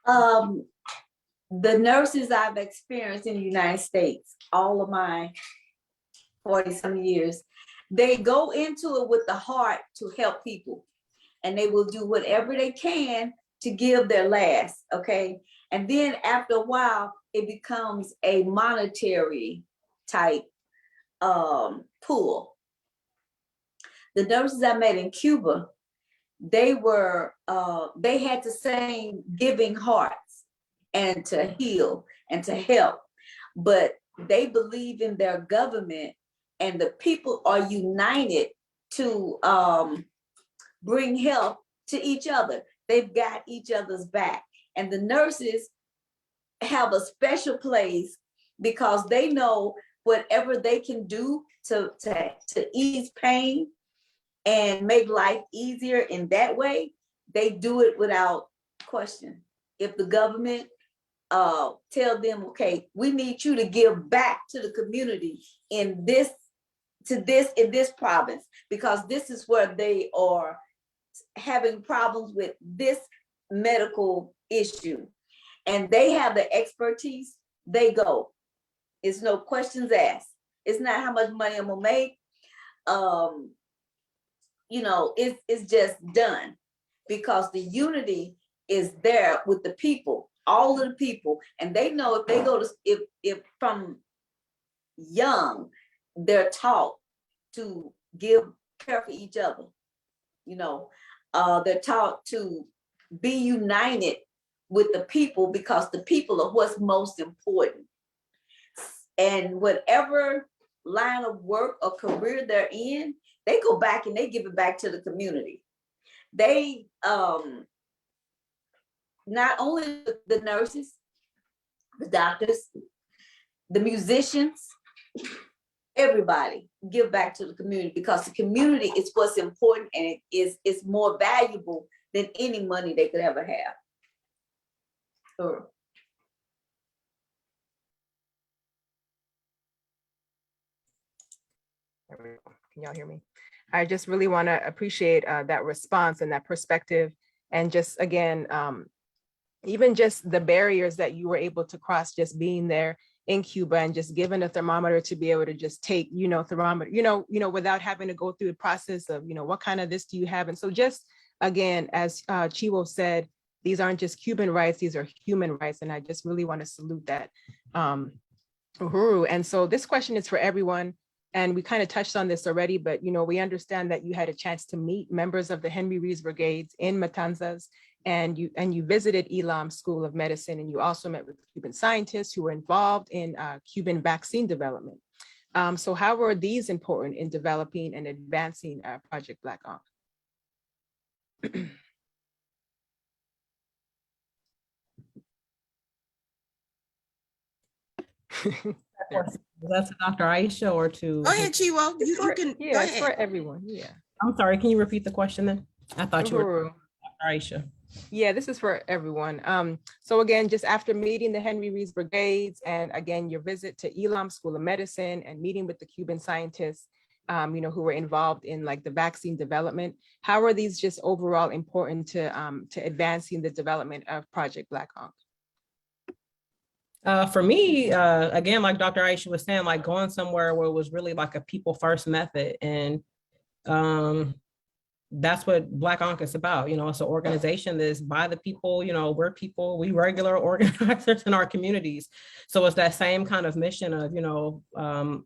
The nurses I've experienced in the United States, all of my 40-some years, they go into it with the heart to help people. And they will do whatever they can to give their last, okay? And then after a while, it becomes a monetary type pool. The nurses I met in Cuba, they had the same giving hearts and to heal and to help, but they believe in their government, and the people are united to bring help to each other. They've got each other's back. And the nurses have a special place because they know whatever they can do to ease pain and make life easier in that way, they do it without question. If the government tell them, okay, we need you to give back to the community in this province, because this is where they are having problems with this medical issue, and they have the expertise, they go. It's no questions asked. It's not how much money I'm gonna make. It's just done because the unity is there with the people, all of the people, and they know if they go to if from young they're taught to care for each other. They're taught to be united with the people because the people are what's most important. And whatever line of work or career they're in, they go back and they give it back to the community. They, not only the nurses, the doctors, the musicians, everybody give back to the community because the community is what's important, and it's more valuable than any money they could ever have. Sure. There we go. Can y'all hear me? I just really want to appreciate that response and that perspective, and just again, even just the barriers that you were able to cross just being there in Cuba and just given a thermometer to be able to just take, thermometer, without having to go through the process of, what kind of this do you have? And so just again, as Chiwo said, these aren't just Cuban rights, these are human rights. And I just really want to salute that. Uhuru. And so this question is for everyone. And we kind of touched on this already, but we understand that you had a chance to meet members of the Henry Rees Brigades in Matanzas, and you visited Elam School of Medicine, and you also met with Cuban scientists who were involved in Cuban vaccine development. So how were these important in developing and advancing Project Black Ankh? That's to Dr. Aisha or to? Go ahead, Chiwo. You can. Yeah, it's for everyone. Yeah. I'm sorry. Can you repeat the question then? I thought you were Dr. Aisha. Yeah, this is for everyone. So again, just after meeting the Henry Rees Brigades, and again, your visit to Elam School of Medicine and meeting with the Cuban scientists, who were involved in like the vaccine development, how are these just overall important to advancing the development of Project Black Ankh? For me, again, like Dr. Aisha was saying, like going somewhere where it was really like a people first method, and that's what Black Ankh is about. It's an organization that's by the people. We're people, we regular organizers in our communities. So it's that same kind of mission of,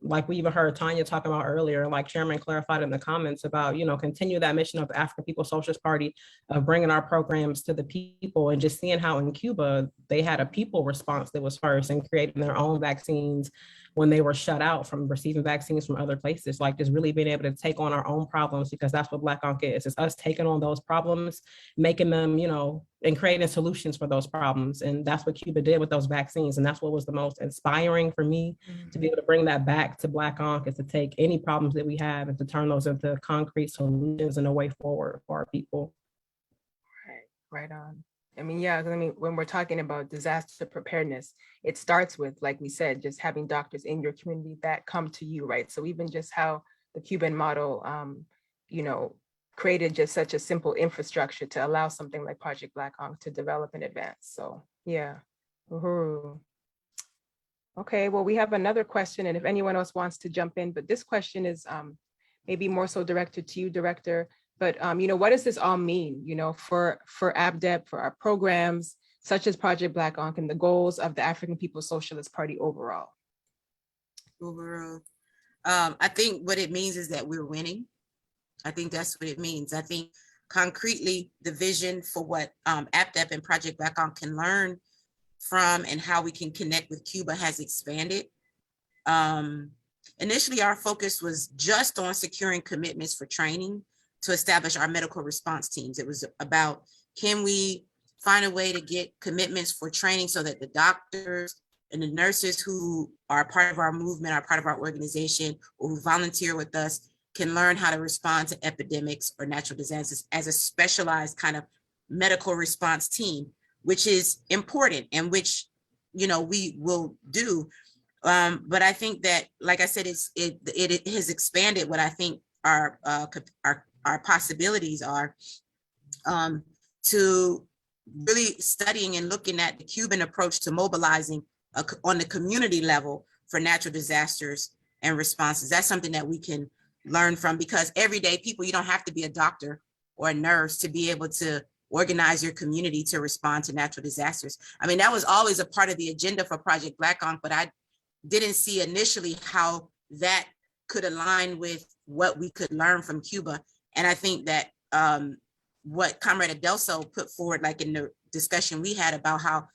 like we even heard Tanya talking about earlier, like Chairman clarified in the comments about, continue that mission of the African People's Socialist Party of bringing our programs to the people, and just seeing how in Cuba, they had a people response that was first and creating their own vaccines when they were shut out from receiving vaccines from other places, like just really being able to take on our own problems, because that's what Black Ankh is. It's us taking on those problems, making them, and creating solutions for those problems. And that's what Cuba did with those vaccines. And that's what was the most inspiring for me to be able to bring that back to Black Ankh, is to take any problems that we have and to turn those into concrete solutions and a way forward for our people. Right on. Yeah, when we're talking about disaster preparedness, it starts with, like we said, just having doctors in your community that come to you, right? So even just how the Cuban model, created just such a simple infrastructure to allow something like Project Black Ankh to develop and advance. So yeah. Okay, well, we have another question, and if anyone else wants to jump in, but this question is maybe more so directed to you, Director. But, what does this all mean, for ABDEP, for our programs, such as Project Black Ankh, and the goals of the African People's Socialist Party overall? I think what it means is that we're winning. I think that's what it means. I think concretely, the vision for what ABDEP and Project Black Ankh can learn from and how we can connect with Cuba has expanded. Initially, our focus was just on securing commitments for training to establish our medical response teams. It was about, can we find a way to get commitments for training so that the doctors and the nurses who are part of our movement, are part of our organization, or who volunteer with us, can learn how to respond to epidemics or natural disasters as a specialized kind of medical response team, which is important and which, we will do. But I think that, like I said, it has expanded what I think our possibilities are, to really studying and looking at the Cuban approach to mobilizing on the community level for natural disasters and responses. That's something that we can learn from, because everyday people, you don't have to be a doctor or a nurse to be able to organize your community to respond to natural disasters. That was always a part of the agenda for Project Black Ankh, but I didn't see initially how that could align with what we could learn from Cuba. And I think that what Comrade Adelso put forward, like in the discussion we had about how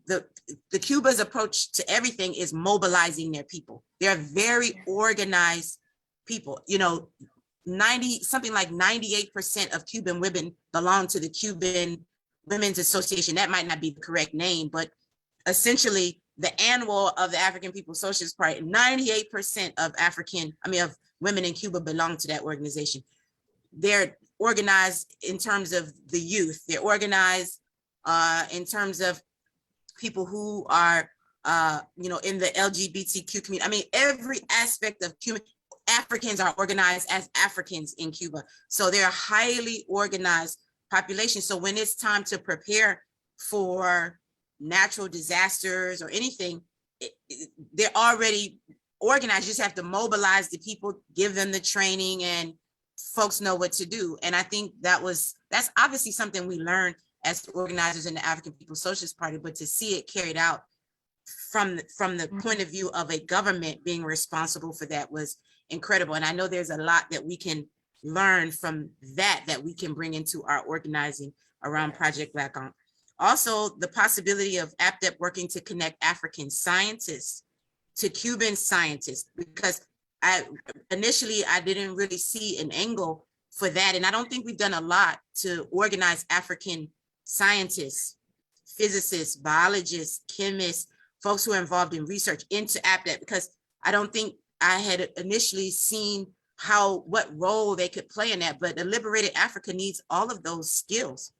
the Cuba's approach to everything is mobilizing their people. They're very organized people. Something like 98% of Cuban women belong to the Cuban Women's Association. That might not be the correct name, but essentially the annual of the African People's Socialist Party, 98% of women in Cuba belong to that organization. They're organized in terms of the youth. They're organized in terms of people who are, in the LGBTQ community. Every aspect of Cuban Africans are organized as Africans in Cuba. So they're a highly organized population. So when it's time to prepare for natural disasters or anything, they're already organized. You just have to mobilize the people, give them the training, and folks know what to do. And I think that's obviously something we learned as organizers in the African People's Socialist Party, but to see it carried out from the point of view of a government being responsible for that was incredible. And I know there's a lot that we can learn from that we can bring into our organizing around Project Black Ankh. Also, the possibility of ABDEP working to connect African scientists to Cuban scientists, because initially I didn't really see an angle for that. And I don't think we've done a lot to organize African scientists, physicists, biologists, chemists, folks who are involved in research into ABDEP, because I don't think I had initially seen what role they could play in that. But a liberated Africa needs all of those skills.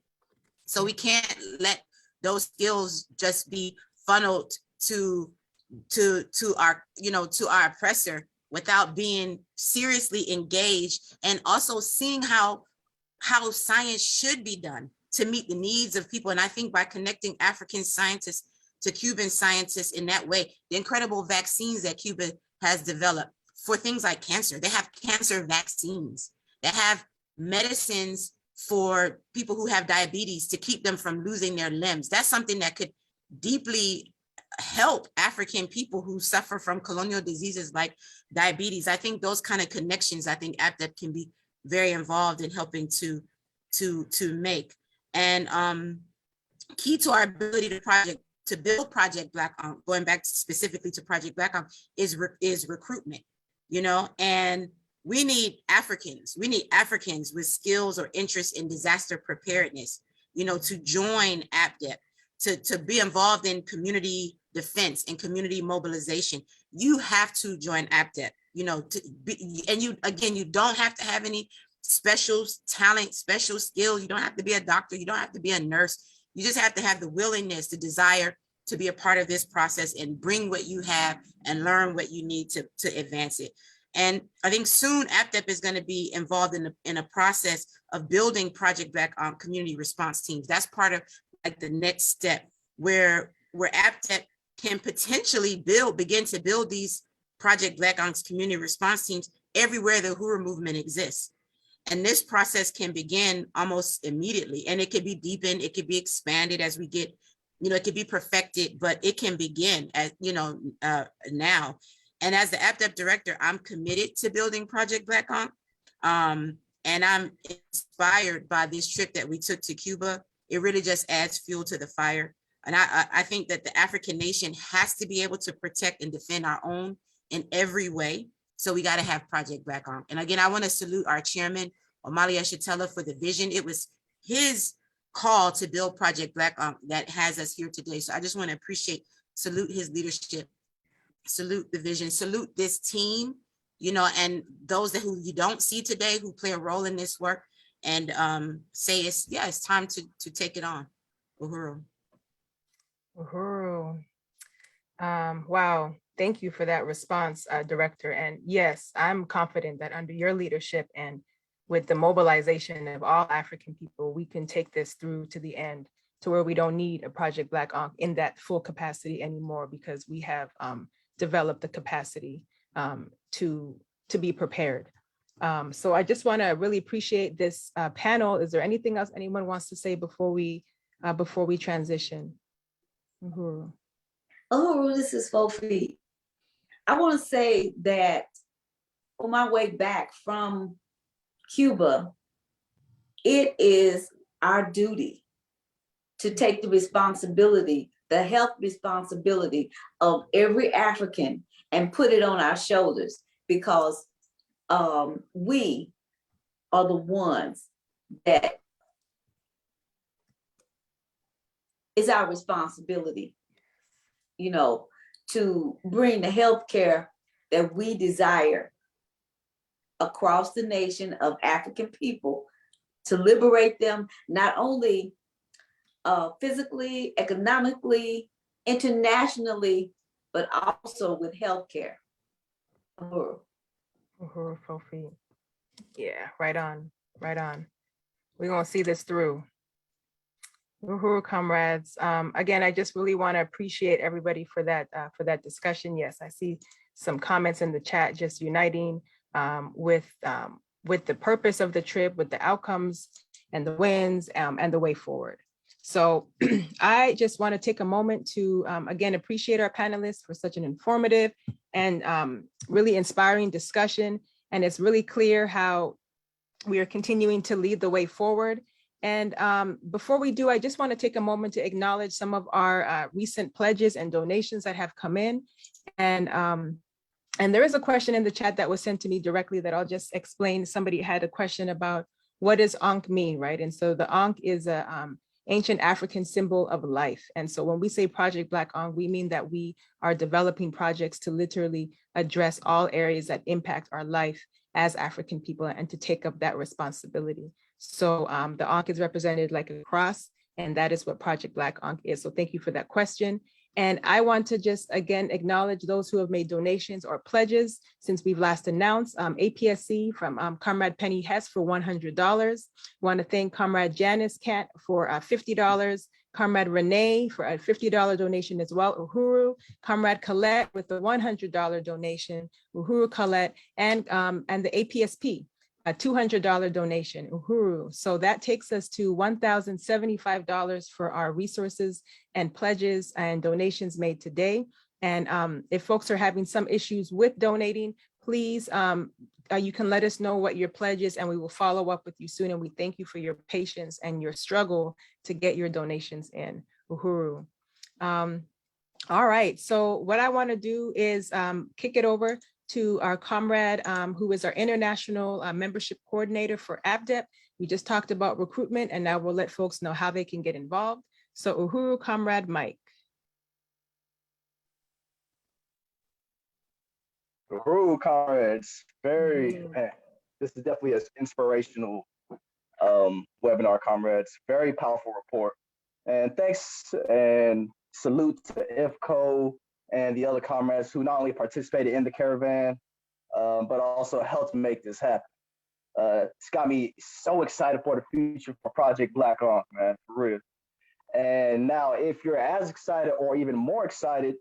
So we can't let those skills just be funneled to our oppressor without being seriously engaged, and also seeing how science should be done to meet the needs of people. And I think by connecting African scientists to Cuban scientists in that way, the incredible vaccines that Cuba has developed for things like cancer, they have cancer vaccines. They have medicines for people who have diabetes to keep them from losing their limbs. That's something that could deeply help African people who suffer from colonial diseases like diabetes. I think those kind of connections, I think APDEP can be very involved in helping to make. And key to our ability to build Project Black Ankh, going back specifically to Project Black Ankh, is recruitment, you know, and we need Africans with skills or interest in disaster preparedness, you know, to join APDEP, to be involved in community defense and community mobilization. You have to join APDEP, you know, and you don't have to have any special talent, special skills. You don't have to be a doctor. You don't have to be a nurse. You just have to have the willingness, the desire to be a part of this process and bring what you have and learn what you need to advance it. And I think soon APDEP is going to be involved in a process of building Project Black Ankh community response teams. That's part of like the next step where APDEP can potentially begin to build these Project Black Ankh's community response teams everywhere the Uhuru movement exists. And this process can begin almost immediately, and it could be deepened, it could be expanded as we get, you know, it could be perfected, but it can begin as, you know, now. And as the APDEP director, I'm committed to building Project Black Ankh. And I'm inspired by this trip that we took to Cuba. It really just adds fuel to the fire. And I think that the African nation has to be able to protect and defend our own in every way. So we got to have Project Black Ankh. And again, I want to salute our chairman, Omali Yeshitela, for the vision. It was his call to build Project Black Ankh that has us here today. So I just want to salute his leadership, salute the vision, salute this team, you know, and those who you don't see today who play a role in this work, and say it's time to take it on. Uhuru. Uhuru. Wow. Thank you for that response, Director. And yes, I'm confident that under your leadership and with the mobilization of all African people, we can take this through to the end, to where we don't need a Project Black Ankh in that full capacity anymore, because we have developed the capacity to be prepared. So I just want to really appreciate this panel. Is there anything else anyone wants to say before we transition? Uhuru. Uhuru, this is Fofi. I want to say that on my way back from Cuba, it is our duty to take the responsibility, the health responsibility of every African and put it on our shoulders, because we are the ones that is our responsibility, you know, to bring the healthcare that we desire across the nation of African people, to liberate them, not only physically, economically, internationally, but also with healthcare. Uhuru, Fofi. Yeah, right on, right on. We're gonna see this through. Uhuru, comrades. Again, I just really want to appreciate everybody for that discussion. Yes, I see some comments in the chat just uniting with the purpose of the trip, with the outcomes and the wins and the way forward. So I just want to take a moment to again appreciate our panelists for such an informative and really inspiring discussion. And it's really clear how we are continuing to lead the way forward. And before we do, I just want to take a moment to acknowledge some of our recent pledges and donations that have come in. And there is a question in the chat that was sent to me directly that I'll just explain. Somebody had a question about what does Ankh mean, right? And so the Ankh is a ancient African symbol of life. And so when we say Project Black Ankh, we mean that we are developing projects to literally address all areas that impact our life as African people and to take up that responsibility. So the Ankh is represented like a cross, and that is what Project Black Ankh is. So thank you for that question. And I want to just again acknowledge those who have made donations or pledges since we've last announced. APSC from Comrade Penny Hess for $100. Want to thank Comrade Janice Cat for $50. Comrade Renee for a $50 donation as well. Uhuru, Comrade Colette with the $100 donation. Uhuru, Colette, and the APSP a $200 donation, uhuru. So that takes us to $1,075 for our resources and pledges and donations made today. And if folks are having some issues with donating, please, you can let us know what your pledge is and we will follow up with you soon. And we thank you for your patience and your struggle to get your donations in, uhuru. All right, so what I want to do is kick it over to our comrade, who is our international membership coordinator for ABDEP. We just talked about recruitment and now we'll let folks know how they can get involved. So uhuru, Comrade Mike. Uhuru, comrades, man, this is definitely an inspirational webinar, comrades. Very powerful report. And thanks and salute to IFCO and the other comrades who not only participated in the caravan, but also helped make this happen. It's got me so excited for the future for Project Black Ankh, man, for real. And now if you're as excited or even more excited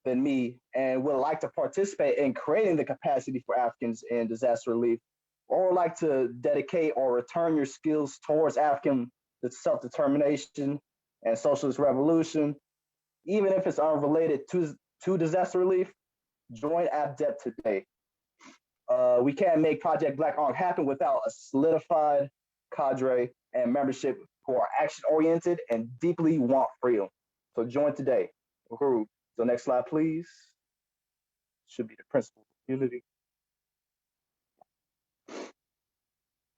than me and would like to participate in creating the capacity for Africans in disaster relief, or would like to dedicate or return your skills towards African self-determination and socialist revolution, even if it's unrelated to disaster relief, join ABDEP today. We can't make Project Black Ankh happen without a solidified cadre and membership who are action-oriented and deeply want freedom. So join today. Uhuru. So next slide, please. Should be the principle of unity.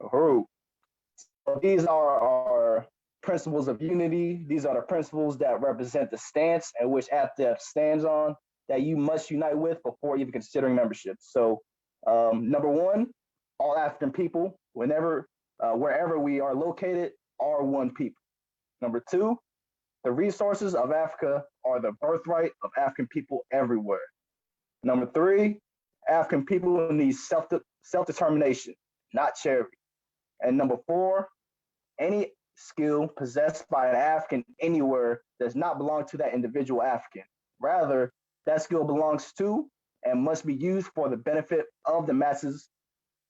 Uhuru. So these are our principles of unity. These are the principles that represent the stance in which ABDEP stands on that you must unite with before even considering membership. So number one, all African people, wherever we are located, are one people. Number two, the resources of Africa are the birthright of African people everywhere. Number three, African people need self-determination, not charity. And number four, any skill possessed by an African anywhere does not belong to that individual African. Rather, that skill belongs to and must be used for the benefit of the masses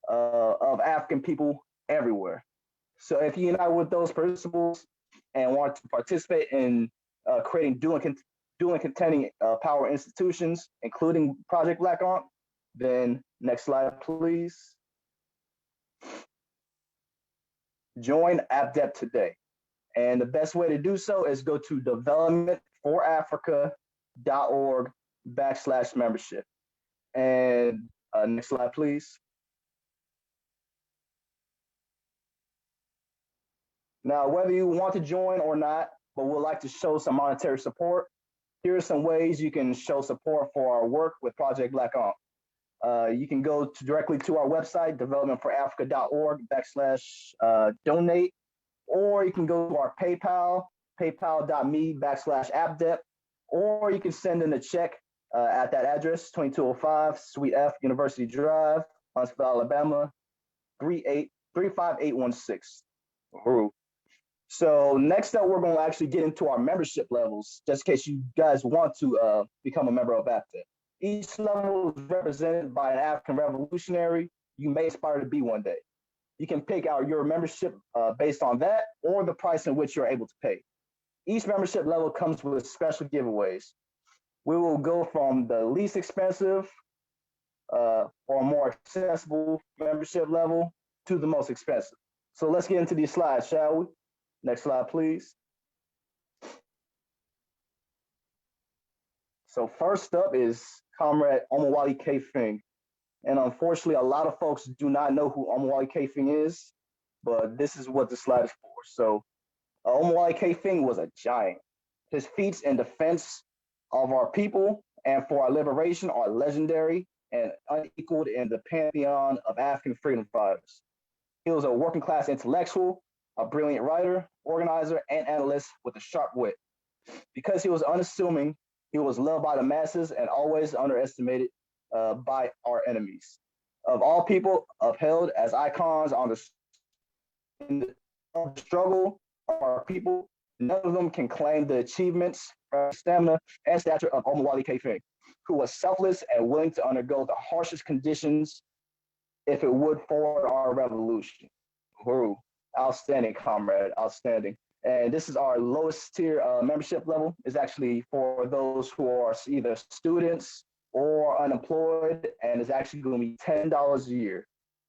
of African people everywhere. So if you unite with those principles and want to participate in creating dual and contending power institutions, including Project Black Ankh, then next slide, please. Join ABDEP today. And the best way to do so is go to developmentforafrica.org/membership. And next slide, please. Now, whether you want to join or not, but would like to show some monetary support, here are some ways you can show support for our work with Project Black Ankh. You can go directly to our website, developmentforafrica.org/donate, or you can go to our PayPal, paypal.me/ABDEP, or you can send in a check at that address, 2205 Suite F, University Drive, Huntsville, Alabama, 35816. So next up, we're going to actually get into our membership levels, just in case you guys want to become a member of ABDEP. Each level is represented by an African revolutionary you may aspire to be one day. You can pick out your membership based on that or the price in which you're able to pay. Each membership level comes with special giveaways. We will go from the least expensive or more accessible membership level to the most expensive. So let's get into these slides, shall we? Next slide, please. So first up is Comrade Omowale K-Fing. And unfortunately, a lot of folks do not know who Omowale K-Fing is, but this is what the slide is for. So Omowale K-Fing was a giant. His feats in defense of our people and for our liberation are legendary and unequaled in the pantheon of African freedom fighters. He was a working class intellectual, a brilliant writer, organizer, and analyst with a sharp wit. Because he was unassuming, he was loved by the masses and always underestimated by our enemies. Of all people, upheld as icons in the struggle of our people, none of them can claim the achievements, stamina, and stature of Omowale K-Fing, who was selfless and willing to undergo the harshest conditions if it would forward our revolution. Uhuru. Outstanding, comrade, outstanding. And this is our lowest tier membership level. Is actually for those who are either students or unemployed, and it's actually going to be $10 a year.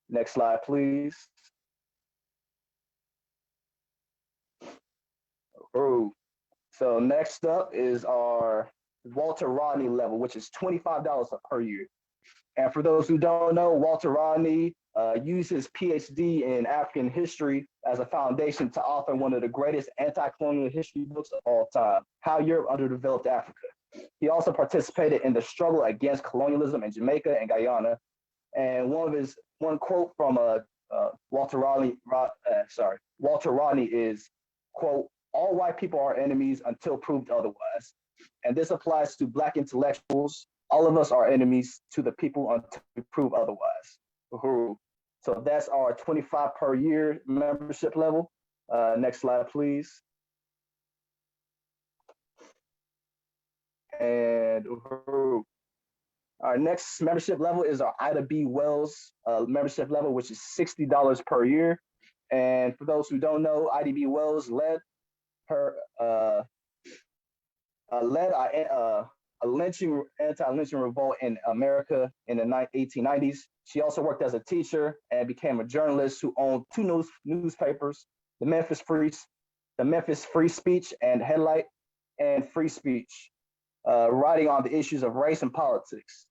Next slide, please. Uhuru. So next up is our Walter Rodney level, which is $25 per year. And for those who don't know, Walter Rodney used his PhD in African history as a foundation to author one of the greatest anti-colonial history books of all time, How Europe Underdeveloped Africa. He also participated in the struggle against colonialism in Jamaica and Guyana. And one quote from Walter Rodney is, quote, "All white people are enemies until proved otherwise." And this applies to Black intellectuals. All of us are enemies to the people until we prove otherwise. Uhuru. So that's our 25 per year membership level. Next slide, please. And uhuru. Our next membership level is our Ida B. Wells membership level, which is $60 per year. And for those who don't know, Ida B. Wells led a anti-lynching revolt in America in the 1890s. She also worked as a teacher and became a journalist who owned two newspapers, the Memphis Free Speech and Headlight, and Free Speech, writing on the issues of race and politics.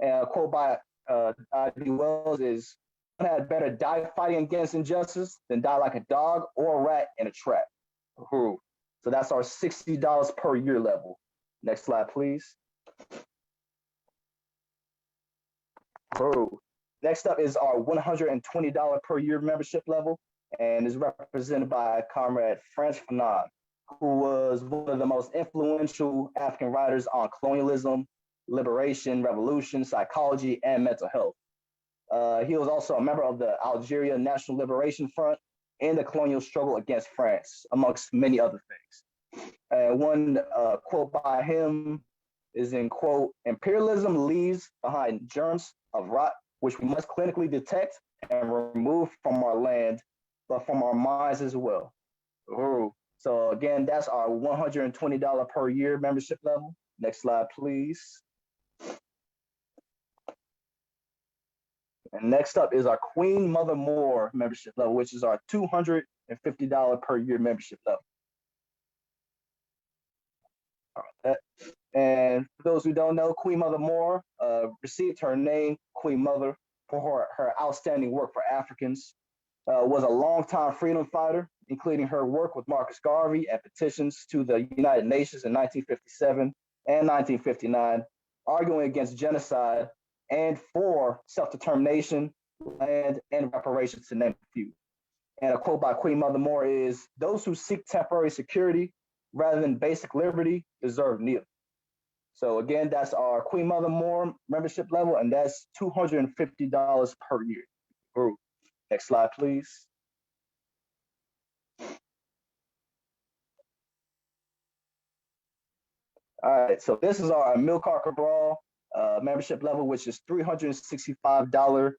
And a quote by I.B. Wells is, "One had better die fighting against injustice than die like a dog or a rat in a trap." Uhuru. So that's our $60 per year level. Next slide, please. Uhuru. Next up is our $120 per year membership level, and is represented by Comrade Frantz Fanon, who was one of the most influential African writers on colonialism, liberation, revolution, psychology, and mental health. He was also a member of the Algeria National Liberation Front and the colonial struggle against France, amongst many other things. One quote by him is in quote, "Imperialism leaves behind germs of rot, which we must clinically detect and remove from our land, but from our minds as well." Ooh. So again, that's our $120 per year membership level. Next slide, please. And next up is our Queen Mother Moore membership level, which is our $250 per year membership level. All right. And for those who don't know, Queen Mother Moore received her name, Queen Mother, for her outstanding work for Africans, was a longtime freedom fighter, including her work with Marcus Garvey and petitions to the United Nations in 1957 and 1959, arguing against genocide and for self-determination, land, and reparations, to name a few. And a quote by Queen Mother Moore is, "Those who seek temporary security rather than basic liberty deserve neither." So again, that's our Queen Mother Moore membership level, and that's $250 per year. Group. Next slide, please. All right, so this is our Amilcar Cabral membership level, which is $365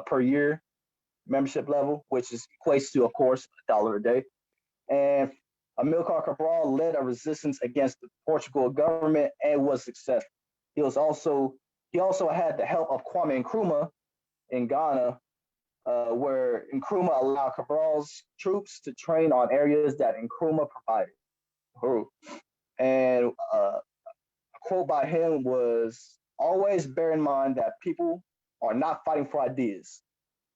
per year membership level, which is equates to, of course, $1 a day. And Amilcar Cabral led a resistance against the Portugal government and was successful. He also had the help of Kwame Nkrumah in Ghana, where Nkrumah allowed Cabral's troops to train on areas that Nkrumah provided. And a quote by him was, "Always bear in mind that people are not fighting for ideas,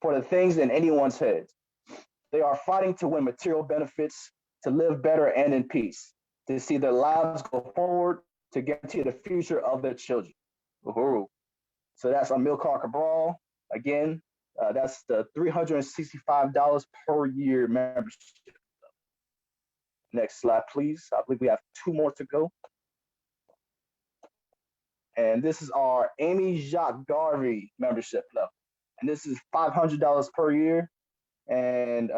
for the things in anyone's head. They are fighting to win material benefits, to live better and in peace, to see their lives go forward, to guarantee the future of their children." Uhuru. So that's Amilcar Cabral. Again, that's the $365 per year membership. Next slide, please. I believe we have 2 more to go. And this is our Amy Jacques Garvey membership level. And this is $500 per year. And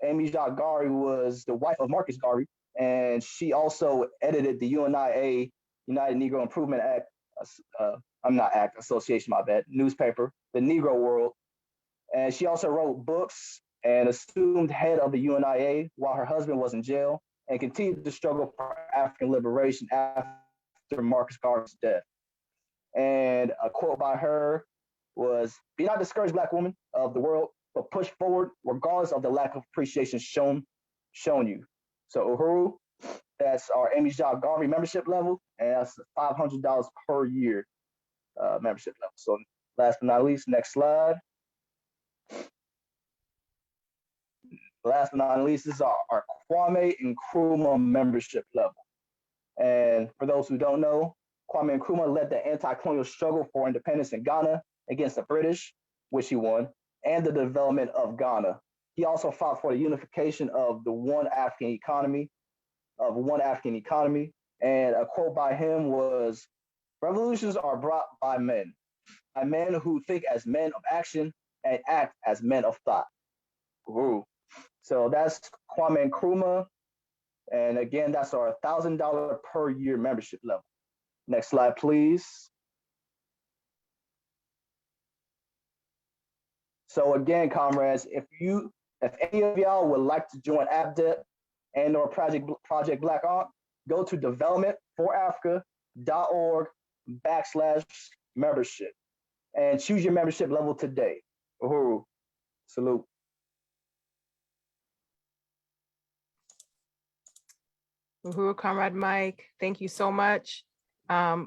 Amy Jacques Garvey was the wife of Marcus Garvey, and she also edited the UNIA, United Negro Improvement Act, Association, my bad, newspaper, the Negro World. And she also wrote books and assumed head of the UNIA while her husband was in jail, and continued to struggle for African liberation after Marcus Garvey's death. And a quote by her was, "Be not discouraged, Black woman of the world, but push forward regardless of the lack of appreciation shown you." So Uhuru, that's our Amy Jacques Garvey membership level, and that's $500 per year membership level. So last but not least, next slide. Last but not least, this is our Kwame Nkrumah membership level. And for those who don't know, Kwame Nkrumah led the anti-colonial struggle for independence in Ghana against the British, which he won, and the development of Ghana. He also fought for the unification of the one African economy. And a quote by him was, "Revolutions are brought by men who think as men of action and act as men of thought." Ooh. So that's Kwame Nkrumah. And again, that's our $1,000 per year membership level. Next slide, please. So again, comrades, if any of y'all would like to join ABDEP and or Project Black Ankh, go to developmentforafrica.org/membership and choose your membership level today. Uhuru. Salute. Uhuru, Comrade Mike, thank you so much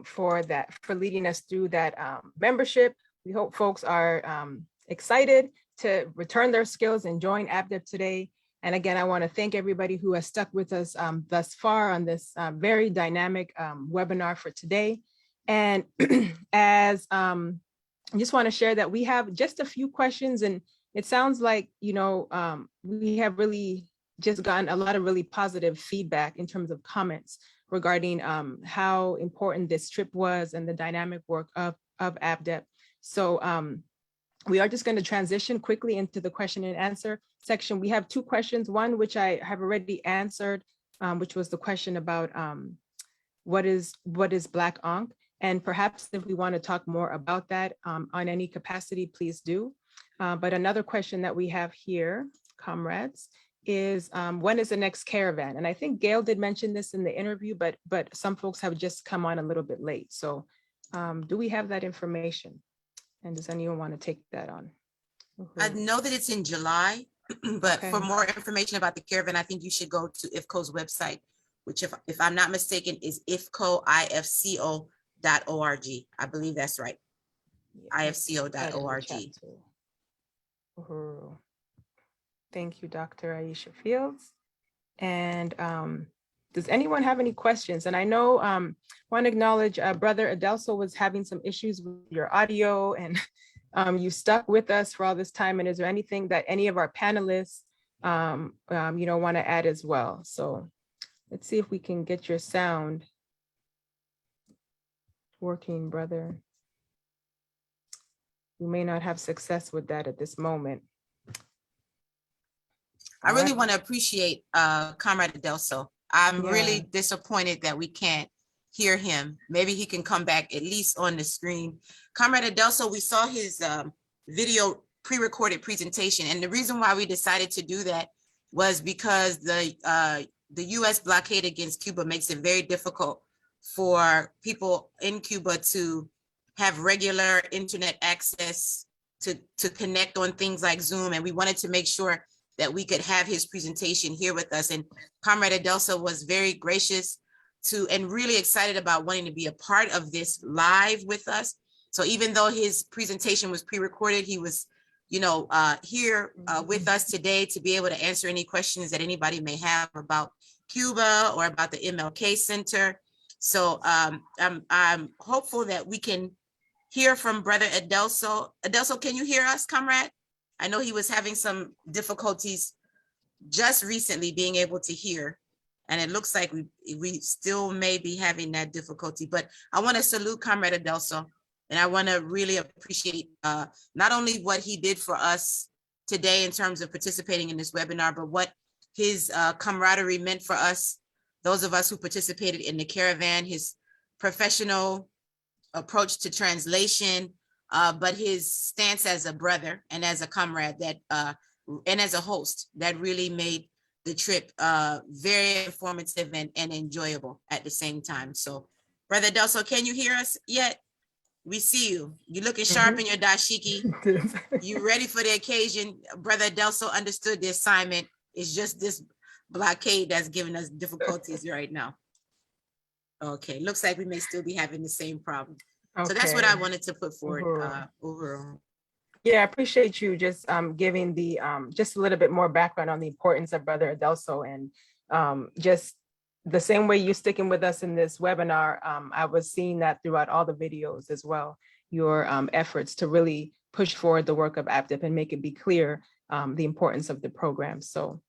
for leading us through that membership. We hope folks are excited to return their skills and join ABDEP today. And again, I want to thank everybody who has stuck with us thus far on this very dynamic webinar for today. And as I just want to share that we have just a few questions, and it sounds like, we have really just gotten a lot of really positive feedback in terms of comments regarding how important this trip was and the dynamic work of ABDEP. So we are just going to transition quickly into the question and answer section. We have two questions, one which I have already answered, which was the question about what is Black Ankh? And perhaps if we want to talk more about that on any capacity, please do. But another question that we have here, comrades, is when is the next caravan? And I think Gail did mention this in the interview, but some folks have just come on a little bit late. So do we have that information? And does anyone want to take that on? I know that it's in July, but Okay. for more information about the caravan, I think you should go to IFCO's website, which if I'm not mistaken is IFCO, IFCO.org. I believe that's right. IFCO.org. Thank you, Dr. Aisha Fields. And does anyone have any questions? And I know want to acknowledge Brother Adelso was having some issues with your audio, and you stuck with us for all this time. And is there anything that any of our panelists want to add as well? So let's see if we can get your sound working, brother. We may not have success with that at this moment. I really want to appreciate Comrade Adelso. I'm really disappointed that we can't hear him. Maybe he can come back at least on the screen. Comrade Adelso, we saw his video pre-recorded presentation, and the reason why we decided to do that was because the US blockade against Cuba makes it very difficult for people in Cuba to have regular internet access to connect on things like Zoom, and we wanted to make sure that we could have his presentation here with us. And Comrade Adelso was very gracious and really excited about wanting to be a part of this live with us. So even though his presentation was pre-recorded, he was, here with us today to be able to answer any questions that anybody may have about Cuba or about the MLK Center. So I'm hopeful that we can hear from Brother Adelso. Adelso, can you hear us, comrade? I know he was having some difficulties just recently being able to hear, and it looks like we still may be having that difficulty, but I want to salute Comrade Adelso, and I want to really appreciate not only what he did for us today in terms of participating in this webinar, but what his camaraderie meant for us, those of us who participated in the caravan, his professional approach to translation, but his stance as a brother and as a comrade that and as a host that really made the trip very informative and enjoyable at the same time. So, Brother Delso, can you hear us yet? We see you. You looking sharp in your dashiki. You ready for the occasion? Brother Delso understood the assignment. It's just this blockade that's giving us difficulties right now. Okay, looks like we may still be having the same problem. So that's what I wanted to put forward overall. Yeah, I appreciate you just giving the just a little bit more background on the importance of Brother Adelso, and just the same way you're sticking with us in this webinar. I was seeing that throughout all the videos as well, your efforts to really push forward the work of APDIP and make it be clear the importance of the program. So,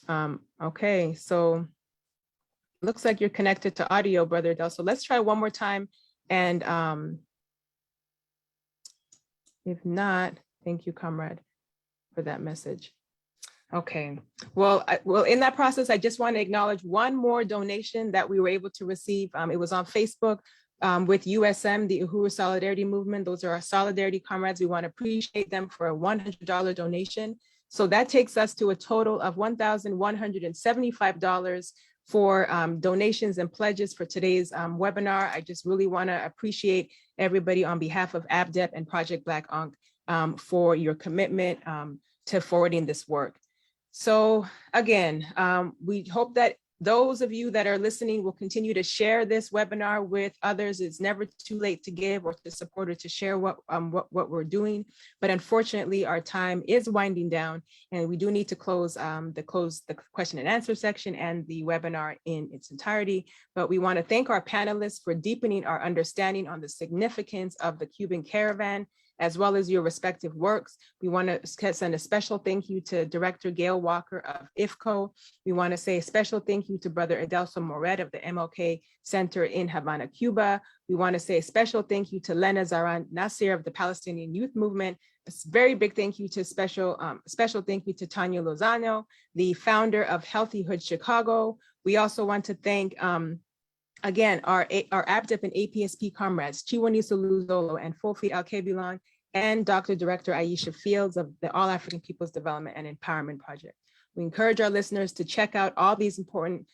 okay, so looks like you're connected to audio, Brother Adelso. Let's try one more time. And if not, thank you, comrade, for that message. Okay, well, in that process, I just want to acknowledge one more donation that we were able to receive. It was on Facebook with USM, the Uhuru Solidarity Movement. Those are our solidarity comrades. We want to appreciate them for a $100 donation. So that takes us to a total of $1,175 for donations and pledges for today's webinar. I just really want to appreciate everybody on behalf of ABDEP and Project Black Ankh for your commitment to forwarding this work. So again, we hope that those of you that are listening will continue to share this webinar with others. It's never too late to give or to support or to share what we're doing. But unfortunately, our time is winding down, and we do need to close the question and answer section and the webinar in its entirety. But we want to thank our panelists for deepening our understanding on the significance of the Cuban Caravan, as well as your respective works. We want to send a special thank you to Director Gail Walker of IFCO. We want to say a special thank you to Brother Adelso Moret of the MLK Center in Havana, Cuba. We want to say a special thank you to Lena Zaran Nasir of the Palestinian Youth Movement. A very big thank you to special thank you to Tanya Lozano, the founder of Healthyhood Chicago. We also want to thank again, our ABDIP and APSP comrades, Chiwonisa Luzolo and Fofi Alkebulan, and Dr. Director Aisha Fields of the All African People's Development and Empowerment Project. We encourage our listeners to check out all these important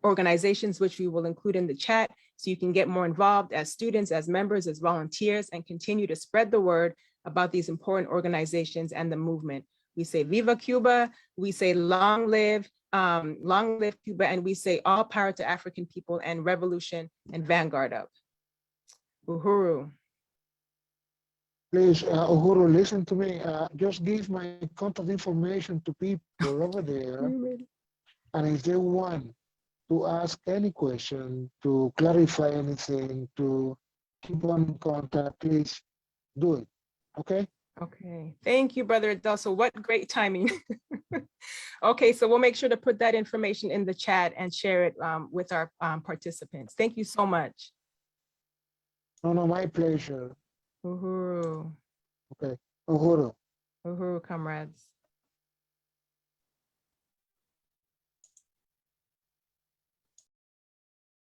organizations, which we will include in the chat, so you can get more involved as students, as members, as volunteers, and continue to spread the word about these important organizations and the movement. We say Viva Cuba, we say long live Cuba, and we say all power to African people and revolution and vanguard of. Uhuru. Please, Uhuru, listen to me. Just give my contact information to people over there. And if they want to ask any question, to clarify anything, to keep on contact, please do it. Okay? Okay, thank you, Brother Adelso. What great timing. Okay, so we'll make sure to put that information in the chat and share it with our participants. Thank you so much. No, my pleasure. Uhuru. Okay, Uhuru. Uhuru, comrades.